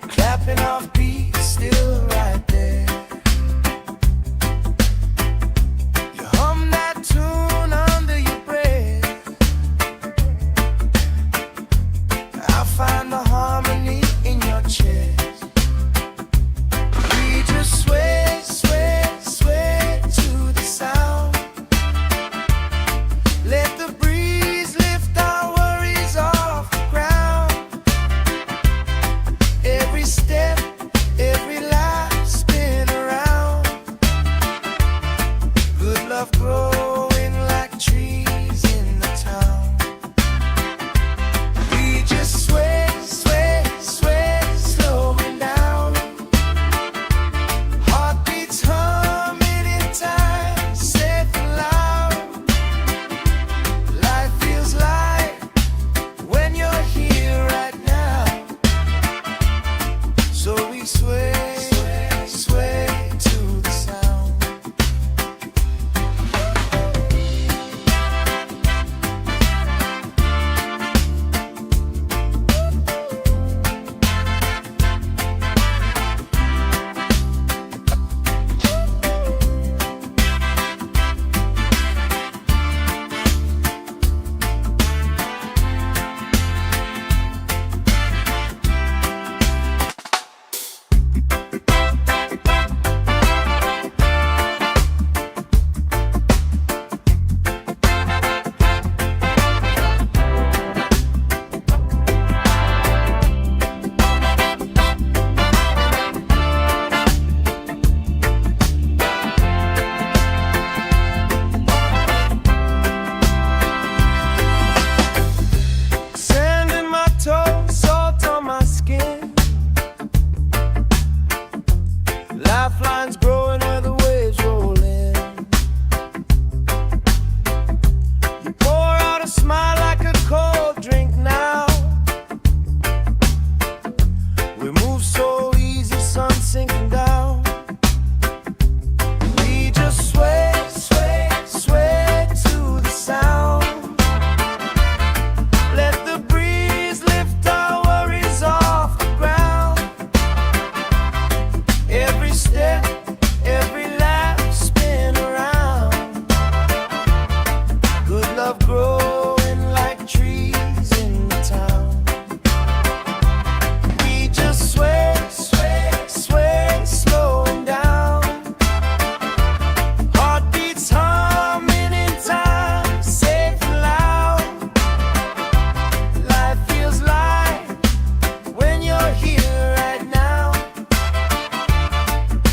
clapping off beats, still right there. You hum that tune under your breath. I find the harmony in your chest. We just sway, sway, sway to the sound. Let the breeze lift our worries off the ground. Every step, every life spin around. Good love growing like trees in the town. We just sway, sway, sway, slowing down. Heartbeats humming in time, safe and loud. Life feels light when you're here right now. So we sway, sway, sway to the sound. Sand in my toes, salt on my skin. Lifelines growing where the waves roll in. You pour out a smile like a cold drink now. We move so easy, sun sinking down. We just sway, sway, sway to the sound. Let the breeze lift our worries off the ground. Every step, every laugh spin around. Good love growing like trees in the town. We just sway, sway, sway, slowing down. Heartbeats humming in time, safe and loud. Life feels light when you're here right now.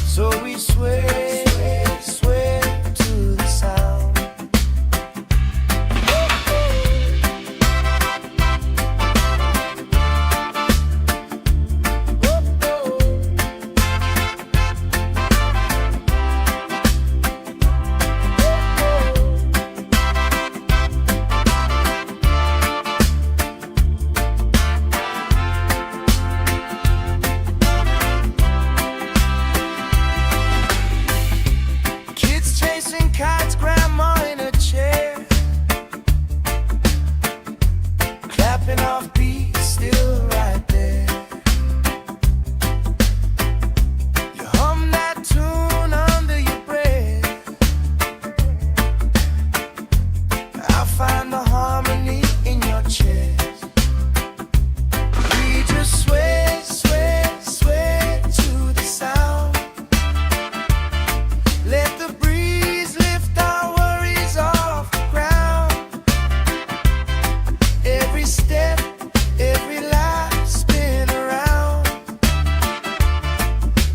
So we sway, sway to the sound. Kids chasing kites, grandma in a chair, clapping off beats, still right there. You hum that tune under your breath. I find the harmony in your chest. We just sway, sway, sway to the sound. Let the breeze lift our worries off the ground. Every step, every life spin around.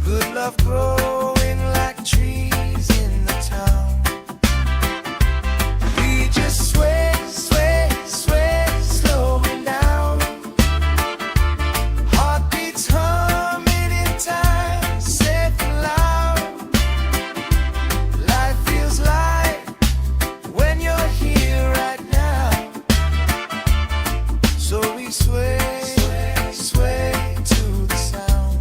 Good love growing like trees in the town. We just sway, sway, sway, slowing down. Heartbeats humming in time, safe and loud. Life feels light when you're here right now. So we sway, sway, sway to the sound.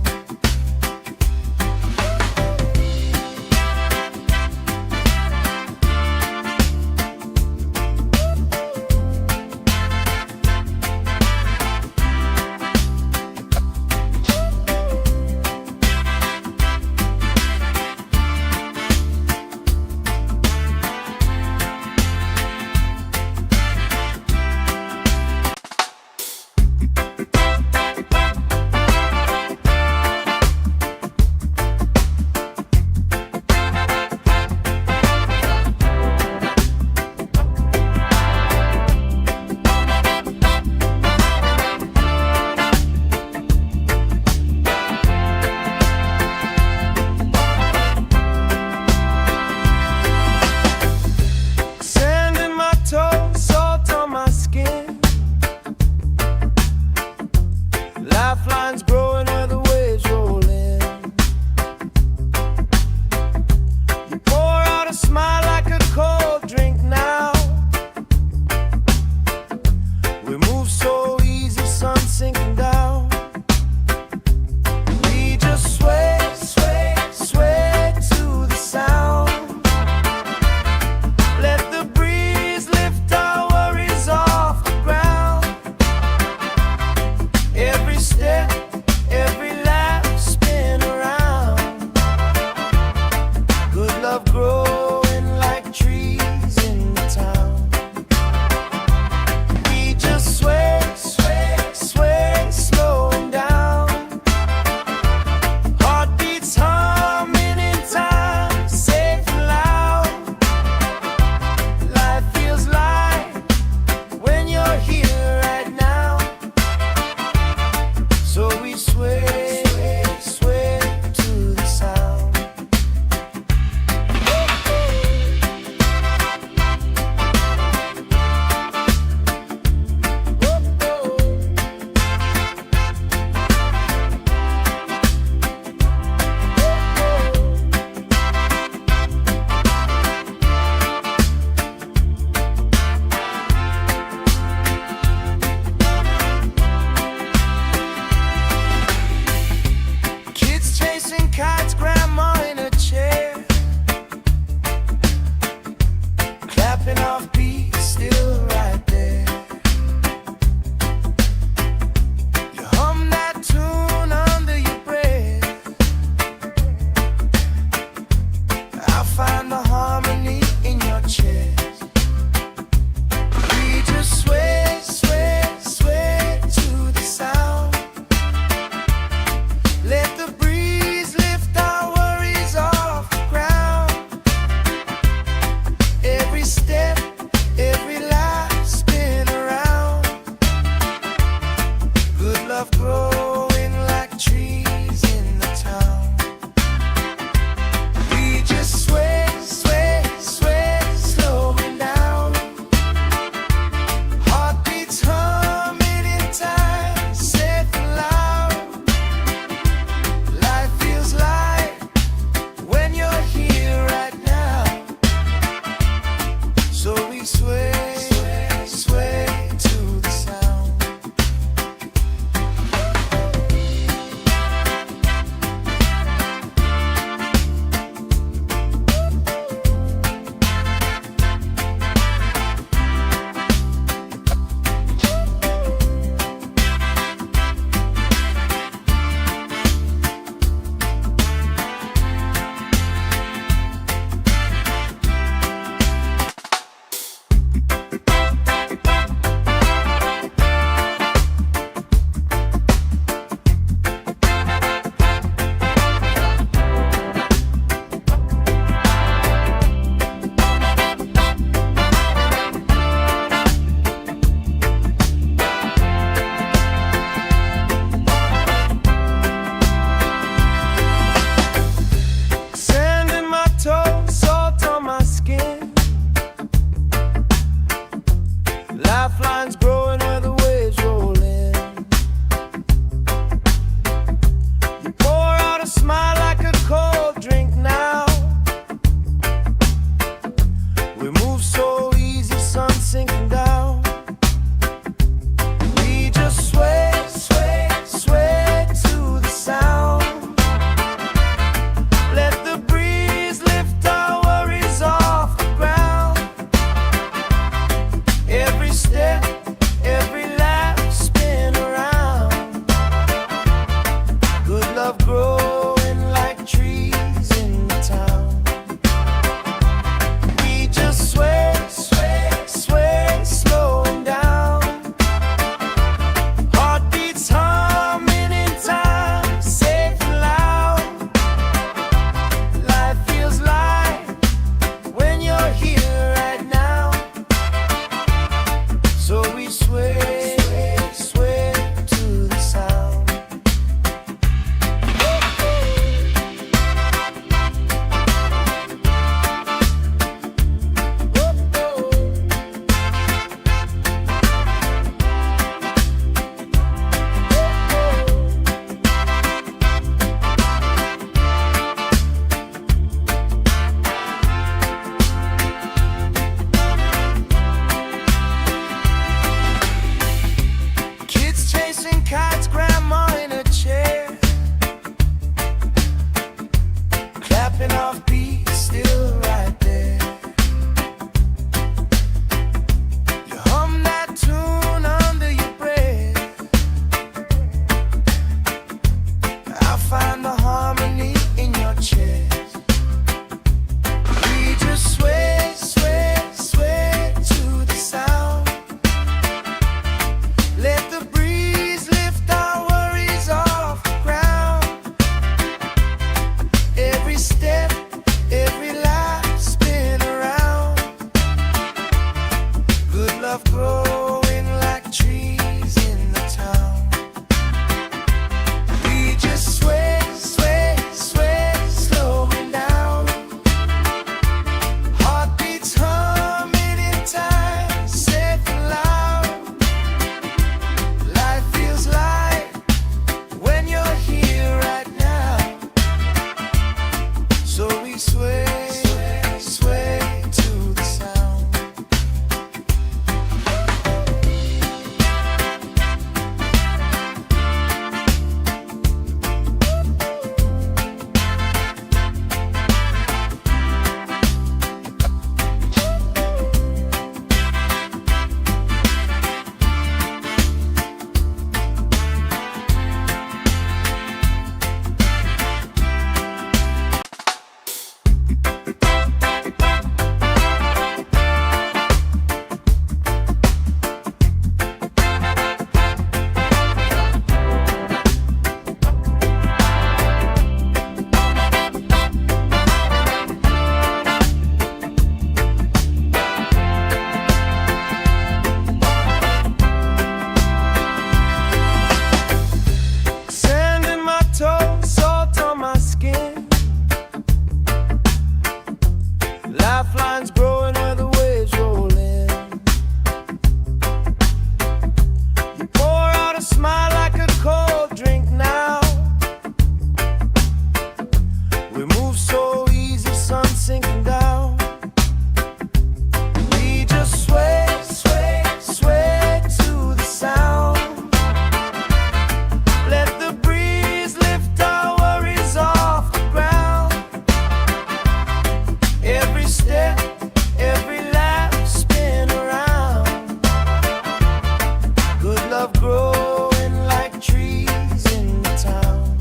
love growing like trees in the town.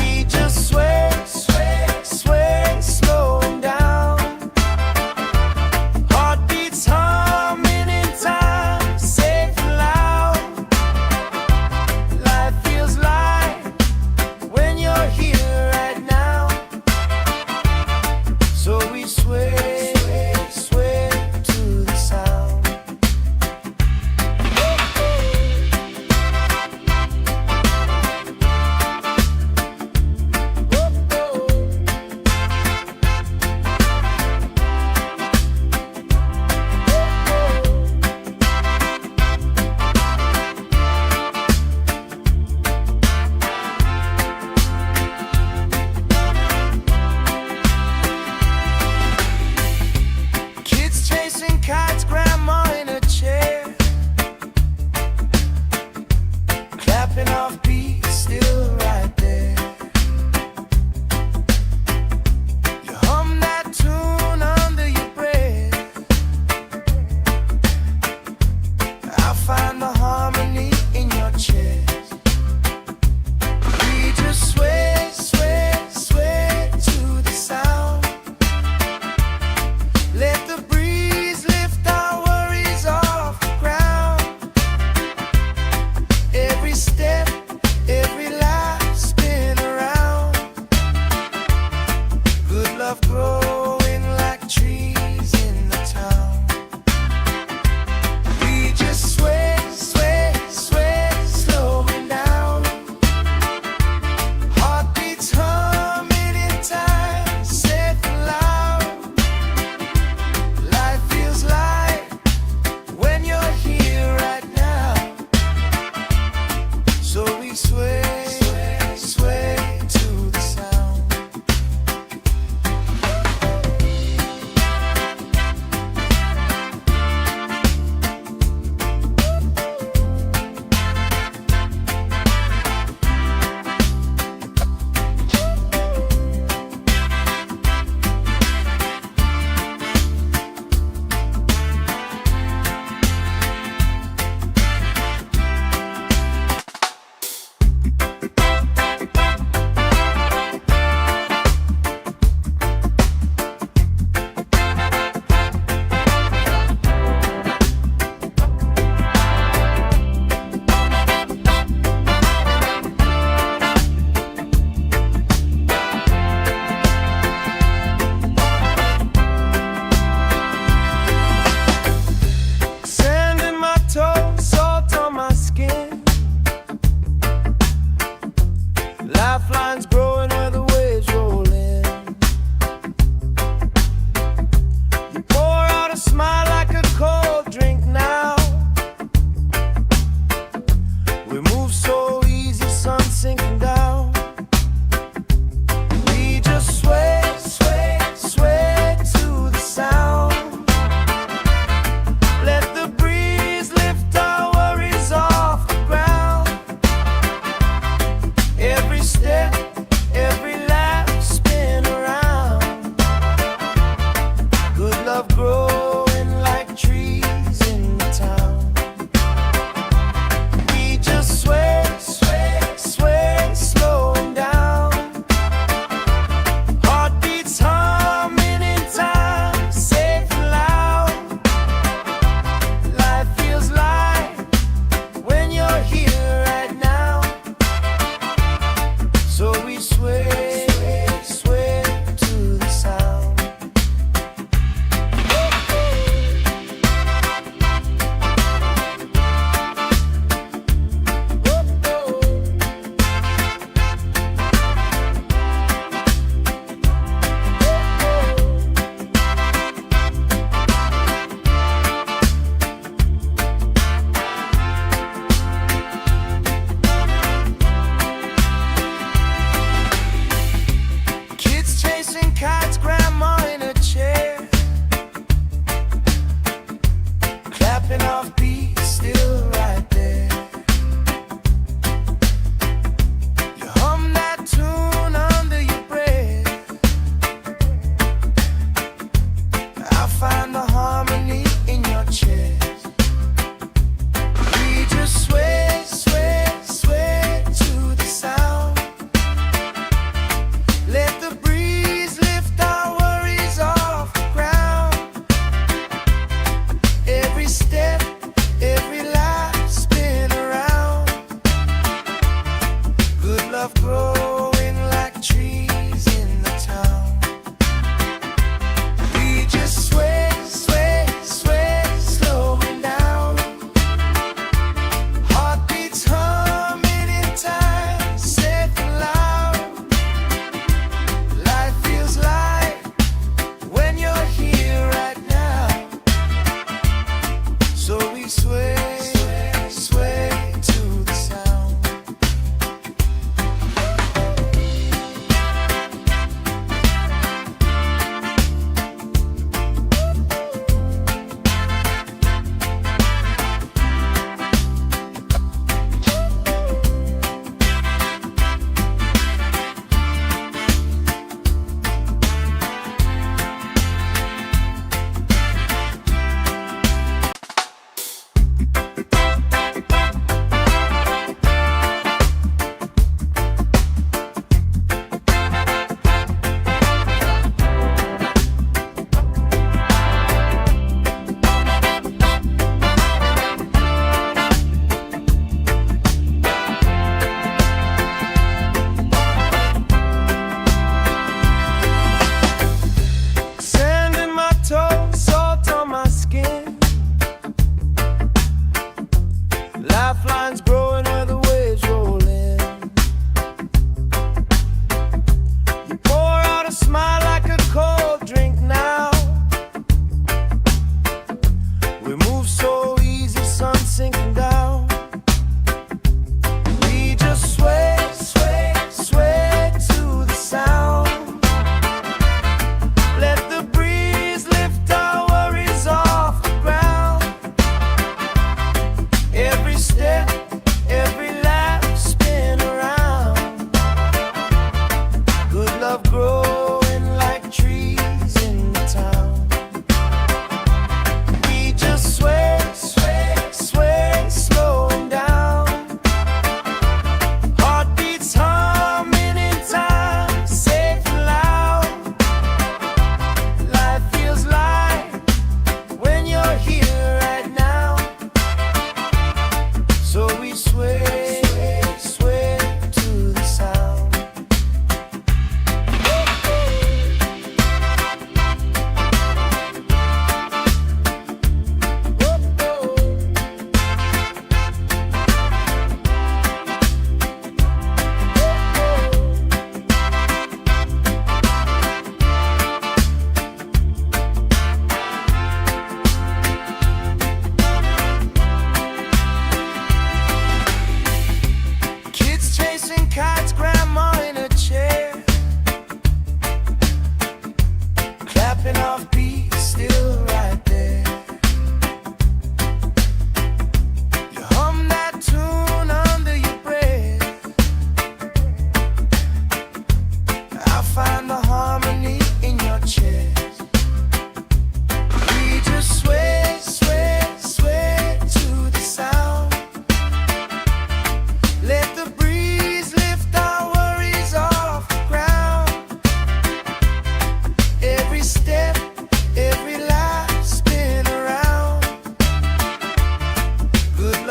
We just sway, sway, sway, slowing down. Heartbeats humming in time, safe and loud. Life feels light when you're here right now. So we sway, sway, sway to the sound.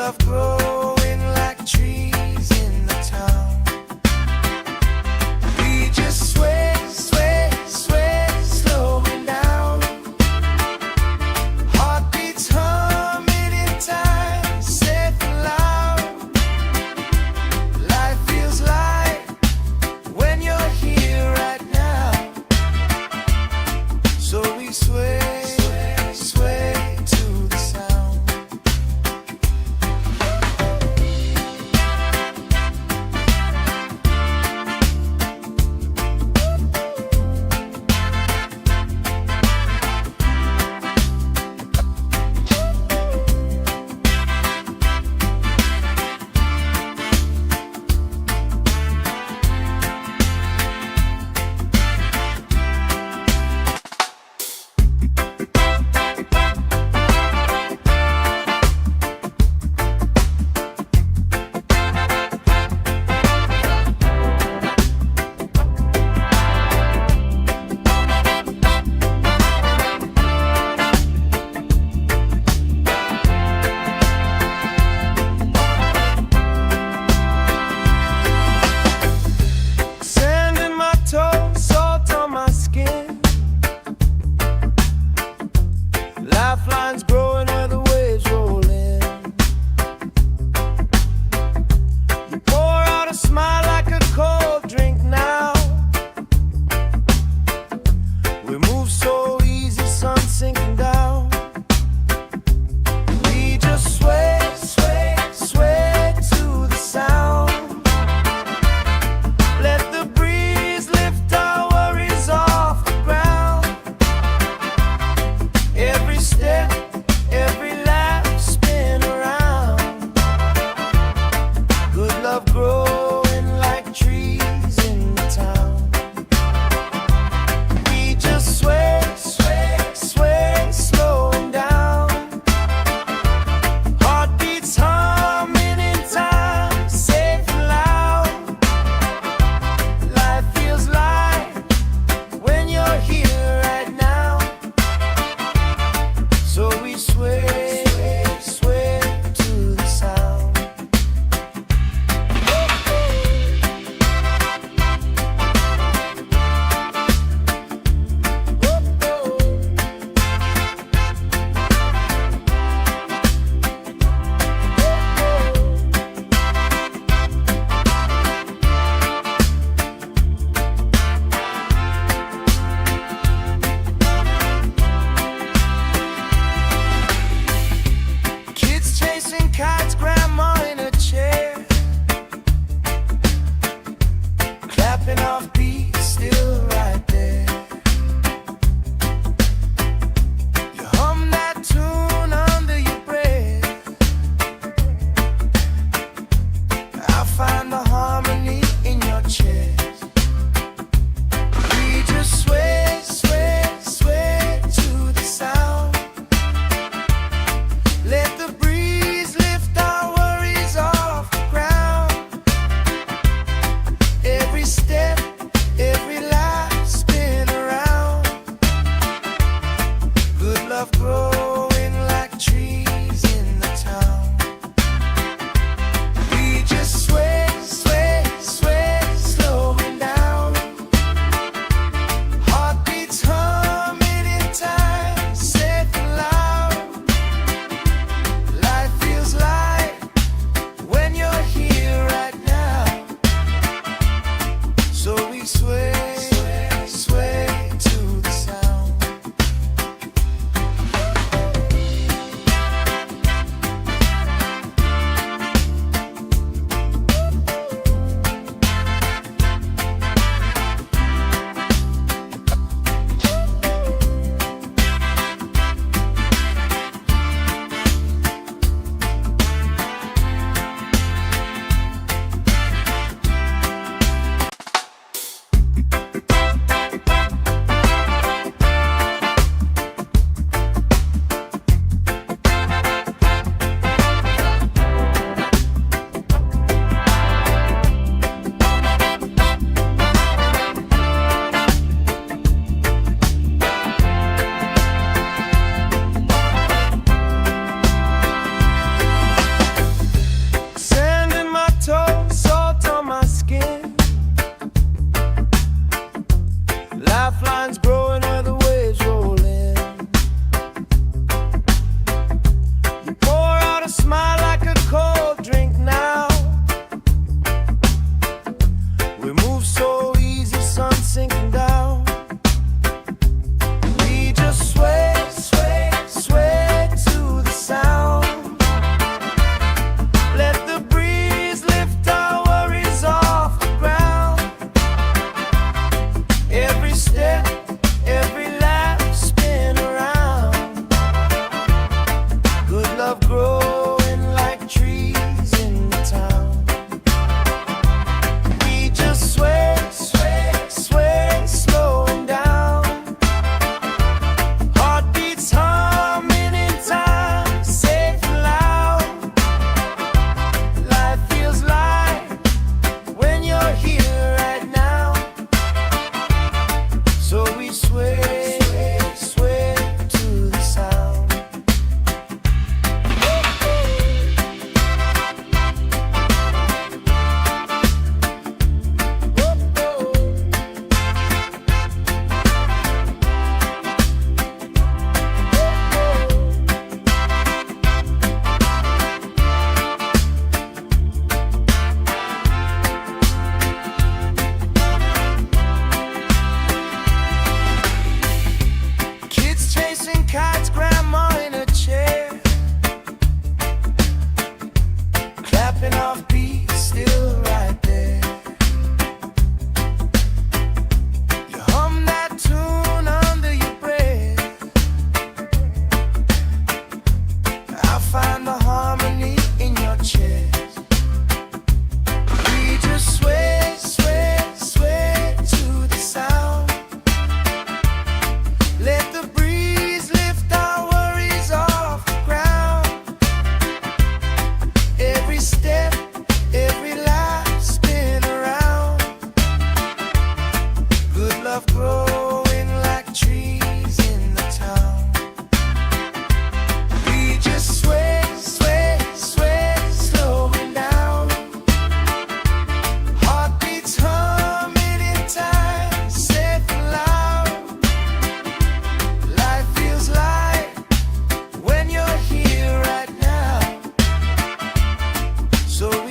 love growing like trees in the town. We just sway, sway, sway, slowing down. Heartbeats humming in time, safe and loud. Life feels light when you're here right now. So we sway, sway, sway to the sound. Sand in my toes, salt on my skin. Lifelines growing where the waves roll in. You pour out a smile like a cold drink now. We move so easy, sun sinking down. We just sway, sway, sway to the sound. Let the breeze lift our worries off the ground. Every step, every lap, spin around. Good love growing like trees in the town. We just sway, sway, sway, slowing down. Heartbeats humming in time, safe and loud. Life feels light when you're here right now. So we sway, sway to the sound. Kids chasing kites, grandma in a chair, clapping off beats, still right there. You hum that tune under your breath. I find the harmony in your chest. We just sway, sway, sway to the sound. Let the breeze lift our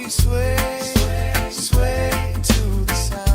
sway, sway to the sound.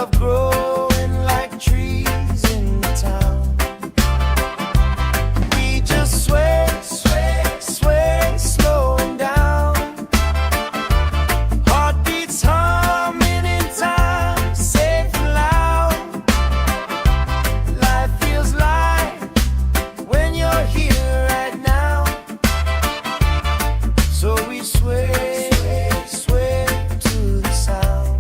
love growing like trees in the town. We just sway, sway, sway, slowing down. Heartbeats humming in time, safe and loud. Life feels light when you're here right now. So we sway, sway to the sound.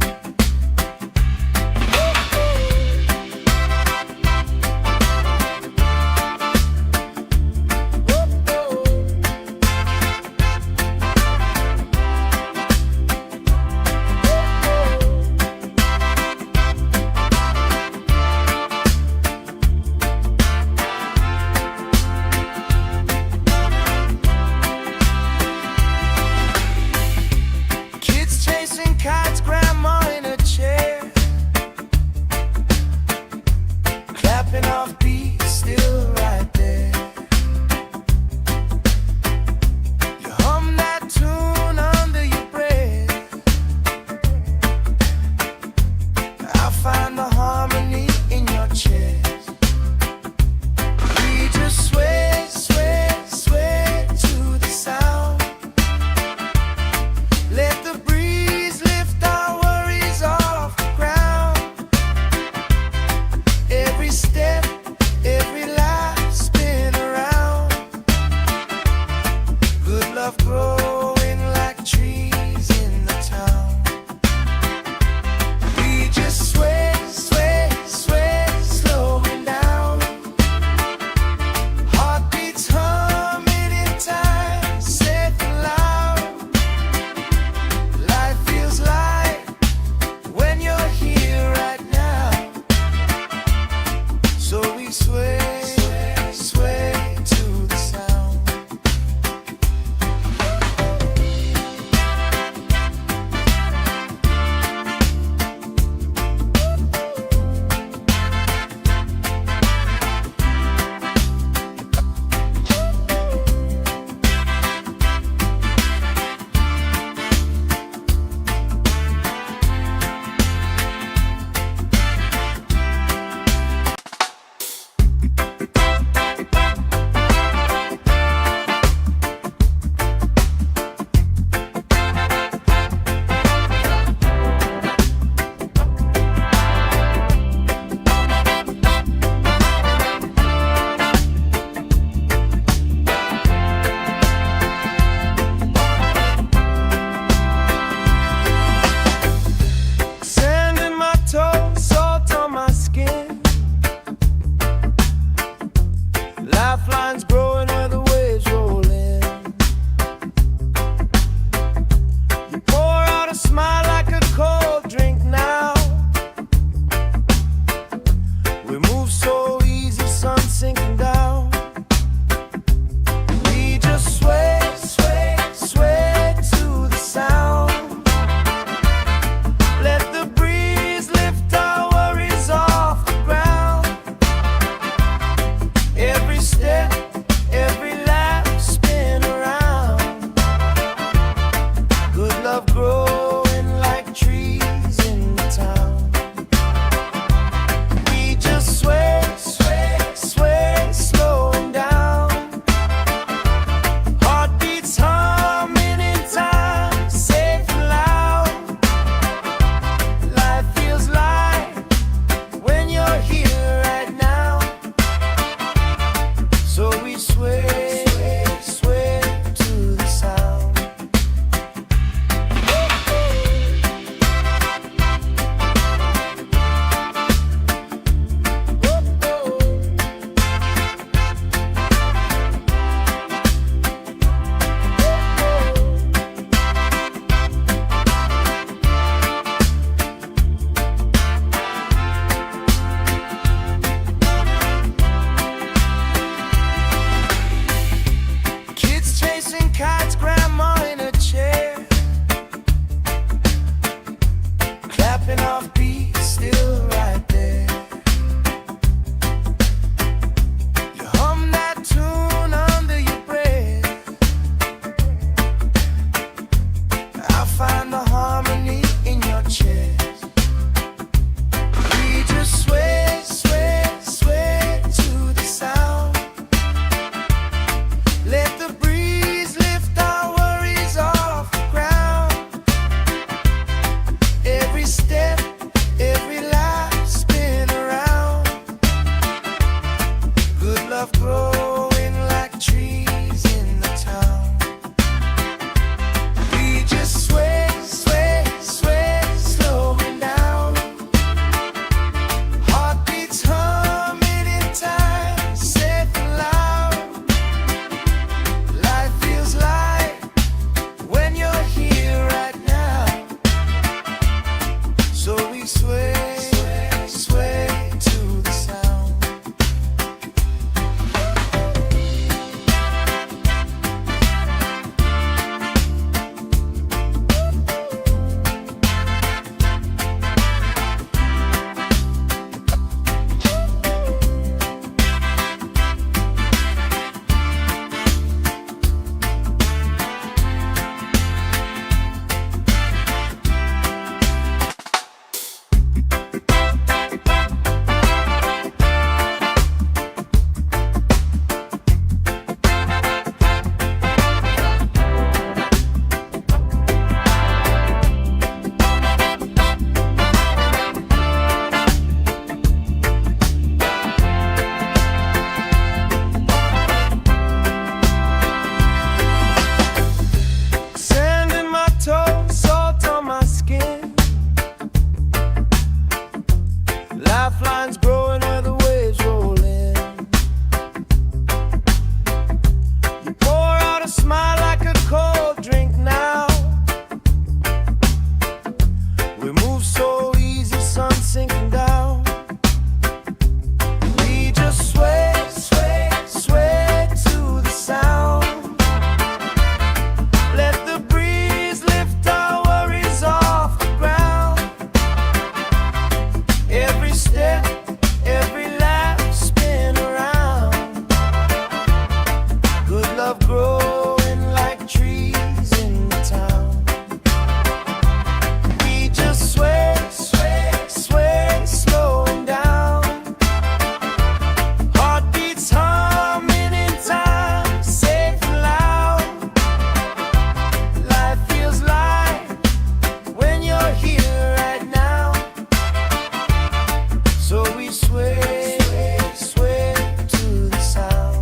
sway, sway to the sound. Sand in my toes, salt on my skin. Lifelines growing where the waves roll in. You pour out a smile like a cold drink now. We move so easy, sun sinking down. We just sway, sway, sway to the sound. Let the breeze lift our worries off the ground. Every step, every lap, spin around. Good love growing like trees in the town. We just sway, sway, sway, slowing down. Heartbeats humming in time, safe and loud. Life feels light when you're here right now. So we sway, sway to the sound.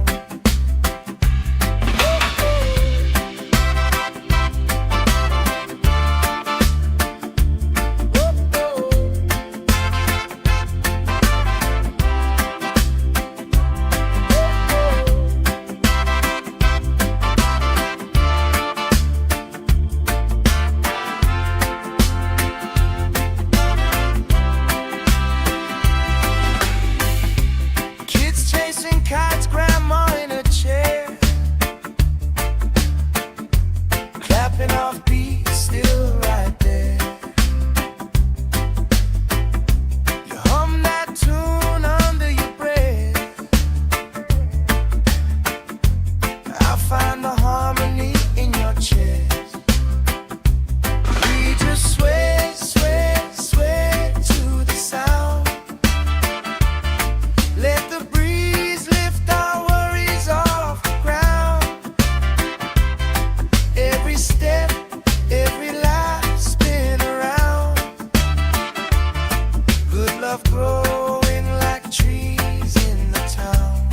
Kids chasing kites, grandma in a chair, clapping off beats, still right there. You hum that tune under your breath. I find the harmony in your chest. We just sway, sway, sway to the sound. Let the breeze lift our worries off the ground. Every step, every lap, spin around. Good love growing like trees in the town.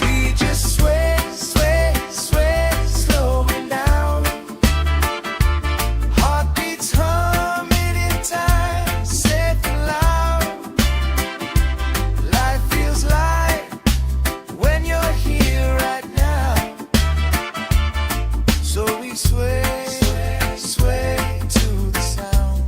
We just sway, sway, sway, slowing down. Heartbeats humming in time, safe and loud. Life feels light when you're here right now. So we sway, sway to the sound.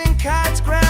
flying kites, grand